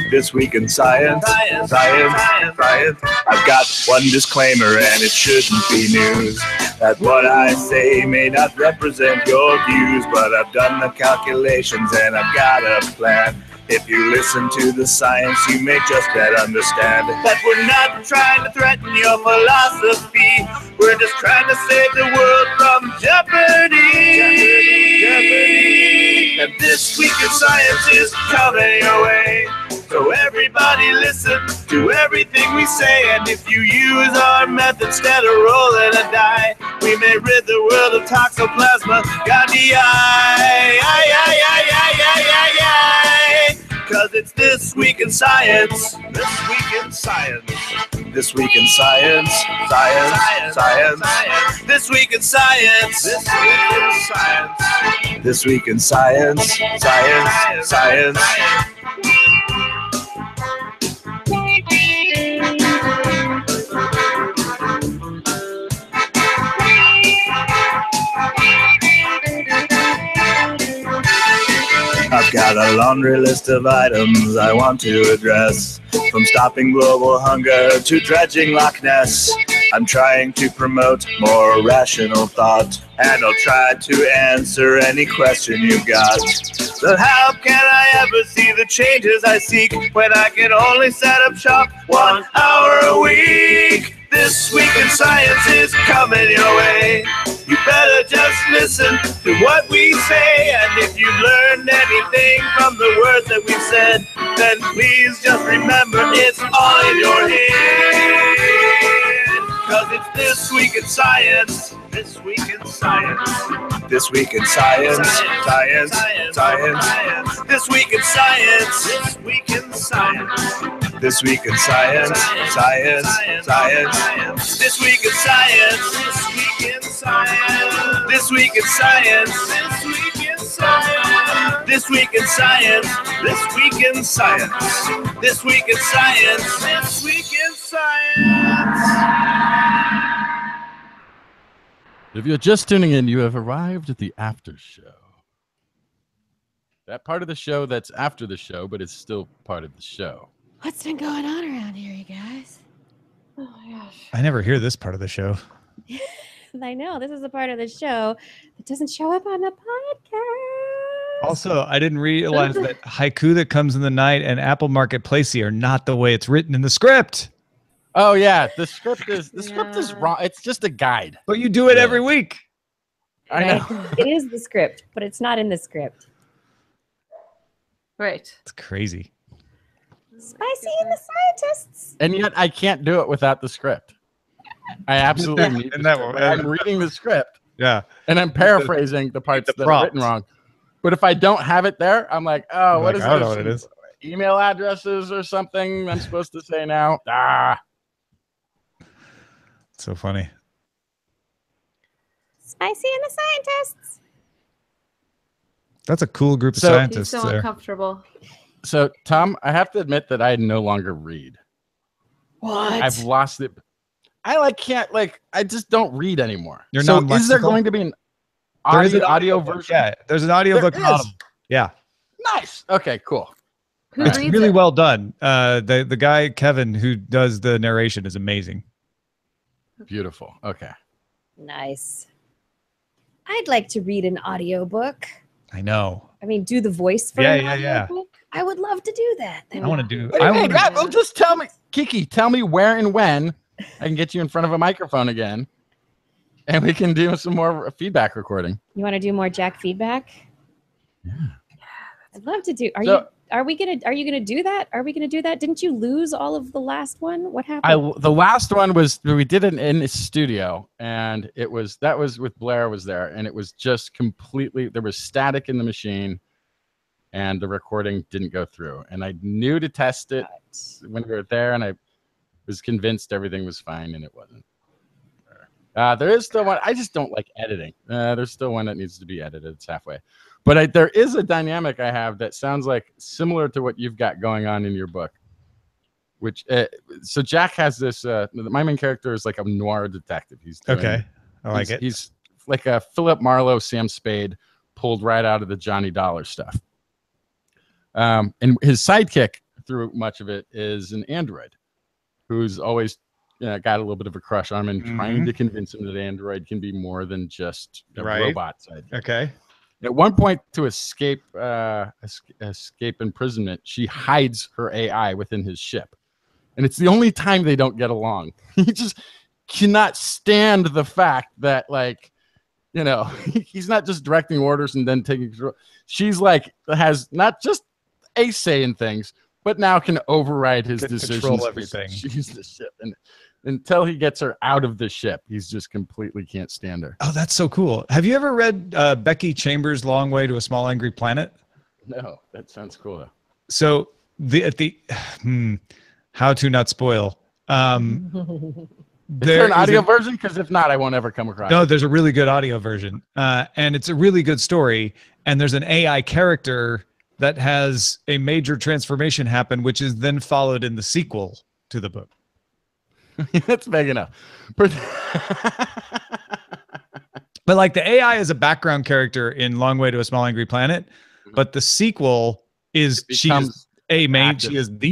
This Week in Science. Science. Science. I've got one disclaimer, and it shouldn't be news, that what I say may not represent your views, but I've done the calculations and I've got a plan. If you listen to the science, you may just better understand that we're not trying to threaten your philosophy. We're just trying to save the world from jeopardy. And This Week in Science is coming your way. So everybody listen to everything we say. And if you use our method instead of rolling a die, we may rid the world of toxoplasma gondii. 'Cause it's This Week in Science. This Week in Science. This Week in Science. Science. Science. This Week in Science. This Week in Science. This Week in Science. Science. Science. I've got a laundry list of items I want to address, from stopping global hunger to dredging Loch Ness. I'm trying to promote more rational thought, and I'll try to answer any question you've got. So how can I ever see the changes I seek when I can only set up shop 1 hour a week? This Week in Science is coming your way. You better just listen to what we say. And if you've learned anything from the words that we've said, then please just remember it's all in your head. 'Cause it's This Week in Science. This Week in Science. This Week in Science. Science. Science. This Week in Science. This Week in Science. This Week in Science. Science. Science. This Week in Science. This Week in Science. This Week in Science. This Week in Science. This Week in Science. This Week in Science. This Week in Science. This Week in Science. If you're just tuning in, you have arrived at the after show. That part of the show that's after the show, but it's still part of the show. What's been going on around here, you guys? Oh my gosh. I never hear this part of the show. I know this is a part of the show that doesn't show up on the podcast. Also, I didn't realize that Haiku That Comes in the Night and Apple Marketplace are not the way it's written in the script. Oh yeah, the script is wrong. It's just a guide. But you do it every week. I know. Right? It is the script, but it's not in the script. Right. It's crazy. Spicy and the scientists. And yet I can't do it without the script. I absolutely need the script. I'm reading the script. Yeah. And I'm paraphrasing the parts that are written wrong. But if I don't have it there, I'm like, oh, what is I don't this? know what it is. Email addresses or something I'm supposed to say now. Ah. So funny. Spicy and the scientists. That's a cool group of So- scientists He's so there. uncomfortable. So, Tom, I have to admit that I no longer read. What? I've lost it. I just don't read anymore. You're so is there non-lexical? going to be an There is an audio book. version? Yeah, there's an audio There book. and Audible. is. Yeah, Nice. Okay, cool. Who it's reads really it? well done. The guy Kevin who does the narration is amazing. Beautiful. Okay. Nice. I'd like to read an audiobook. I know. I mean, do the voice for Yeah, an yeah, yeah. audiobook? I would love to do that. I want to do. What do I you mean? wanna- Well, just tell me, Kiki. Tell me where and when I can get you in front of a microphone again, and we can do some more feedback recording. You want to do more Jack feedback? Yeah. I'd love to do. Are So- you gonna do that? Are we gonna do that? Didn't you lose all of the last one? What happened? The last one was we did it in the studio, and that was with Blair was there, and it was just completely there was static in the machine, and the recording didn't go through. And I knew to test it when we were there, and I was convinced everything was fine, and it wasn't. There is still one. I just don't like editing. There's still one that needs to be edited. It's halfway. But there is a dynamic I have that sounds like similar to what you've got going on in your book. Which so Jack has this. My main character is like a noir detective. He's doing, Okay, I like it. He's like a Philip Marlowe, Sam Spade, pulled right out of the Johnny Dollar stuff. And his sidekick through much of it is an android, who's always got a little bit of a crush on him and trying to convince him that android can be more than just a robot sidekick. Okay. At one point, to escape imprisonment, she hides her AI within his ship, and it's the only time they don't get along. He just cannot stand the fact that, he's not just directing orders and then taking control. She's has not just a say in things, but now can override his decisions. Control everything. She's the ship, and until he gets her out of the ship, he's just completely can't stand her. Oh, that's so cool. Have you ever read Becky Chambers' Long Way to a Small Angry Planet? No, that sounds cool though. So how to not spoil. Is there an audio version? Because if not, I won't ever come across No, it. there's a really good audio version. And it's a really good story. And there's an AI character that has a major transformation happen, which is then followed in the sequel to the book. That's big enough. But like the AI is a background character in Long Way to a Small Angry Planet, but the sequel is she is the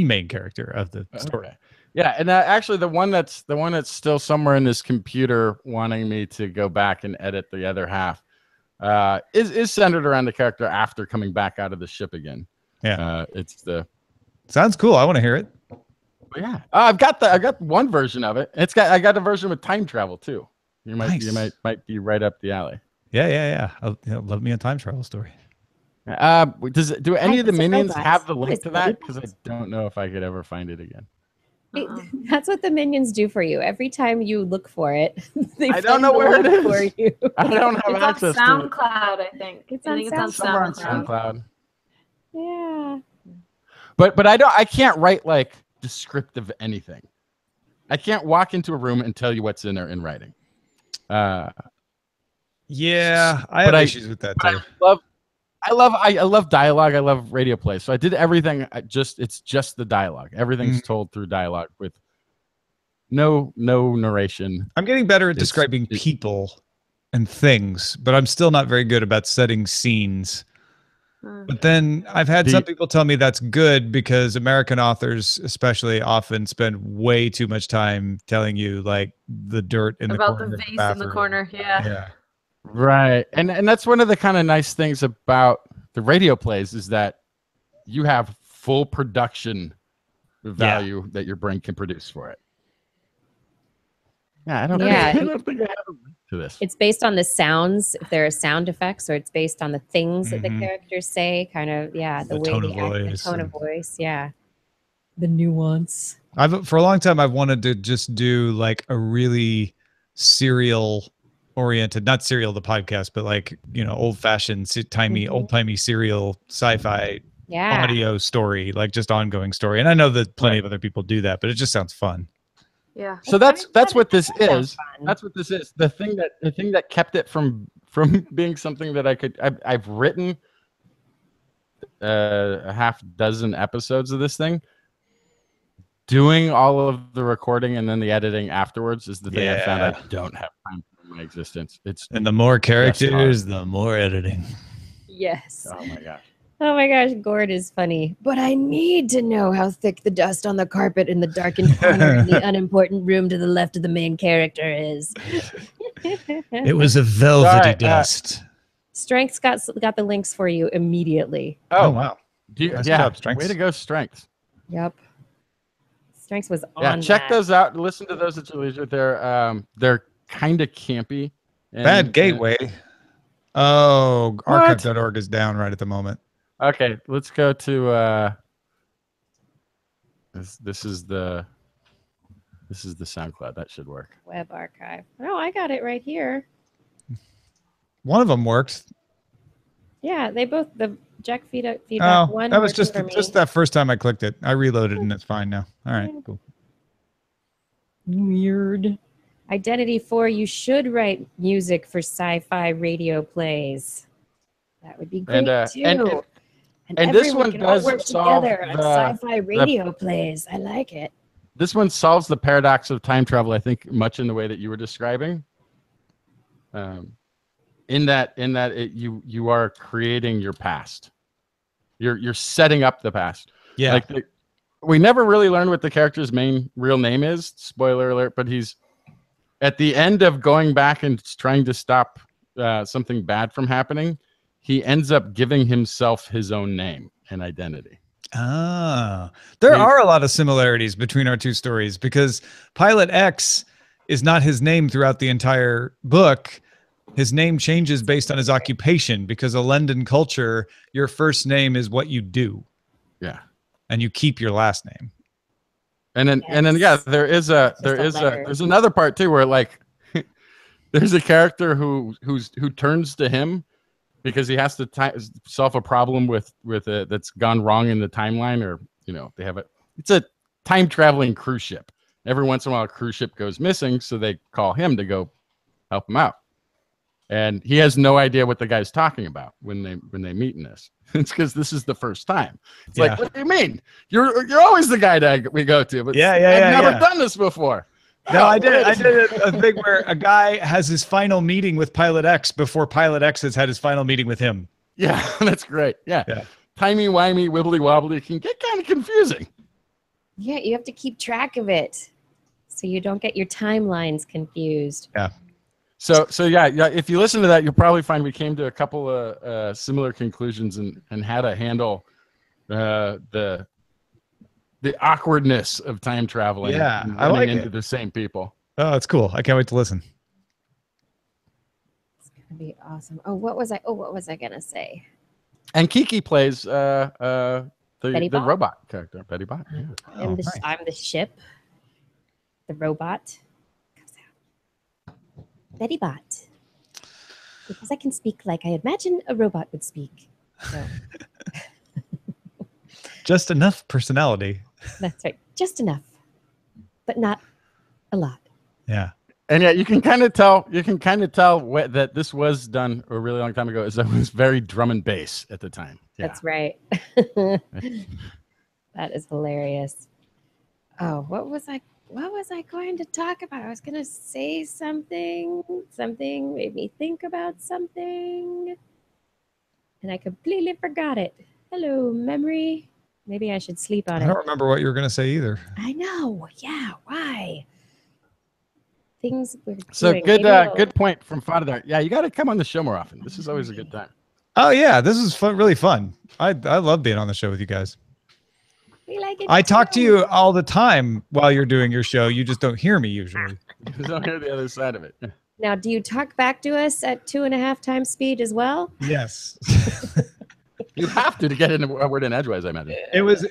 main character of the story. Okay. Yeah, and actually the one that's still somewhere in this computer wanting me to go back and edit the other half is centered around the character after coming back out of the ship again. Yeah. Sounds cool. I want to hear it. Yeah. I got one version of it. I got a version with time travel too. You might be right up the alley. Yeah. Love me a time travel story. Do any of the minions robots. have the link to that? Robots. Because I don't know if I could ever find it again. That's what the minions do for you. Every time you look for it, I don't know where it is. for you. I don't have It's access on to it. SoundCloud, I think. It's I on think it's on Somewhere on SoundCloud. SoundCloud. Yeah. But I can't write like descriptive anything. I can't walk into a room and tell you what's in there in writing. Yeah, I have issues with that too. I love dialogue. I love radio play. So I did everything. It's just the dialogue. Everything's told through dialogue with no narration. I'm getting better at describing people and things, but I'm still not very good about setting scenes. But then I've had some people tell me that's good because American authors especially often spend way too much time telling you like the dirt in the corner About the of vase in the bathroom. corner. Yeah. Yeah. Right. And that's one of the kind of nice things about the radio plays is that you have full production value that your brain can produce for it. Yeah, I don't think I have a link to this. It's based on the sounds, if there are sound effects, or it's based on the things that the characters say, kind of, the way tone they of act, the voice tone of voice, the nuance. For a long time I've wanted to just do like a really serial oriented, not serial the podcast, but like, you know, old-fashioned old-timey serial sci-fi audio story, like just ongoing story. And I know that plenty of other people do that, but it just sounds fun. Yeah. So that's what this is. That's what this is. The thing that kept it from being something that I've written a half dozen episodes of this thing. Doing all of the recording and then the editing afterwards is the thing I found I don't have time for in my existence. And the more characters, the more editing. Yes. Oh my gosh. Oh my gosh, Gord is funny. But I need to know how thick the dust on the carpet in the darkened corner in the unimportant room to the left of the main character is. It was a velvety dust. Strength's got the links for you immediately. Oh wow. Nice job, Strengths. Way to go, Strengths. Yep. Strengths was on. Yeah, check those out. Listen to those at your leisure. They're kind of campy. Bad Gateway. Archive.org is down right at the moment. Okay, let's go to this is the SoundCloud. That should work. Web archive. Oh, I got it right here. One of them worked. Yeah, they both, the Jack feedback one. That was just that first time I clicked it. I reloaded and it's fine now. All right, cool. Weird. Identity 4, you should write music for sci-fi radio plays. That would be great too. And this one does work together on sci-fi radio plays. I like it. This one solves the paradox of time travel, I think, much in the way that you were describing. In that you are creating your past. You're setting up the past. Yeah. Like we never really learned what the character's real name is. Spoiler alert! But he's at the end of going back and trying to stop something bad from happening. He ends up giving himself his own name and identity. There are a lot of similarities between our two stories because Pilot X is not his name throughout the entire book. His name changes based on his occupation because in London culture, your first name is what you do. Yeah. And you keep your last name. And then there's another part too where like there's a character who turns to him because he has to solve a problem with that's gone wrong in the timeline, or they have it's a time traveling cruise ship. Every once in a while a cruise ship goes missing, so they call him to go help him out. And he has no idea what the guy's talking about when they meet in this. It's because this is the first time. It's like, what do you mean? You're always the guy that we go to. But I've never done this before. No, I did a thing where a guy has his final meeting with Pilot X before Pilot X has had his final meeting with him. Yeah, that's great. Yeah. Timey-wimey, wibbly-wobbly can get kind of confusing. Yeah, you have to keep track of it so you don't get your timelines confused. Yeah. So yeah. If you listen to that, you'll probably find we came to a couple of similar conclusions and how to handle the awkwardness of time traveling. Yeah, and I like into it. the same people. Oh, that's cool. I can't wait to listen. It's gonna be awesome. Oh, what was I gonna say? And Kiki plays the robot character, Betty Bot. Yeah. I'm the ship. The robot comes out. Betty Bot. Because I can speak like I imagine a robot would speak. So. Just enough personality. That's right. Just enough. But not a lot. Yeah. And yeah, you can kind of tell that this was done a really long time ago. Is that it was very drum and bass at the time. Yeah. That's right. That is hilarious. Oh, what was what was I going to talk about? I was going to say something. Something made me think about something. And I completely forgot it. Hello, memory. Maybe I should sleep on I it. don't remember what you were going to say either. I know. Yeah. Why? Things we're So doing. good, Maybe it'll- good point from Father. Yeah, you got to come on the show more often. This is always a good time. Oh yeah, this is fun, really fun. I love being on the show with you guys. We like it. I talk to too. you all the time while you're doing your show. You just don't hear me usually. You don't hear the other side of it. Now, do you talk back to us at 2.5 times speed as well? Yes. You have to get in a word in edgewise, I imagine. It was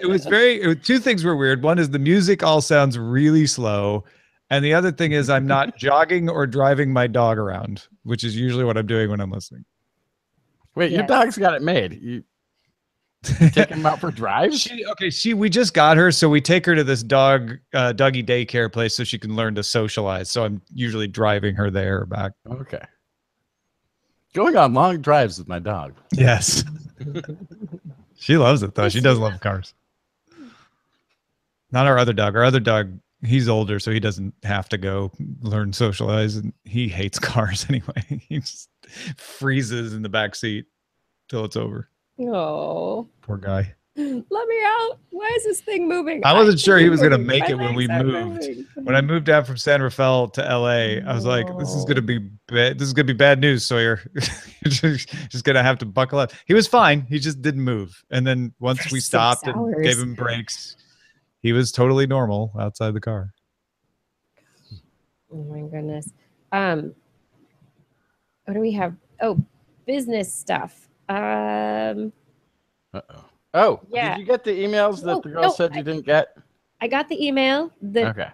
two things were weird. One is the music all sounds really slow. And the other thing is I'm not jogging or driving my dog around, which is usually what I'm doing when I'm listening. Wait, your Yes. dog's got it made. You take him out for drives? We just got her, so we take her to this doggy daycare place so she can learn to socialize. So I'm usually driving her there or back. Okay. Going on long drives with my dog. Yes. She loves it though. She does love cars. Not our other dog. Our other dog, he's older, so he doesn't have to go learn socialize, and he hates cars anyway. He just freezes in the back seat till it's over. Oh, Poor guy. let me out. Why is this thing moving? I wasn't sure he was going to moving. make My it when we legs are moved. moving. When I moved down from San Rafael to LA, I was like, "This is going to be bad. This is going to be bad news, Sawyer. You're just going to have to buckle up." He was fine. He just didn't move. And then once For we 6 stopped and hours. gave him breaks, he was totally normal outside the car. Oh my goodness. What do we have? Oh, business stuff. Uh-oh. Oh, Yeah. did you get the emails that Oh, the girl no, said you didn't get? I got the email. Okay.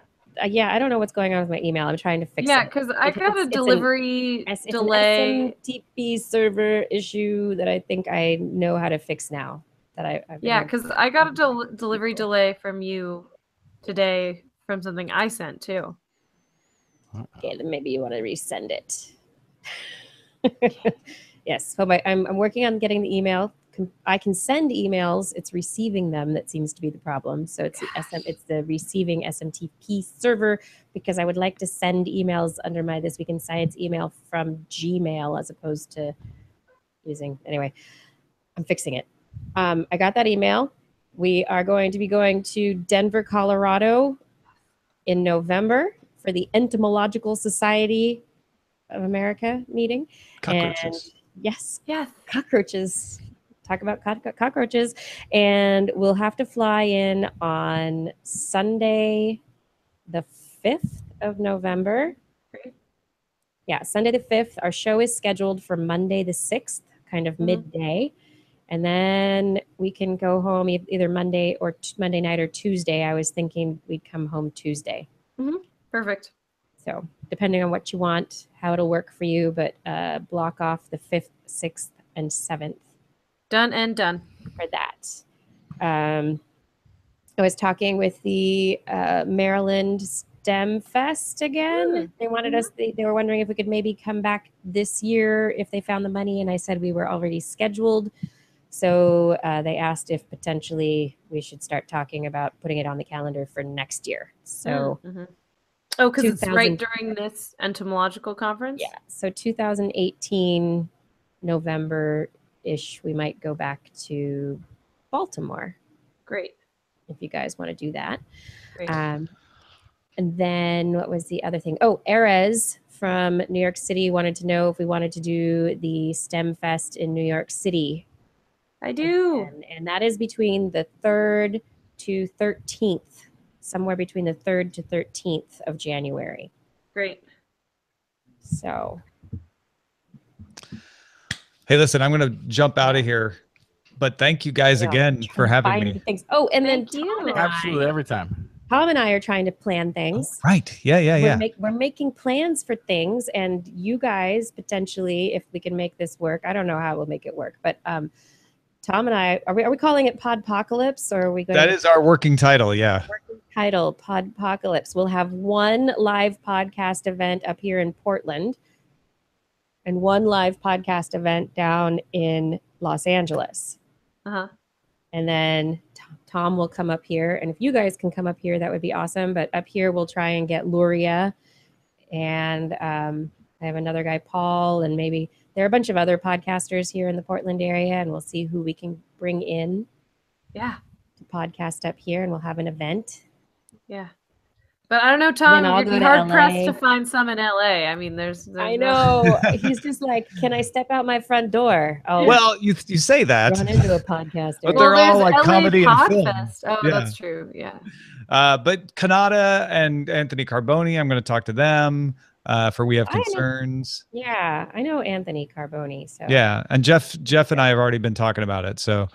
Yeah, I don't know what's going on with my email. I'm trying to fix Yeah, it. because I got a It's delivery It's delay. an SMTP server issue that I think I know how to fix now. That I've been Yeah, because I got a delivery delay from you today from something I sent too. Okay, then maybe you want to resend it. Yes, so I'm working on getting the email. I can send emails. It's receiving them that seems to be the problem. So it's it's the receiving SMTP server, because I would like to send emails under my This Week in Science email from Gmail as opposed to using. Anyway, I'm fixing it. I got that email. We are going to be going to Denver, Colorado in November for the Entomological Society of America meeting. Cockroaches. And yes, Yes. cockroaches. Talk about cockroaches. And we'll have to fly in on Sunday, the 5th of November. Great. Yeah, Sunday the 5th. Our show is scheduled for Monday the 6th, kind of midday. And then we can go home either Monday or Monday night or Tuesday. I was thinking we'd come home Tuesday. Perfect. So depending on what you want, how it'll work for you, but block off the 5th, 6th, and 7th Done and done. for that. I was talking with the Maryland STEM Fest again. They wanted us, they were wondering if we could maybe come back this year if they found the money, and I said we were already scheduled. So they asked if potentially we should start talking about putting it on the calendar for next year. So Oh, because it's 2000 right during this entomological conference? yeah, so 2018 November-ish, we might go back to Baltimore Great. if you guys want to do that. Great. And then what was the other thing? Oh, Erez from New York City wanted to know if we wanted to do the STEM Fest in New York City. I do. And that is between the 3rd to 13th, somewhere between the 3rd to 13th of January. Great. So Hey, listen, I'm going to jump out of here, but thank you guys yeah, again for having find me. things. Oh, and Thank then you. Absolutely, every time. Tom and I are trying to plan things. Right. Yeah. We're making plans for things, and you guys potentially, if we can make this work, I don't know how we'll make it work, but Tom and I, are we calling it Podpocalypse, or are we going That is our working title. Yeah. title Podpocalypse? We'll have one live podcast event up here in Portland and one live podcast event down in Los Angeles. Uh-huh. And then Tom will come up here. And if you guys can come up here, that would be awesome. But up here, we'll try and get Luria. And I have another guy, Paul, and maybe there are a bunch of other podcasters here in the Portland area. And we'll see who we can bring in. Yeah. To podcast up here, and we'll have an event. Yeah. But I don't know, Tom, I'll you'd go be to hard pressed LA. to find some in LA. I mean, there's I no- know. He's just like, can I step out my front door? Oh, Well, you say that, run into a podcaster. but they're all like LA comedy and film. Podfest. Oh, Yeah. that's true. Yeah. But Kanata and Anthony Carboni, I'm going to talk to them for We Have I know. Concerns. Yeah, I know Anthony Carboni. So Yeah, and Jeff and I have already been talking about it. So,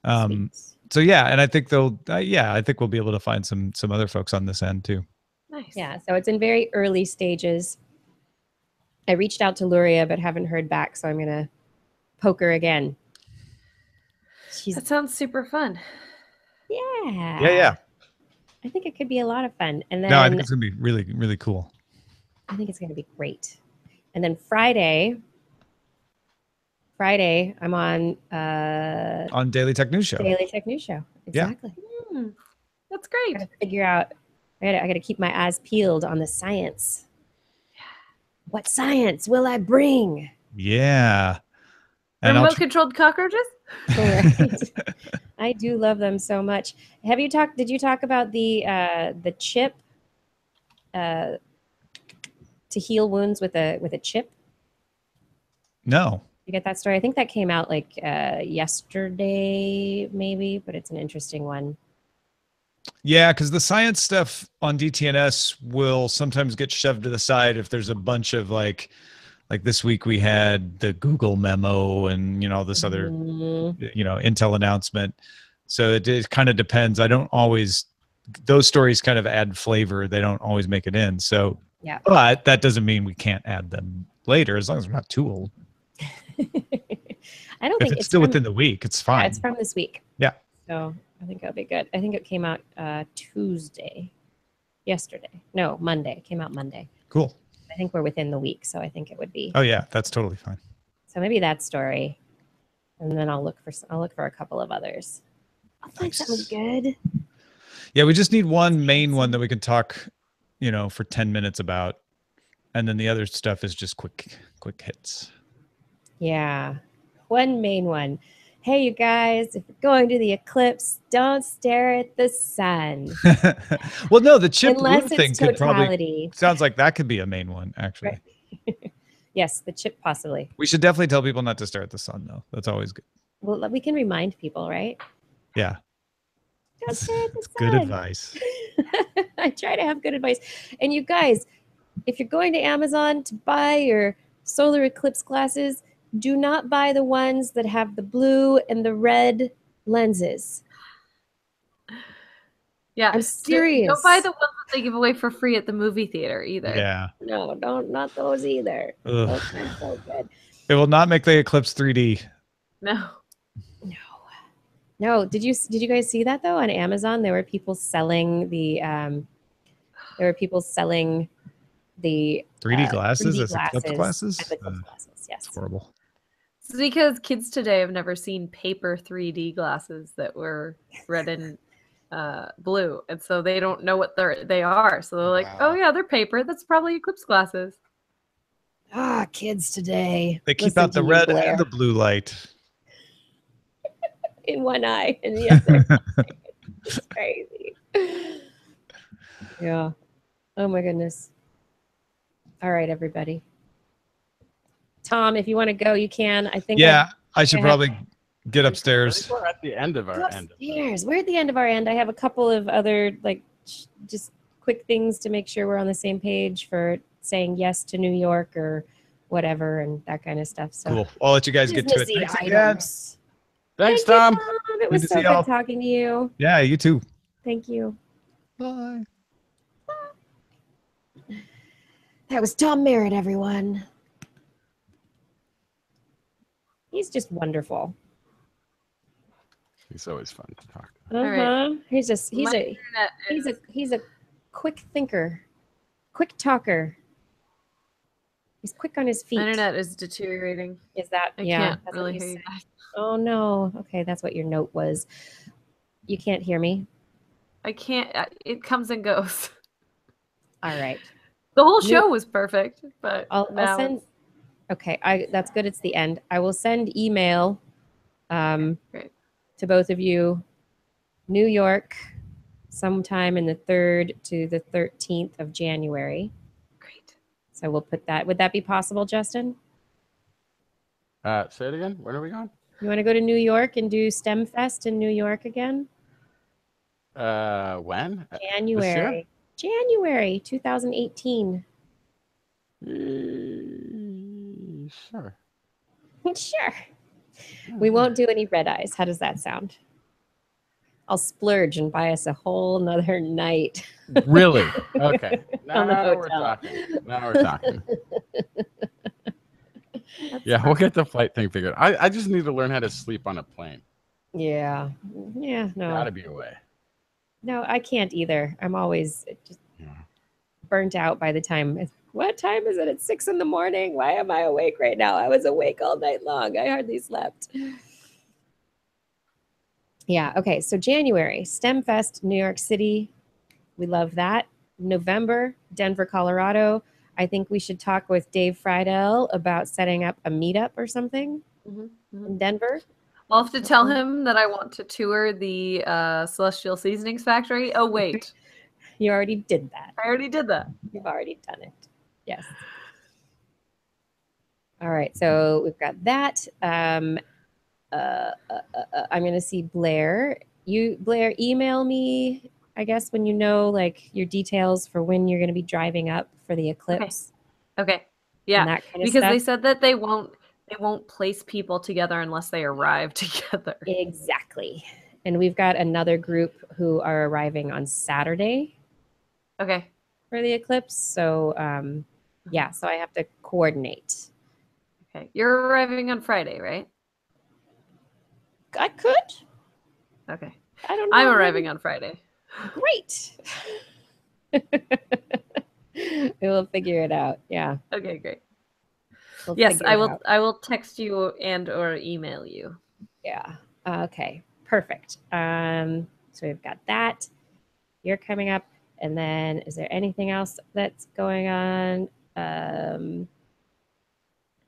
sweet. so yeah, and I think they'll. I think we'll be able to find some other folks on this end too. Nice. Yeah, so it's in very early stages. I reached out to Luria, but haven't heard back, so I'm gonna poke her again. That sounds super fun. Yeah. Yeah. I think it could be a lot of fun. And then No, I think it's gonna be really, really cool. I think it's gonna be great. And then Friday, I'm on Daily Tech News Show. Daily Tech News Show. Exactly. That's great. Gotta figure out. I gotta keep my eyes peeled on the science. What science will I bring? Yeah. And Remote-controlled cockroaches? Right. I do love them so much. Did you talk about the chip to heal wounds with a chip? No. You get that story? I think that came out like yesterday, maybe, but it's an interesting one. Yeah, because the science stuff on DTNS will sometimes get shoved to the side if there's a bunch of like this week we had the Google memo and this other Intel announcement. So it kind of depends. I don't always, those stories kind of add flavor. They don't always make it in. So yeah, but that doesn't mean we can't add them later as long as we're not too old. I don't If think it's still within the week, it's fine. Yeah, it's from this week. Yeah. So I think it'll be good. I think it came out Monday. It came out Monday. Cool. I think we're within the week, so I think it would be. Oh yeah, that's totally fine. So maybe that story, and then I'll look for a couple of others. I'll find something good. Yeah, we just need one main one that we can talk, for 10 minutes about, and then the other stuff is just quick hits. Yeah, one main one. Hey, you guys, if you're going to the eclipse, don't stare at the sun. Well, no, the chip Unless wound thing it's could probably totality. sounds like that could be a main one, actually. Right. Yes, the chip possibly. We should definitely tell people not to stare at the sun, though. That's always good. Well, we can remind people, right? Yeah. Don't stare at the sun. Good advice. I try to have good advice. And you guys, if you're going to Amazon to buy your solar eclipse glasses, do not buy the ones that have the blue and the red lenses. Yeah, I'm serious. Don't buy the ones that they give away for free at the movie theater either. Yeah. No, not those either. Ugh. Those aren't so good. It will not make the eclipse 3D. No. Did you guys see that though on Amazon? There were people selling the 3D glasses 3D as eclipse glasses? as eclipse glasses. Yes. It's horrible. It's because kids today have never seen paper 3D glasses that were red and blue, and so they don't know what they are. So they're like, "Oh yeah, they're paper. That's probably eclipse glasses." Ah, kids today. They keep Listen out the to you, red Blair. and the blue light. In one eye and the other. It's crazy. Yeah. Oh my goodness. All right, everybody. Tom, if you want to go, you can. I think. Yeah, I should probably get upstairs. We're at the end of our end. Upstairs. We're at the end of our end. I have a couple of other just quick things to make sure we're on the same page for saying yes to New York or whatever and that kind of stuff. So Cool. I'll let you guys get to it. businessy Thanks again. items. Thanks, Thank Tom. you, Tom. It was Good to so see good y'all. talking to you. Yeah, you too. Thank you. Bye. That was Tom Merritt, everyone. He's just wonderful. He's always fun to talk to. Uh-huh. right. He's My a internet is- he's a quick thinker, quick talker. He's quick on his feet. Internet is deteriorating. Is that? I yeah. can't That's really what you hear you said. guys. Oh no. Okay, that's what your note was. You can't hear me. I can't. It comes and goes. All right. The whole New- show was perfect, but I'll now send. it's Okay, that's good. It's the end. I will send email great. to both of you. New York, sometime in the 3rd to the 13th of January. Great. So we'll put that. Would that be possible, Justin? Say it again. Where are we going? You want to go to New York and do STEM Fest in New York again? When? January. January 2018. Sure. Sure. We won't do any red eyes. How does that sound? I'll splurge and buy us a whole nother night. Really? Okay. On the Now we're hotel. talking. Now we're talking. Yeah, we'll get the flight thing figured. I just need to learn how to sleep on a plane. Yeah. Yeah. No. Gotta be a way. No, I can't either. I'm always just Yeah. burnt out by the time. What time is it? It's 6 in the morning. Why am I awake right now? I was awake all night long. I hardly slept. Yeah. Okay. So January, STEM Fest, New York City. We love that. November, Denver, Colorado. I think we should talk with Dave Friedel about setting up a meetup or something in Denver. I'll have to tell him that I want to tour the Celestial Seasonings Factory. Oh, wait. You already did that. I already did that. You've already done it. Yes. All right. So we've got that. I'm going to see Blair. Blair, email me, I guess, when you know like your details for when you're going to be driving up for the eclipse. Okay. Yeah. And that kind of Because they stuff. said that they won't place people together unless they arrive together. Exactly. And we've got another group who are arriving on Saturday Okay. for the eclipse. So yeah, so I have to coordinate. Okay. You're arriving on Friday, right? I could. Okay. I don't know. I'm arriving on Friday. Great. We will figure it out. Yeah. Okay, great. We'll Yes, figure I it will. out. I will text you and or email you. Yeah. Okay. Perfect. So we've got that. You're coming up, and then is there anything else that's going on?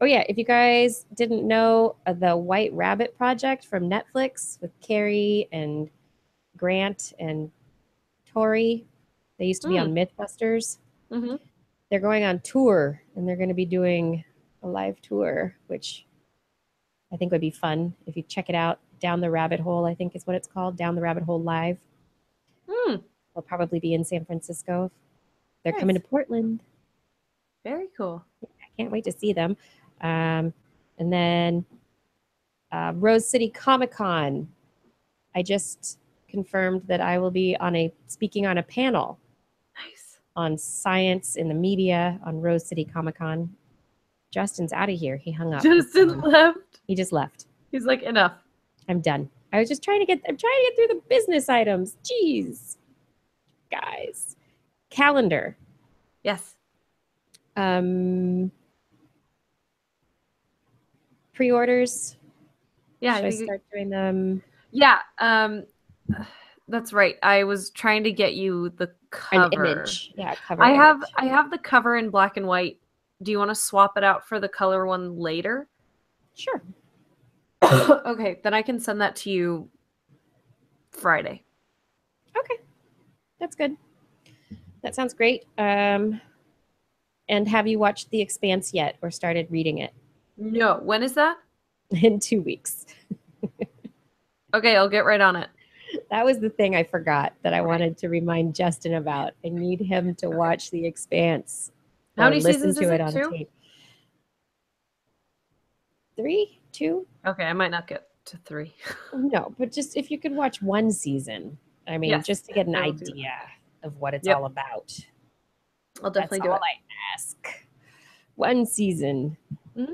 Oh yeah, if you guys didn't know, the White Rabbit project from Netflix with Carrie and Grant and Tori, they used to be on Mythbusters. Mm-hmm. They're going on tour, and they're going to be doing a live tour, which I think would be fun if you check it out. Down the Rabbit Hole, I think is what it's called. Down the Rabbit Hole Live. They'll probably be in San Francisco. They're coming to Portland. Very cool. I can't wait to see them. And then Rose City Comic Con. I just confirmed that I will be speaking on a panel Nice. on science in the media on Rose City Comic Con. Justin's out of here. He hung up. Justin left. He just left. He's like, enough. I'm done. I'm trying to get through the business items. Jeez. Guys. Calendar. Yes. Pre-orders. Yeah. Should I start doing them? Yeah. That's right. I was trying to get you the cover. An image. Yeah, cover. I image. have the cover in black and white. Do you want to swap it out for the color one later? Sure. Okay, then I can send that to you Friday. Okay. That's good. That sounds great. And have you watched The Expanse yet or started reading it? No. When is that? In 2 weeks. Okay, I'll get right on it. That was the thing I forgot that I wanted to remind Justin about. I need him to watch The Expanse. How many listen seasons to is it it? on 2? tape. 3? 2? Okay, I might not get to 3. No, but just if you could watch one season, I mean, Yes, just to get an I will do idea of what it's Yep. all about. I'll definitely That's do all it. I ask. One season. Sounds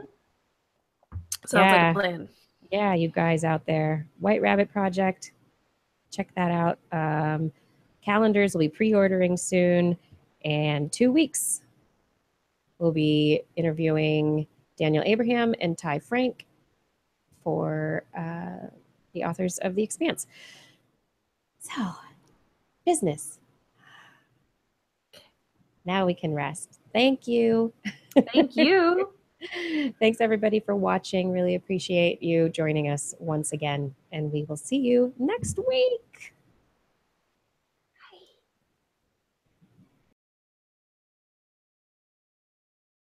like Yeah. a plan. Yeah, you guys out there. White Rabbit Project. Check that out. Calendars will be pre-ordering soon. And 2 weeks. We'll be interviewing Daniel Abraham and Ty Frank for the authors of The Expanse. So, business. Now we can rest. Thank you. Thank you. Thanks, everybody, for watching. Really appreciate you joining us once again. And we will see you next week.